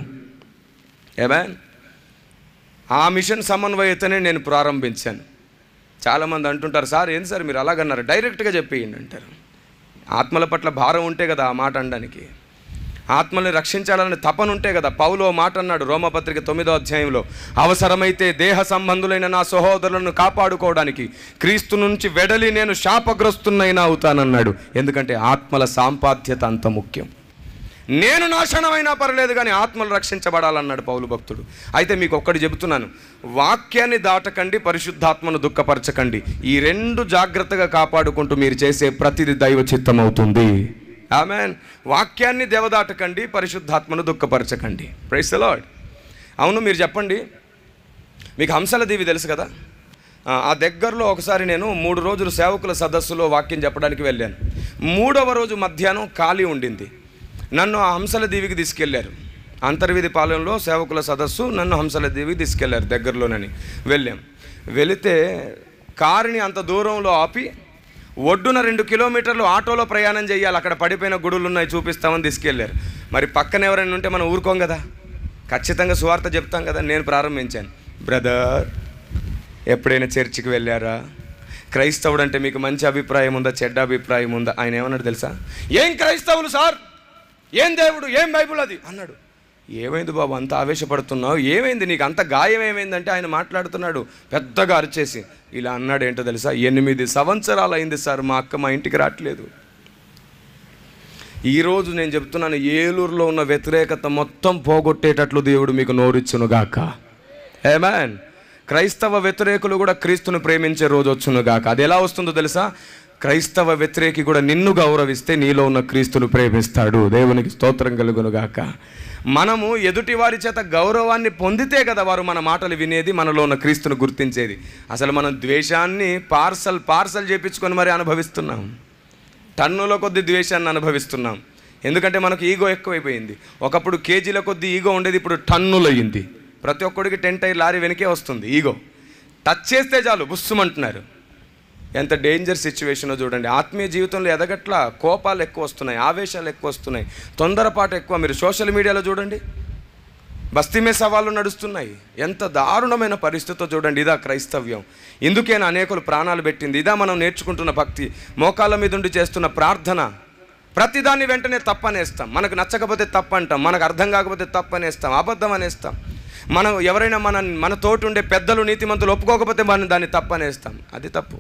ఏమేన్? ఆ మిషన్ సమన్వయతనే నేను ప్రారంభించాను. చాలామంది అంటుంటారు, సార్ ఏంటి సార్ మీరు అలాగన్నారు, డైరెక్ట్గా చెప్పేయండి అంటారు. ఆత్మల పట్ల భారం ఉంటే కదా ఆ మాట అనడానికి, ఆత్మల్ని రక్షించాలని తపన ఉంటే కదా. పౌలు మాట అన్నాడు రోమపత్రిక 9వ అధ్యాయంలో, అవసరమైతే దేహ సంబంధులైన నా సహోదరులను కాపాడుకోవడానికి క్రీస్తు నుంచి వెడలి నేను శాపగ్రస్తున్నైనా అవుతానన్నాడు. ఎందుకంటే ఆత్మల సాంపాద్యత అంత ముఖ్యం. నేను నాశనమైనా పర్లేదు కానీ ఆత్మలు రక్షించబడాలన్నాడు పౌలు భక్తుడు. అయితే మీకు ఒక్కటి చెబుతున్నాను, వాక్యాన్ని దాటకండి, పరిశుద్ధాత్మను దుఃఖపరచకండి. ఈ 2 జాగ్రత్తగా కాపాడుకుంటూ మీరు చేసే ప్రతిది దైవ చిత్తం అవుతుంది. ఆమేన్. వాక్యాన్ని దేవదాటకండి, పరిశుద్ధాత్మను దుఃఖపరచకండి. Praise the Lord. అవును, మీరు చెప్పండి, మీకు హంసల దీవి తెలుసు కదా. ఆ దగ్గరలో ఒకసారి నేను 3 రోజులు సేవకుల సదస్సులో వాక్యం చెప్పడానికి వెళ్ళాను. 3వ రోజు మధ్యాహ్నం ఖాళీ ఉండింది. నన్ను ఆ హంసల దీవికి తీసుకెళ్లారు. అంతర్వీధి పాలెంలో సేవకుల సదస్సు, నన్ను హంసల దీవికి తీసుకెళ్లారు. దగ్గరలోనని వెళ్ళాం. వెళితే కారుని అంత దూరంలో ఆపి ఒడ్డున 2 కిలోమీటర్లు ఆటోలో ప్రయాణం చేయాలి. అక్కడ పడిపోయిన గుడులు ఉన్నాయి చూపిస్తామని తీసుకెళ్లారు. మరి పక్కన ఎవరైనా ఉంటే మనం ఊరుకోం కదా, ఖచ్చితంగా సువార్త చెప్తాం కదా. నేను ప్రారంభించాను, బ్రదర్ ఎప్పుడైనా చర్చికి వెళ్ళారా? క్రైస్తవుడు అంటే మీకు మంచి అభిప్రాయం ఉందా, చెడ్డ అభిప్రాయం ఉందా? ఆయన ఏమన్నాడు తెలుసా, ఏం క్రైస్తవులు సార్, ఏం దేవుడు, ఏం బైబుల్ అది అన్నాడు. ఏమైంది బాబు అంత ఆవేశపడుతున్నావు, ఏమైంది నీకు అంత గాయం ఏమైందంటే ఆయన మాట్లాడుతున్నాడు పెద్దగా అరిచేసి. ఇలా అన్నాడు, ఏంటో తెలుసా, 8 సంవత్సరాలు అయింది సార్ మా అక్క మా ఇంటికి రావట్లేదు. ఈరోజు నేను చెప్తున్నాను, ఏలూరులో ఉన్న వ్యతిరేకత మొత్తం పోగొట్టేటట్లు దేవుడు మీకు నోరిచ్చునుగాక. ఆమేన్. క్రైస్తవ వ్యతిరేకులు కూడా క్రీస్తును ప్రేమించే రోజు వచ్చును గాక. అది ఎలా వస్తుందో తెలుసా? క్రైస్తవ వ్యతిరేకి కూడా నిన్ను గౌరవిస్తే నీలో ఉన్న క్రీస్తును ప్రేమిస్తాడు. దేవునికి స్తోత్రం కలుగును గాక. మనము ఎదుటి వారి చేత గౌరవాన్ని పొందితే కదా వారు మన మాటలు వినేది, మనలో ఉన్న క్రీస్తును గుర్తించేది. అసలు మనం ద్వేషాన్ని పార్సల్ చేయించుకొని మరి అనుభవిస్తున్నాం. టన్నుల కొద్ది ద్వేషాన్ని అనుభవిస్తున్నాం. ఎందుకంటే మనకు ఈగో ఎక్కువైపోయింది. ఒకప్పుడు కేజీల కొద్ది ఈగో ఉండేది, ఇప్పుడు టన్నులు అయ్యింది. ప్రతి ఒక్కడికి 10 టైర్ లారీ వెనకే వస్తుంది ఈగో. టచ్ చేస్తే చాలు బుస్సుమంటున్నారు. ఎంత డేంజర్ సిచ్యువేషనో చూడండి. ఆత్మీయ జీవితంలో ఎదగట్ల కోపాలు ఎక్కువ వస్తున్నాయి, ఆవేశాలు ఎక్కువ వస్తున్నాయి, తొందరపాటు ఎక్కువ. మీరు సోషల్ మీడియాలో చూడండి, బస్తీమే సవాళ్ళు నడుస్తున్నాయి. ఎంత దారుణమైన పరిస్థితితో చూడండి. ఇదా క్రైస్తవ్యం? ఇందుకేనా అనేకులు ప్రాణాలు పెట్టింది? ఇదా మనం నేర్చుకుంటున్న భక్తి? మోకాళ్ళ మీద ఉండి చేస్తున్న ప్రార్థన. ప్రతిదాన్ని వెంటనే తప్పనేస్తాం. మనకు నచ్చకపోతే తప్పు అంటాం, మనకు అర్థం కాకపోతే తప్పనేస్తాం, అబద్ధం అనేస్తాం. మనం ఎవరైనా మన తోటి ఉండే పెద్దలు నీతిమంతులు ఒప్పుకోకపోతే మనం దాన్ని తప్పనేస్తాం. అది తప్పు.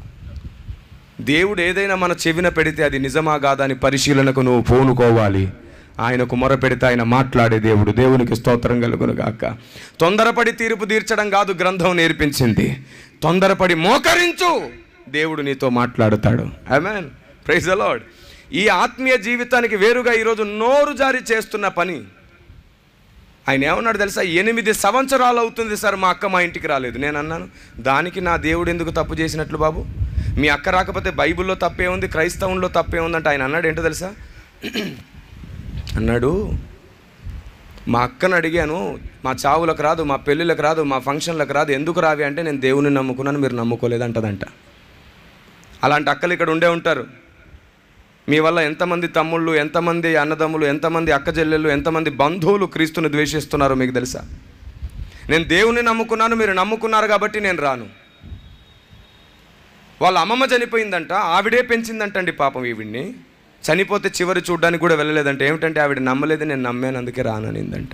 దేవుడు ఏదైనా మన చెవిన పెడితే అది నిజమా కాదా అని పరిశీలనకు నువ్వు పూనుకోవాలి. ఆయనకు మొరపెడితే ఆయన మాట్లాడే దేవుడు. దేవునికి స్తోత్రం కలుగును గాక. తొందరపడి తీర్పు తీర్చడం కాదు గ్రంథం నేర్పించింది. తొందరపడి మోకరించు, దేవుడు నీతో మాట్లాడుతాడు. ఆమేన్, ప్రైజ్ ద లార్డ్. ఈ ఆత్మీయ జీవితానికి వేరుగా ఈరోజు నోరు జారీ చేస్తున్న పని. ఆయన ఏమన్నాడు తెలుసా? 8 సంవత్సరాలు అవుతుంది సార్ మా అక్క మా ఇంటికి రాలేదు. నేను అన్నాను, దానికి నా దేవుడు ఎందుకు తప్పు చేసినట్లు బాబు? మీ అక్క రాకపోతే బైబిల్లో తప్పే ఉంది, క్రైస్తవంలో తప్పే ఉందంటే ఆయన అన్నాడు ఏంటో తెలుసా? అన్నాడు, మా అక్కను అడిగాను, మా చావులకు రాదు, మా పెళ్ళిళ్ళకి రాదు, మా ఫంక్షన్లకు రాదు, ఎందుకు రావి అంటే నేను దేవుని నమ్ముకున్నాను, మీరు నమ్ముకోలేదు అంటదంట. అలాంటి అక్కలు ఇక్కడ ఉండే ఉంటారు. మీ వల్ల ఎంతమంది తమ్ముళ్ళు, ఎంతమంది అన్నదమ్ములు, ఎంతమంది అక్క చెల్లెళ్ళు, ఎంతమంది బంధువులు క్రీస్తుని ద్వేషిస్తున్నారో మీకు తెలుసా? నేను దేవుని నమ్ముకున్నాను, మీరు నమ్ముకున్నారు కాబట్టి నేను రాను. వాళ్ళ అమ్మమ్మ చనిపోయిందంట, ఆవిడే పెంచిందంటండి పాపం ఈవిడ్ని. చనిపోతే చివరి చూడడానికి కూడా వెళ్ళలేదంట. ఏమిటంటే ఆవిడ నమ్మలేదు, నేను నమ్మాను అందుకే రాననిందంట.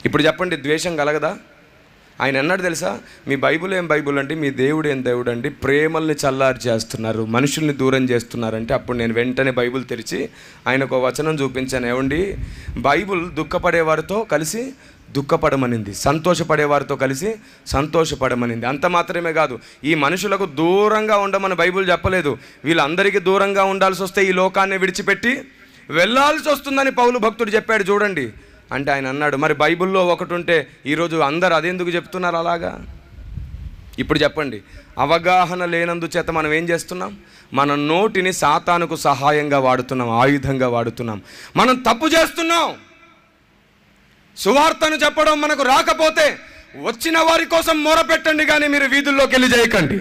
ఇప్పుడు చెప్పండి, ద్వేషం కలగదా? ఆయన అన్నాడు తెలుసా? మీ బైబుల్ ఏం బైబుల్ అండి, మీ దేవుడు ఏం దేవుడు అండి, ప్రేమల్ని చల్లారి చేస్తున్నారు, మనుషుల్ని దూరం చేస్తున్నారంటే అప్పుడు నేను వెంటనే బైబుల్ తెరిచి ఆయనకు ఒక వచనం చూపించాను. ఏమండి, బైబుల్ దుఃఖపడేవారితో కలిసి దుఃఖపడమనింది, సంతోషపడేవారితో కలిసి సంతోషపడమనింది. అంత మాత్రమే కాదు, ఈ మనుషులకు దూరంగా ఉండమని బైబుల్ చెప్పలేదు. వీళ్ళందరికీ దూరంగా ఉండాల్సి వస్తే ఈ లోకాన్ని విడిచిపెట్టి వెళ్ళాల్సి వస్తుందని పౌలు భక్తుడు చెప్పాడు. చూడండి, అంటే ఆయన అన్నాడు, మరి బైబిల్లో ఒకటి ఉంటే ఈరోజు అందరు అదెందుకు చెప్తున్నారు అలాగా? ఇప్పుడు చెప్పండి, అవగాహన లేనందుచేత మనం ఏం చేస్తున్నాం? మన నోటిని సాతానుకు సహాయంగా వాడుతున్నాం, ఆయుధంగా వాడుతున్నాం. మనం తప్పు చేస్తున్నాం. సువార్తను చెప్పడం మనకు రాకపోతే వచ్చిన వారి కోసం మొరపెట్టండి, కానీ మీరు వీధుల్లోకి వెళ్ళి చేయకండి.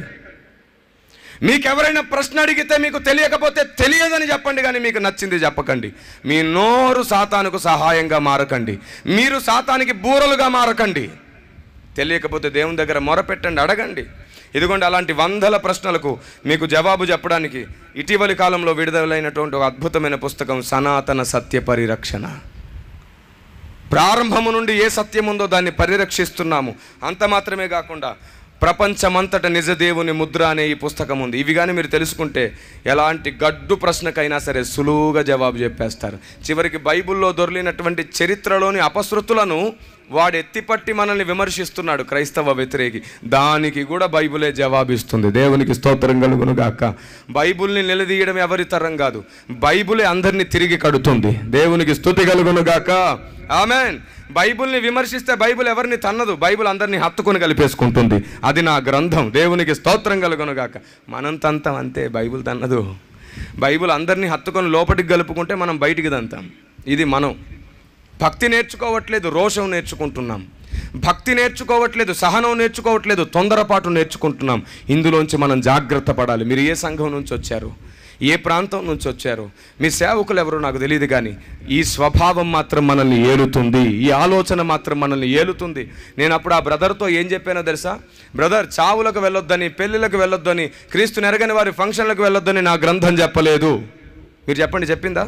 మీకు ఎవరైనా ప్రశ్న అడిగితే మీకు తెలియకపోతే తెలియదని చెప్పండి, కానీ మీకు నచ్చింది చెప్పకండి. మీ నోరు సాతానుకు సహాయంగా మారకండి, మీరు సాతానికి బూరలుగా మారకండి. తెలియకపోతే దేవుని దగ్గర మొరపెట్టండి, అడగండి. ఇదిగోండి, అలాంటి 100 ప్రశ్నలకు మీకు జవాబు చెప్పడానికి ఇటీవలి కాలంలో విడుదలైనటువంటి ఒక అద్భుతమైన పుస్తకం సనాతన సత్య పరిరక్షణ. ప్రారంభము నుండి ఏ సత్యం ఉందో దాన్ని పరిరక్షిస్తున్నాము. అంత మాత్రమే కాకుండా ప్రపంచమంతట నిజదేవుని ముద్ర అనే ఈ పుస్తకం ఉంది. ఇవి కానీ మీరు తెలుసుకుంటే ఎలాంటి గడ్డు ప్రశ్నకైనా సరే సులువుగా జవాబు చెప్పేస్తారు. చివరికి బైబిల్లో దొర్లినటువంటి చరిత్రలోని అపశృతులను వాడు ఎత్తిపట్టి మనల్ని విమర్శిస్తున్నాడు క్రైస్తవ వ్యతిరేకి. దానికి కూడా బైబిలే జవాబిస్తుంది. దేవునికి స్తోత్రం కలుగును గాక. బైబిల్ని నిలదీయడం ఎవరి తరం కాదు, బైబిలే అందరినీ తిరిగి కడుతుంది. దేవునికి స్తుతి కలుగును గాక. ఆమేన్. బైబిల్ని విమర్శిస్తే బైబిల్ ఎవరిని తన్నదు, బైబిల్ అందరినీ హత్తుకొని కలిపేసుకుంటుంది. అది నా గ్రంథం. దేవునికి స్తోత్రం కలుగును గాక. మనం తంతం అంతే, బైబిల్ తన్నదు. బైబిల్ అందరినీ హత్తుకొని లోపలికి కలుపుకుంటే మనం బయటికి తంతాం. ఇది మనం భక్తి నేర్చుకోవట్లేదు, రోషం నేర్చుకుంటున్నాం. భక్తి నేర్చుకోవట్లేదు, సహనం నేర్చుకోవట్లేదు, తొందరపాటు నేర్చుకుంటున్నాం. ఇందులోంచి మనం జాగ్రత్త పడాలి. మీరు ఏ సంఘం నుంచి వచ్చారు, ఏ ప్రాంతం నుంచి వచ్చారు, మీ సేవకులు ఎవరు నాకు తెలియదు, కానీ ఈ స్వభావం మాత్రం మనల్ని ఏలుతుంది, ఈ ఆలోచన మాత్రం మనల్ని ఏలుతుంది. నేను అప్పుడు ఆ బ్రదర్తో ఏం చెప్పానో తెలుసా? బ్రదర్, చావులకు వెళ్ళొద్దని, పెళ్ళిళ్ళకు వెళ్ళొద్దని, క్రీస్తుని ఎరగని వారి ఫంక్షన్లకు వెళ్ళొద్దని నా గ్రంథం చెప్పలేదు. మీరు చెప్పండి, చెప్పిందా?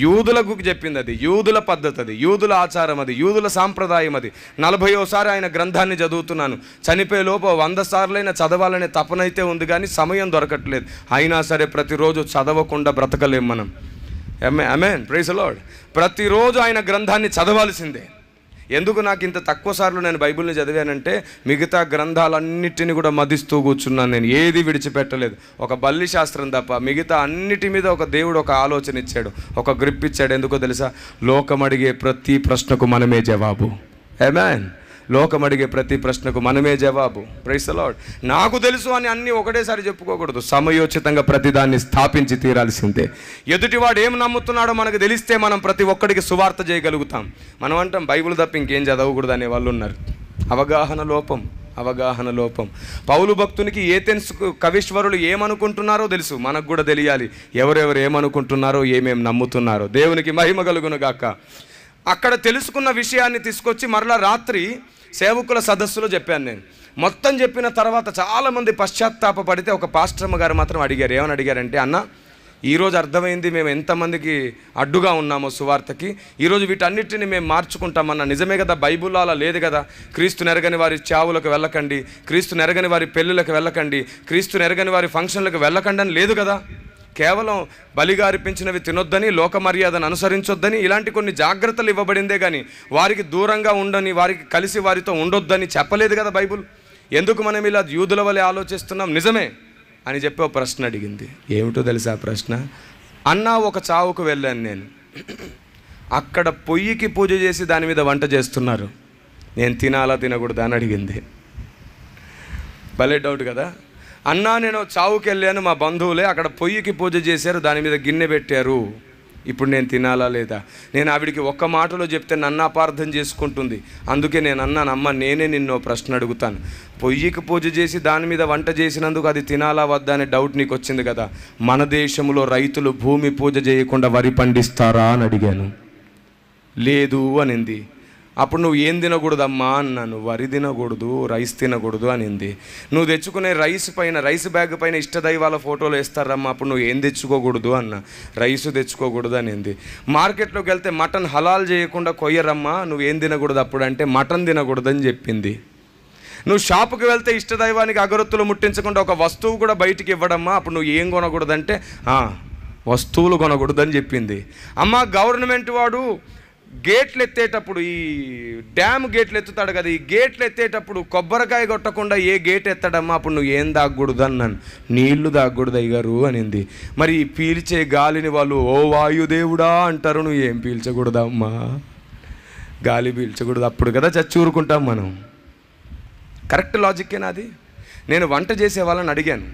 యూదులకు చెప్పింది. అది యూదుల పద్ధతి, అది యూదుల ఆచారం, అది యూదుల సాంప్రదాయం. అది 40వ ఆయన గ్రంథాన్ని చదువుతున్నాను. చనిపోయే లోపు 100 సార్లైనా చదవాలనే తపనైతే ఉంది, కానీ సమయం దొరకట్లేదు. అయినా సరే ప్రతిరోజు చదవకుండా బ్రతకలేం మనం. ఆమేన్, ప్రైజ్ ది లార్డ్. ప్రతిరోజు ఆయన గ్రంథాన్ని చదవాల్సిందే. ఎందుకు నాకు ఇంత తక్కువ సార్లు నేను బైబిల్ని చదివానంటే మిగతా గ్రంథాలన్నిటిని కూడా మదిస్తూ కూర్చున్నాను. నేను ఏది విడిచిపెట్టలేదు, ఒక బల్లి శాస్త్రం తప్ప. మిగతా అన్నిటి మీద ఒక దేవుడు ఒక ఆలోచన ఇచ్చాడు, ఒక గ్రిప్ ఇచ్చాడు. ఎందుకో తెలుసా? లోకం అడిగే ప్రతి ప్రశ్నకు మనమే జవాబు. ఆమేన్. లోకం అడిగే ప్రతి ప్రశ్నకు మనమే జవాబు. Praise the lord. నాకు తెలుసు అని అన్నీ ఒకటేసారి చెప్పుకోకూడదు. సమయోచితంగా ప్రతిదాన్ని స్థాపించి తీరాల్సిందే. ఎదుటివాడు ఏం నమ్ముతున్నాడో మనకు తెలిస్తే మనం ప్రతి ఒక్కడికి సువార్త చేయగలుగుతాం. మనం అంటాం బైబిల్ తప్ప ఇంకేం చదవకూడదు అనే వాళ్ళు ఉన్నారు. అవగాహన లోపం. పౌలు భక్తునికి ఏథెన్స్ కవీశ్వరులు ఏమనుకుంటున్నారో తెలుసు, మనకు కూడా తెలియాలి ఎవరెవరు ఏమనుకుంటున్నారో, ఏమేం నమ్ముతున్నారో. దేవునికి మహిమ కలుగును గాక. అక్కడ తెలుసుకున్న విషయాన్ని తీసుకొచ్చి మరలా రాత్రి సేవకుల సదస్సులో చెప్పాను నేను. మొత్తం చెప్పిన తర్వాత చాలామంది పశ్చాత్తాపడితే ఒక పాస్టర్మ గారు మాత్రం అడిగారు. ఏమని అడిగారంటే, అన్న ఈరోజు అర్థమైంది మేము ఎంతమందికి అడ్డుగా ఉన్నామో సువార్తకి, ఈరోజు వీటన్నిటిని మేము మార్చుకుంటామన్నా. నిజమే కదా, బైబుల్లో అలా లేదు కదా. క్రీస్తు నెరగని వారి చావులకు వెళ్ళకండి, క్రీస్తు నెరగని వారి పెళ్ళిళ్ళకి వెళ్ళకండి, క్రీస్తు నెరగని వారి ఫంక్షన్లకు వెళ్ళకండి అని లేదు కదా. కేవలం బలిగా అర్పించినవి తినొద్దని, లోక మర్యాదను అనుసరించొద్దని, ఇలాంటి కొన్ని జాగ్రత్తలు ఇవ్వబడిందే కానీ వారికి దూరంగా ఉండని, వారికి కలిసి వారితో ఉండొద్దని చెప్పలేదు కదా బైబుల్. ఎందుకు మనం ఇలా యూదుల వలె ఆలోచిస్తున్నాం? నిజమే అని చెప్పి ఒక ప్రశ్న అడిగింది. ఏమిటో తెలుసా ప్రశ్న? అన్నా ఒక చావుకు వెళ్ళాను నేను, అక్కడ పొయ్యికి పూజ చేసి దాని మీద వంట చేస్తున్నారు, నేను తినాలా తినకూడదా అని అడిగింది. భలే డౌట్ కదా. అన్నా నేను చావుకి వెళ్ళాను, మా బంధువులే అక్కడ పొయ్యికి పూజ చేశారు, దాని మీద గిన్నె పెట్టారు, ఇప్పుడు నేను తినాలా లేదా? నేను ఆవిడికి ఒక్క మాటలో చెప్తే నన్ను అపార్థం చేసుకుంటుంది. అందుకే నేను అన్నాను, అమ్మ నేనే నిన్ను ప్రశ్న అడుగుతాను. పొయ్యికి పూజ చేసి దాని మీద వంట చేసినందుకు అది తినాలా వద్దా అనే డౌట్ నీకు వచ్చింది కదా. మన దేశంలో రైతులు భూమి పూజ చేయకుండా వరి పండిస్తారా అని అడిగాను. లేదు అనింది. అప్పుడు నువ్వు ఏం తినకూడదమ్మా అన్నాను. వరి తినకూడదు, రైస్ తినకూడదు అనింది. నువ్వు తెచ్చుకునే రైస్ బ్యాగ్ పైన ఇష్టదైవాల ఫోటోలు వేస్తారమ్మా, అప్పుడు నువ్వు ఏం తెచ్చుకోకూడదు అన్న. రైసు తెచ్చుకోకూడదు అనింది. మార్కెట్లోకి వెళ్తే మటన్ హలాల్ చేయకుండా కొయ్యరమ్మా, నువ్వు ఏం తినకూడదు అప్పుడు అంటే మటన్ తినకూడదని చెప్పింది. నువ్వు షాపుకి వెళ్తే ఇష్టదైవానికి అగరొత్తులు ముట్టించకుండా ఒక వస్తువు కూడా బయటికి ఇవ్వడమ్మా, అప్పుడు నువ్వు ఏం కొనకూడదంటే వస్తువులు కొనకూడదని చెప్పింది. అమ్మ గవర్నమెంట్ వాడు గేట్లు ఎత్తేటప్పుడు, ఈ డ్యామ్ గేట్లు ఎత్తుతాడు కదా, ఈ గేట్లు ఎత్తేటప్పుడు కొబ్బరికాయ కొట్టకుండా ఏ గేట్ ఎత్తాడమ్మా, అప్పుడు నువ్వు ఏం దాగకూడదు అన్నాను. నీళ్లు దాగకూడదు అయ్యగారు అనింది. మరి పీల్చే గాలిని వాళ్ళు ఓ వాయుదేవుడా అంటారు, నువ్వు ఏం పీల్చకూడదమ్మా? గాలి పీల్చకూడదు, అప్పుడు కదా చచ్చూరుకుంటాం మనం. కరెక్ట్ లాజిక్కేనా అది? నేను వంట చేసే వాళ్ళని అడిగాను.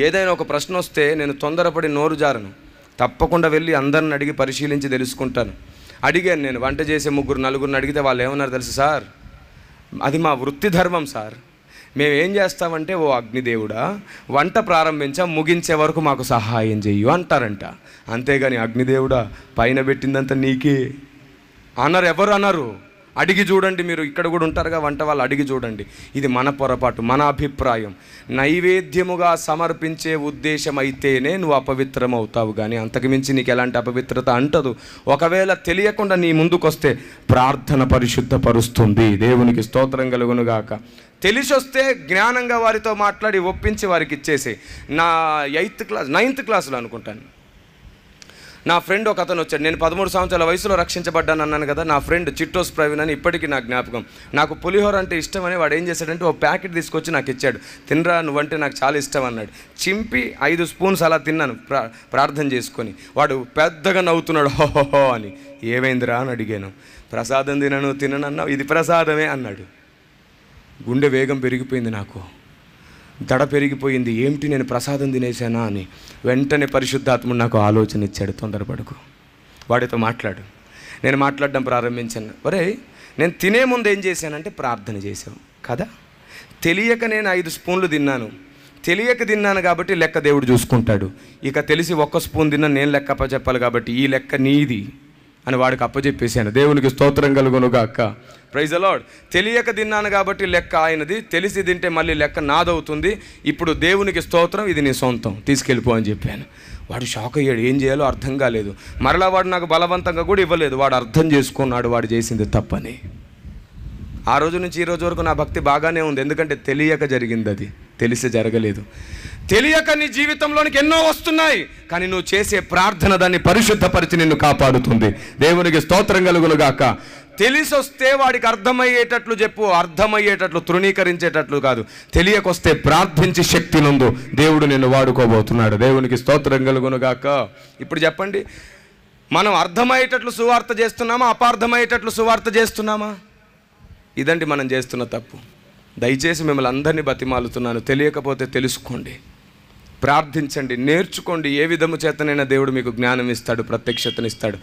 ఏదైనా ఒక ప్రశ్న వస్తే నేను తొందరపడి నోరు జారను, తప్పకుండా వెళ్ళి అందరిని అడిగి పరిశీలించి తెలుసుకుంటాను. అడిగాను నేను, వంట చేసే 3-4 అడిగితే వాళ్ళు ఏమన్నారు తెలుసు సార్? అది మా వృత్తి ధర్మం సార్, మేము ఏం చేస్తామంటే ఓ అగ్నిదేవుడా వంట ప్రారంభించాం, ముగించే వరకు మాకు సహాయం చెయ్యు అంటారంట. అంతేగాని అగ్నిదేవుడా పైన పెట్టిందంతా నీకే అన్నారు. ఎవరు అన్నారు? అడిగి చూడండి, మీరు ఇక్కడ కూడా ఉంటారుగా వంట వాళ్ళు, అడిగి చూడండి. ఇది మన పొరపాటు, మన అభిప్రాయం. నైవేద్యముగా సమర్పించే ఉద్దేశం అయితేనే నువ్వు అపవిత్రం అవుతావు, కానీ అంతకుమించి నీకు ఎలాంటి అపవిత్రత అంటదు. ఒకవేళ తెలియకుండా నీ ముందుకు వస్తే ప్రార్థన పరిశుద్ధపరుస్తుంది. దేవునికి స్తోత్రం కలుగునుగాక. తెలిసి వస్తే జ్ఞానంగా వారితో మాట్లాడి ఒప్పించి వారికి ఇచ్చేసి. నా 9th క్లాస్లో అనుకుంటాను, నా ఫ్రెండ్ ఒక అతను వచ్చాడు. నేను 13 సంవత్సరాల వయసులో రక్షించబడ్డాను అన్నాను కదా. నా ఫ్రెండ్ చిట్టోస్ ప్రవీణ్ అని ఇప్పటికీ నా జ్ఞాపకం. నాకు పులిహోర అంటే ఇష్టం అని వాడు ఏం చేశాడంటే, ఓ ప్యాకెట్ తీసుకొచ్చి నాకు ఇచ్చాడు. తినరా నువ్వంటే నాకు చాలా ఇష్టం అన్నాడు. చింపి 5 స్పూన్స్ అలా తిన్నాను ప్రార్థన చేసుకొని. వాడు పెద్దగా నవ్వుతున్నాడు, హోహో అని. ఏమైందిరా అని అడిగాను. ప్రసాదం తిననన్నావు, ఇది ప్రసాదమే అన్నాడు. గుండె వేగం పెరిగిపోయింది, నాకు దడ పెరిగిపోయింది. ఏమిటి నేను ప్రసాదం తినేసానా అని. వెంటనే పరిశుద్ధాత్ముడు నాకు ఆలోచన ఇచ్చాడు, తొందరపడకు, వాడితో మాట్లాడు. నేను మాట్లాడడం ప్రారంభించాను. ఒరే నేను తినే ముందు ఏం చేశానంటే ప్రార్థన చేశాను కదా. తెలియక నేను 5 స్పూన్లు తిన్నాను. తెలియక తిన్నాను కాబట్టి లెక్క దేవుడు చూసుకుంటాడు. ఇక తెలిసి 1 స్పూన్ తిన్నా నేను లెక్క అప్పచెప్పాలి కాబట్టి ఈ లెక్క నీది అని వాడికి అప్పచెప్పేశాను. దేవునికి స్తోత్రం కలుగునుగాక. Praise the lord. తెలియక తిన్నాను కాబట్టి లెక్క ఆయనది, తెలిసి తింటే మళ్ళీ లెక్క నాదవుతుంది. ఇప్పుడు దేవునికి స్తోత్రం, ఇది నీ సొంతం, తీసుకెళ్ళిపో అని చెప్పాను. వాడు షాక్ అయ్యాడు, ఏం చేయాలో అర్థం కాలేదు. మరలా వాడు నాకు బలవంతంగా కూడా ఇవ్వలేదు. వాడు అర్థం చేసుకున్నాడు వాడు చేసింది తప్పని. ఆ రోజు నుంచి ఈ రోజు వరకు నా భక్తి బాగానే ఉంది. ఎందుకంటే తెలియక జరిగింది, అది తెలిసి జరగలేదు. తెలియక నీ జీవితంలోనికి ఎన్నో వస్తున్నాయి, కానీ నువ్వు చేసే ప్రార్థన దాన్ని పరిశుద్ధపరిచి నిన్ను కాపాడుతుంది. దేవునికి స్తోత్రం కలుగునుగాక. తెలిసొస్తే వాడికి అర్థమయ్యేటట్లు చెప్పు, అర్థమయ్యేటట్లు తృణీకరించేటట్లు కాదు. తెలియకొస్తే ప్రార్థించి శక్తి నందు దేవుడు నిన్ను వాడుకోబోతున్నాడు. దేవునికి స్తోత్రం కలుగునుగాక. ఇప్పుడు చెప్పండి, మనం అర్థమయ్యేటట్లు సువార్త చేస్తున్నామా, అపార్థమయ్యేటట్లు సువార్త చేస్తున్నామా? ఇదండి మనం చేస్తున్న తప్పు. దయచేసి మిమ్మల్ని అందరినీ బతిమాలుతున్నాను, తెలియకపోతే తెలుసుకోండి, ప్రార్థించండి, నేర్చుకోండి. ఏ విధము చేతనైనా దేవుడు మీకు జ్ఞానం ఇస్తాడు, ప్రత్యక్షతనిస్తాడు.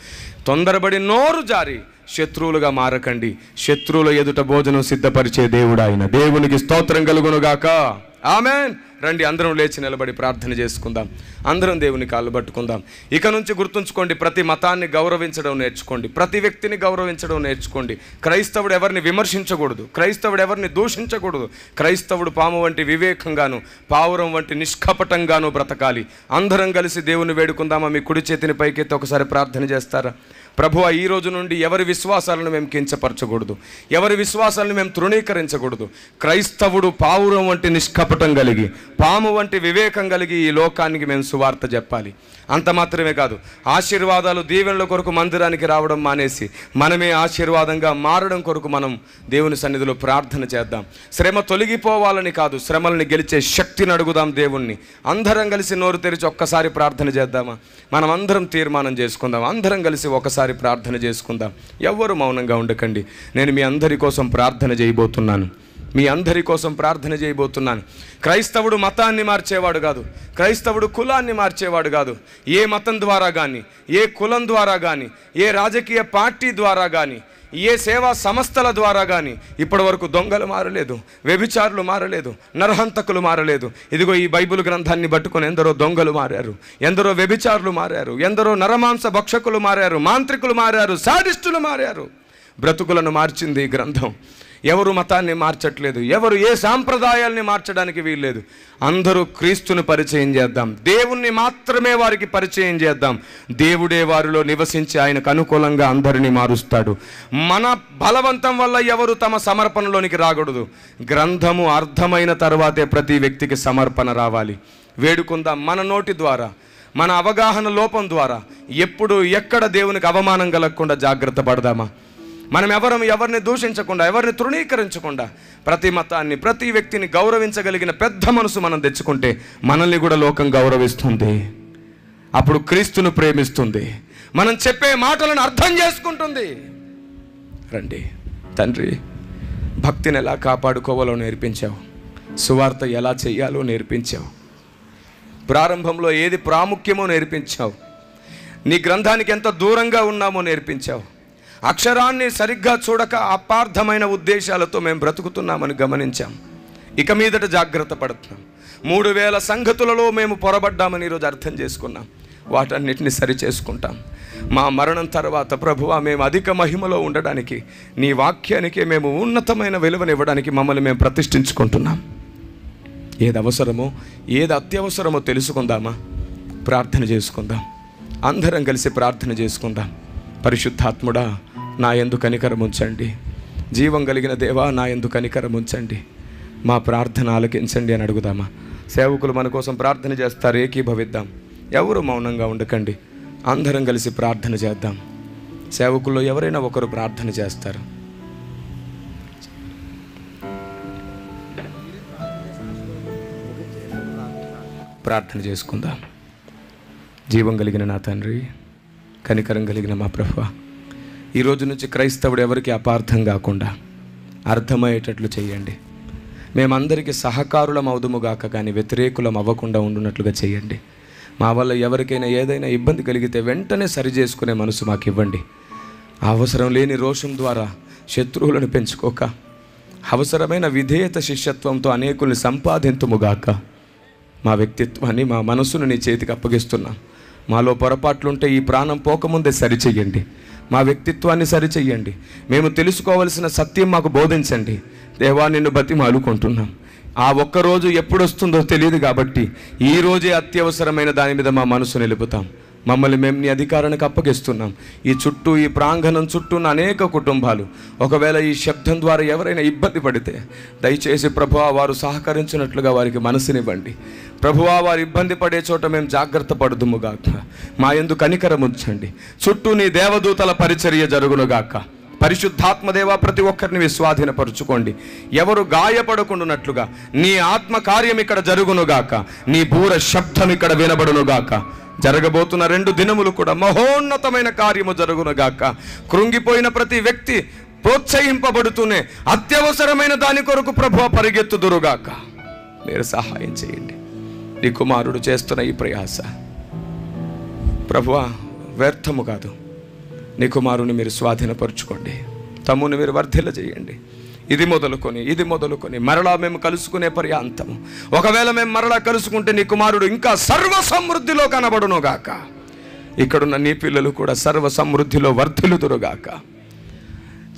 తొందరపడి నోరు జారి శత్రువులుగా మారకండి. శత్రువుల ఎదుట భోజనం సిద్ధపరిచే దేవుడు ఆయన. దేవునికి స్తోత్రం కలుగునుగాక. ఆమేన్. రండి, అందరం లేచి నిలబడి ప్రార్థన చేసుకుందాం. అందరం దేవుని కాళ్ళు పట్టుకుందాం. ఇక నుంచి గుర్తుంచుకోండి, ప్రతి మతాన్ని గౌరవించడం నేర్చుకోండి, ప్రతి వ్యక్తిని గౌరవించడం నేర్చుకోండి. క్రైస్తవుడు ఎవరిని విమర్శించకూడదు, క్రైస్తవుడు ఎవరిని దూషించకూడదు. క్రైస్తవుడు పాము వంటి వివేకంగాను, పావురం వంటి నిష్కపటంగాను బ్రతకాలి. అందరం కలిసి దేవుని వేడుకుందామా? మీ కుడి చేతిని పైకెత్తి ఒకసారి ప్రార్థన చేస్తారా? ప్రభువా, ఈ రోజు నుండి ఎవరి విశ్వాసాలను మేము కించపరచకూడదు, ఎవరి విశ్వాసాలను మేము తృణీకరించకూడదు. క్రైస్తవుడు పావురం వంటి నిష్కపటం కలిగి, పాము వంటి వివేకం కలిగి ఈ లోకానికి మేము సువార్త చెప్పాలి. అంత మాత్రమే కాదు, ఆశీర్వాదాలు దీవెనల కొరకు మందిరానికి రావడం మానేసి మనమే ఆశీర్వాదంగా మారడం కొరకు మనం దేవుని సన్నిధిలో ప్రార్థన చేద్దాం. శ్రమ తొలగిపోవాలని కాదు, శ్రమల్ని గెలిచే శక్తిని అడుగుదాం దేవుణ్ణి. అందరం కలిసి నోరు తెరిచి ఒక్కసారి ప్రార్థన చేద్దామా? మనం అందరం తీర్మానం చేసుకుందాం, అందరం కలిసి ఒకసారి ప్రార్థన చేసుకుందాం. ఎవ్వరు మౌనంగా ఉండకండి. నేను మీ అందరి కోసం ప్రార్థన చేయబోతున్నాను, మీ అందరి కోసం ప్రార్థన చేయబోతున్నాను. క్రైస్తవుడు మతాన్ని మార్చేవాడు కాదు, క్రైస్తవుడు కులాన్ని మార్చేవాడు కాదు. ఏ మతం ద్వారా కానీ, ఏ కులం ద్వారా కానీ, ఏ రాజకీయ పార్టీ ద్వారా కానీ, ఏ సేవా సంస్థల ద్వారా కానీ ఇప్పటి వరకు దొంగలు మారలేదు, వ్యభిచారులు మారలేదు, నరహంతకులు మారలేదు. ఇదిగో ఈ బైబిల్ గ్రంథాన్ని పట్టుకొని ఎందరో దొంగలు మారారు, ఎందరో వ్యభిచారులు మారారు, ఎందరో నరమాంస భక్షకులు మారారు, మాంత్రికులు మారారు, సాడిస్టులు మారారు. బ్రతుకులను మార్చింది ఈ గ్రంథం. ఎవరు మతాన్ని మార్చట్లేదు, ఎవరు ఏ సాంప్రదాయాల్ని మార్చడానికి వీల్లేదు. అందరూ క్రీస్తుని పరిచయం చేద్దాం, దేవుణ్ణి మాత్రమే వారికి పరిచయం చేద్దాం. దేవుడే వారిలో నివసించి ఆయనకు అనుకూలంగా అందరినీ మారుస్తాడు. మన బలవంతం వల్ల ఎవరు తమ సమర్పణలోనికి రాకూడదు. గ్రంథము అర్థమైన తర్వాతే ప్రతి వ్యక్తికి సమర్పణ రావాలి. వేడుకుందాం. మన నోటి ద్వారా, మన అవగాహన లోపం ద్వారా ఎప్పుడు ఎక్కడ దేవునికి అవమానం కలగకుండా జాగ్రత్త పడదామా? మనం ఎవరిని దూషించకుండా, ఎవరిని తృణీకరించకుండా, ప్రతి మతాన్ని, ప్రతి వ్యక్తిని గౌరవించగలిగిన పెద్ద మనసు మనం తెచ్చుకుంటే మనల్ని కూడా లోకం గౌరవిస్తుంది. అప్పుడు క్రీస్తును ప్రేమిస్తుంది, మనం చెప్పే మాటలను అర్థం చేసుకుంటుంది. రండి తండ్రి, భక్తిని ఎలా కాపాడుకోవాలో నేర్పించావు, సువార్త ఎలా చేయాలో నేర్పించావు, ప్రారంభంలో ఏది ప్రాముఖ్యమో నేర్పించావు, నీ గ్రంథానికి ఎంత దూరంగా ఉన్నామో నేర్పించావు. అక్షరాన్ని సరిగ్గా చూడక అపార్థమైన ఉద్దేశాలతో మేము బ్రతుకుతున్నామని గమనించాం. ఇక మీదట జాగ్రత్త పడుతున్నాం. 3000 సంగతులలో మేము పొరబడ్డామని ఈరోజు అర్థం చేసుకున్నాం. వాటన్నిటిని సరి చేసుకుంటాం. మా మరణం తర్వాత ప్రభువా, మేము అధిక మహిమలో ఉండడానికి, నీ వాక్యానికి మేము ఉన్నతమైన విలువనివ్వడానికి మమ్మల్ని మేము ప్రతిష్ఠించుకుంటున్నాం. ఏది అవసరమో, ఏది అత్యవసరమో తెలుసుకుందామా? ప్రార్థన చేసుకుందాం. అందరం కలిసి ప్రార్థన చేసుకుందాం. పరిశుద్ధాత్ముడా, నా యందు కనికరం ఉంచండి. జీవం కలిగిన దేవా, నా యందు కనికరం ఉంచండి. మా ప్రార్థన ఆలకించండి అని అడుగుదామా? సేవకులు మన కోసం ప్రార్థన చేస్తారు, ఏకీభవిద్దాం. ఎవరు మౌనంగా ఉండకండి, అందరం కలిసి ప్రార్థన చేద్దాం. సేవకుల్లో ఎవరైనా ఒకరు ప్రార్థన చేస్తారు. ప్రార్థన చేసుకుందాం. జీవం కలిగిన నా తండ్రి, కనికరం కలిగిన మా ప్రభువా, ఈరోజు నుంచి క్రైస్తవుడు ఎవరికి అపార్థం కాకుండా అర్థమయ్యేటట్లు చేయండి. మేమందరికీ సహకారులం అవుదుముగాక, కానీ వ్యతిరేకులం అవ్వకుండా ఉండున్నట్లుగా చేయండి. మా వల్ల ఎవరికైనా ఏదైనా ఇబ్బంది కలిగితే వెంటనే సరి చేసుకునే మనసు మాకు ఇవ్వండి. అవసరం లేని రోషం ద్వారా శత్రువులను పెంచుకోక, అవసరమైన విధేయత శిష్యత్వంతో అనేకుల్ని సంపాదింతుముగాక. మా వ్యక్తిత్వాన్ని, మా మనసును నీ చేతికి అప్పగిస్తున్నాం. మాలో పొరపాట్లుంటే ఈ ప్రాణం పోకముందే సరిచెయ్యండి. మా వ్యక్తిత్వాన్ని సరిచెయ్యండి. మేము తెలుసుకోవలసిన సత్యం మాకు బోధించండి. దేవా, నిన్ను బతిమాలుకుంటున్నాం. ఆ ఒక్కరోజు ఎప్పుడు వస్తుందో తెలియదు కాబట్టి ఈ రోజే అత్యవసరమైన దాని మీద మా మనసు నిలుపుతాం. మమ్మల్ని మేము నీ అధికారానికి అప్పగిస్తున్నాం. ఈ చుట్టూ, ఈ ప్రాంగణం చుట్టూ ఉన్న అనేక కుటుంబాలు ఒకవేళ ఈ శబ్దం ద్వారా ఎవరైనా ఇబ్బంది పడితే దయచేసి ప్రభువా, వారు సహకరించినట్లుగా వారికి మనసునివ్వండి. ప్రభువా, వారు ఇబ్బంది పడే చోట మేము జాగ్రత్త పడుదుముగాక. మా యందు కనికరం ఉంచండి. చుట్టూ నీ దేవదూతల పరిచర్య జరుగునుగాక. పరిశుద్ధాత్మదేవ ప్రతి ఒక్కరిని స్వాధీనపరుచుకోండి. ఎవరు గాయపడకుండానట్లుగా నీ ఆత్మ కార్యం ఇక్కడ జరుగునుగాక, నీ బూర శబ్దం ఇక్కడ వినబడునుగాక. జరగబోతున్న 2 దినములు కూడా మహోన్నతమైన కార్యము జరుగునుగాక. కృంగిపోయిన ప్రతి వ్యక్తి ప్రోత్సహింపబడుతూనే అత్యవసరమైన దాని కొరకు ప్రభువా పరిగెత్తుదురుగాక. మీరు సహాయం చేయండి. నీ కుమారుడు చేస్తున్న ఈ ప్రయాస ప్రభువా వ్యర్థము కాదు. నీ కుమారుని మీరు స్వాధీనపరుచుకోండి. తమ్ముని మీరు వర్ధిల్ల చేయండి. ఇది మొదలుకొని మరలా మేము కలుసుకునే పర్యాంతము, ఒకవేళ మేము మరలా కలుసుకుంటే నీ కుమారుడు ఇంకా సర్వ సమృద్ధిలో కనబడునుగాక. ఇక్కడున్న నీ పిల్లలు కూడా సర్వ సమృద్ధిలో వర్ధిల్లుదురుగాక.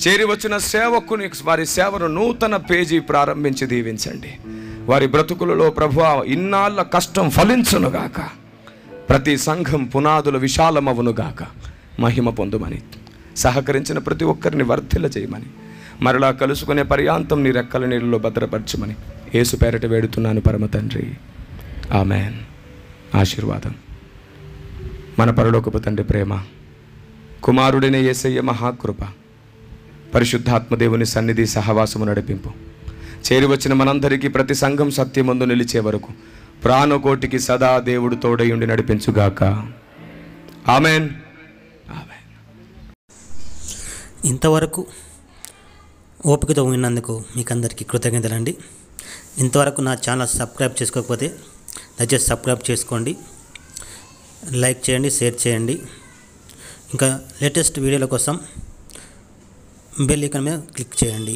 చేరి వచ్చిన సేవకుని వారి సేవను నూతన పేజీ ప్రారంభించి దీవించండి. వారి బ్రతుకులలో ప్రభువా ఇన్నాళ్ళ కష్టం ఫలించునుగాక. ప్రతి సంఘం పునాదుల విశాలమవునుగాక. మహిమ పొందుమని, సహకరించిన ప్రతి ఒక్కరిని వర్ధిల్ల చేయమని, మరలా కలుసుకునే పర్యాంతం నీ రెక్కల నీళ్ళలో భద్రపరచమని యేసు పేరట వేడుతున్నాను పరమ తండ్రి. ఆమెన్. ఆశీర్వాదం. మన పరలోకపు తండ్రి ప్రేమ, కుమారుడైన యేసయ్య మహాకృప, పరిశుద్ధాత్మదేవుని సన్నిధి సహవాసము నడిపింపు చేరి వచ్చిన మనందరికీ ప్రతి సంఘం సత్యమందు నిలిచే వరకు ప్రాణకోటికి సదా దేవుడు తోడయుండి నడిపించుగాక. ఆమెన్. ఆమెన్. ఇంతవరకు ఓపికతో విన్నందుకు మీకు అందరికీ కృతజ్ఞతలండి. ఇంతవరకు నా ఛానల్ సబ్స్క్రైబ్ చేసుకోకపోతే దయచేసి సబ్స్క్రైబ్ చేసుకోండి, లైక్ చేయండి, షేర్ చేయండి. ఇంకా లేటెస్ట్ వీడియోల కోసం బెల్ ఐకాన్ మీద క్లిక్ చేయండి.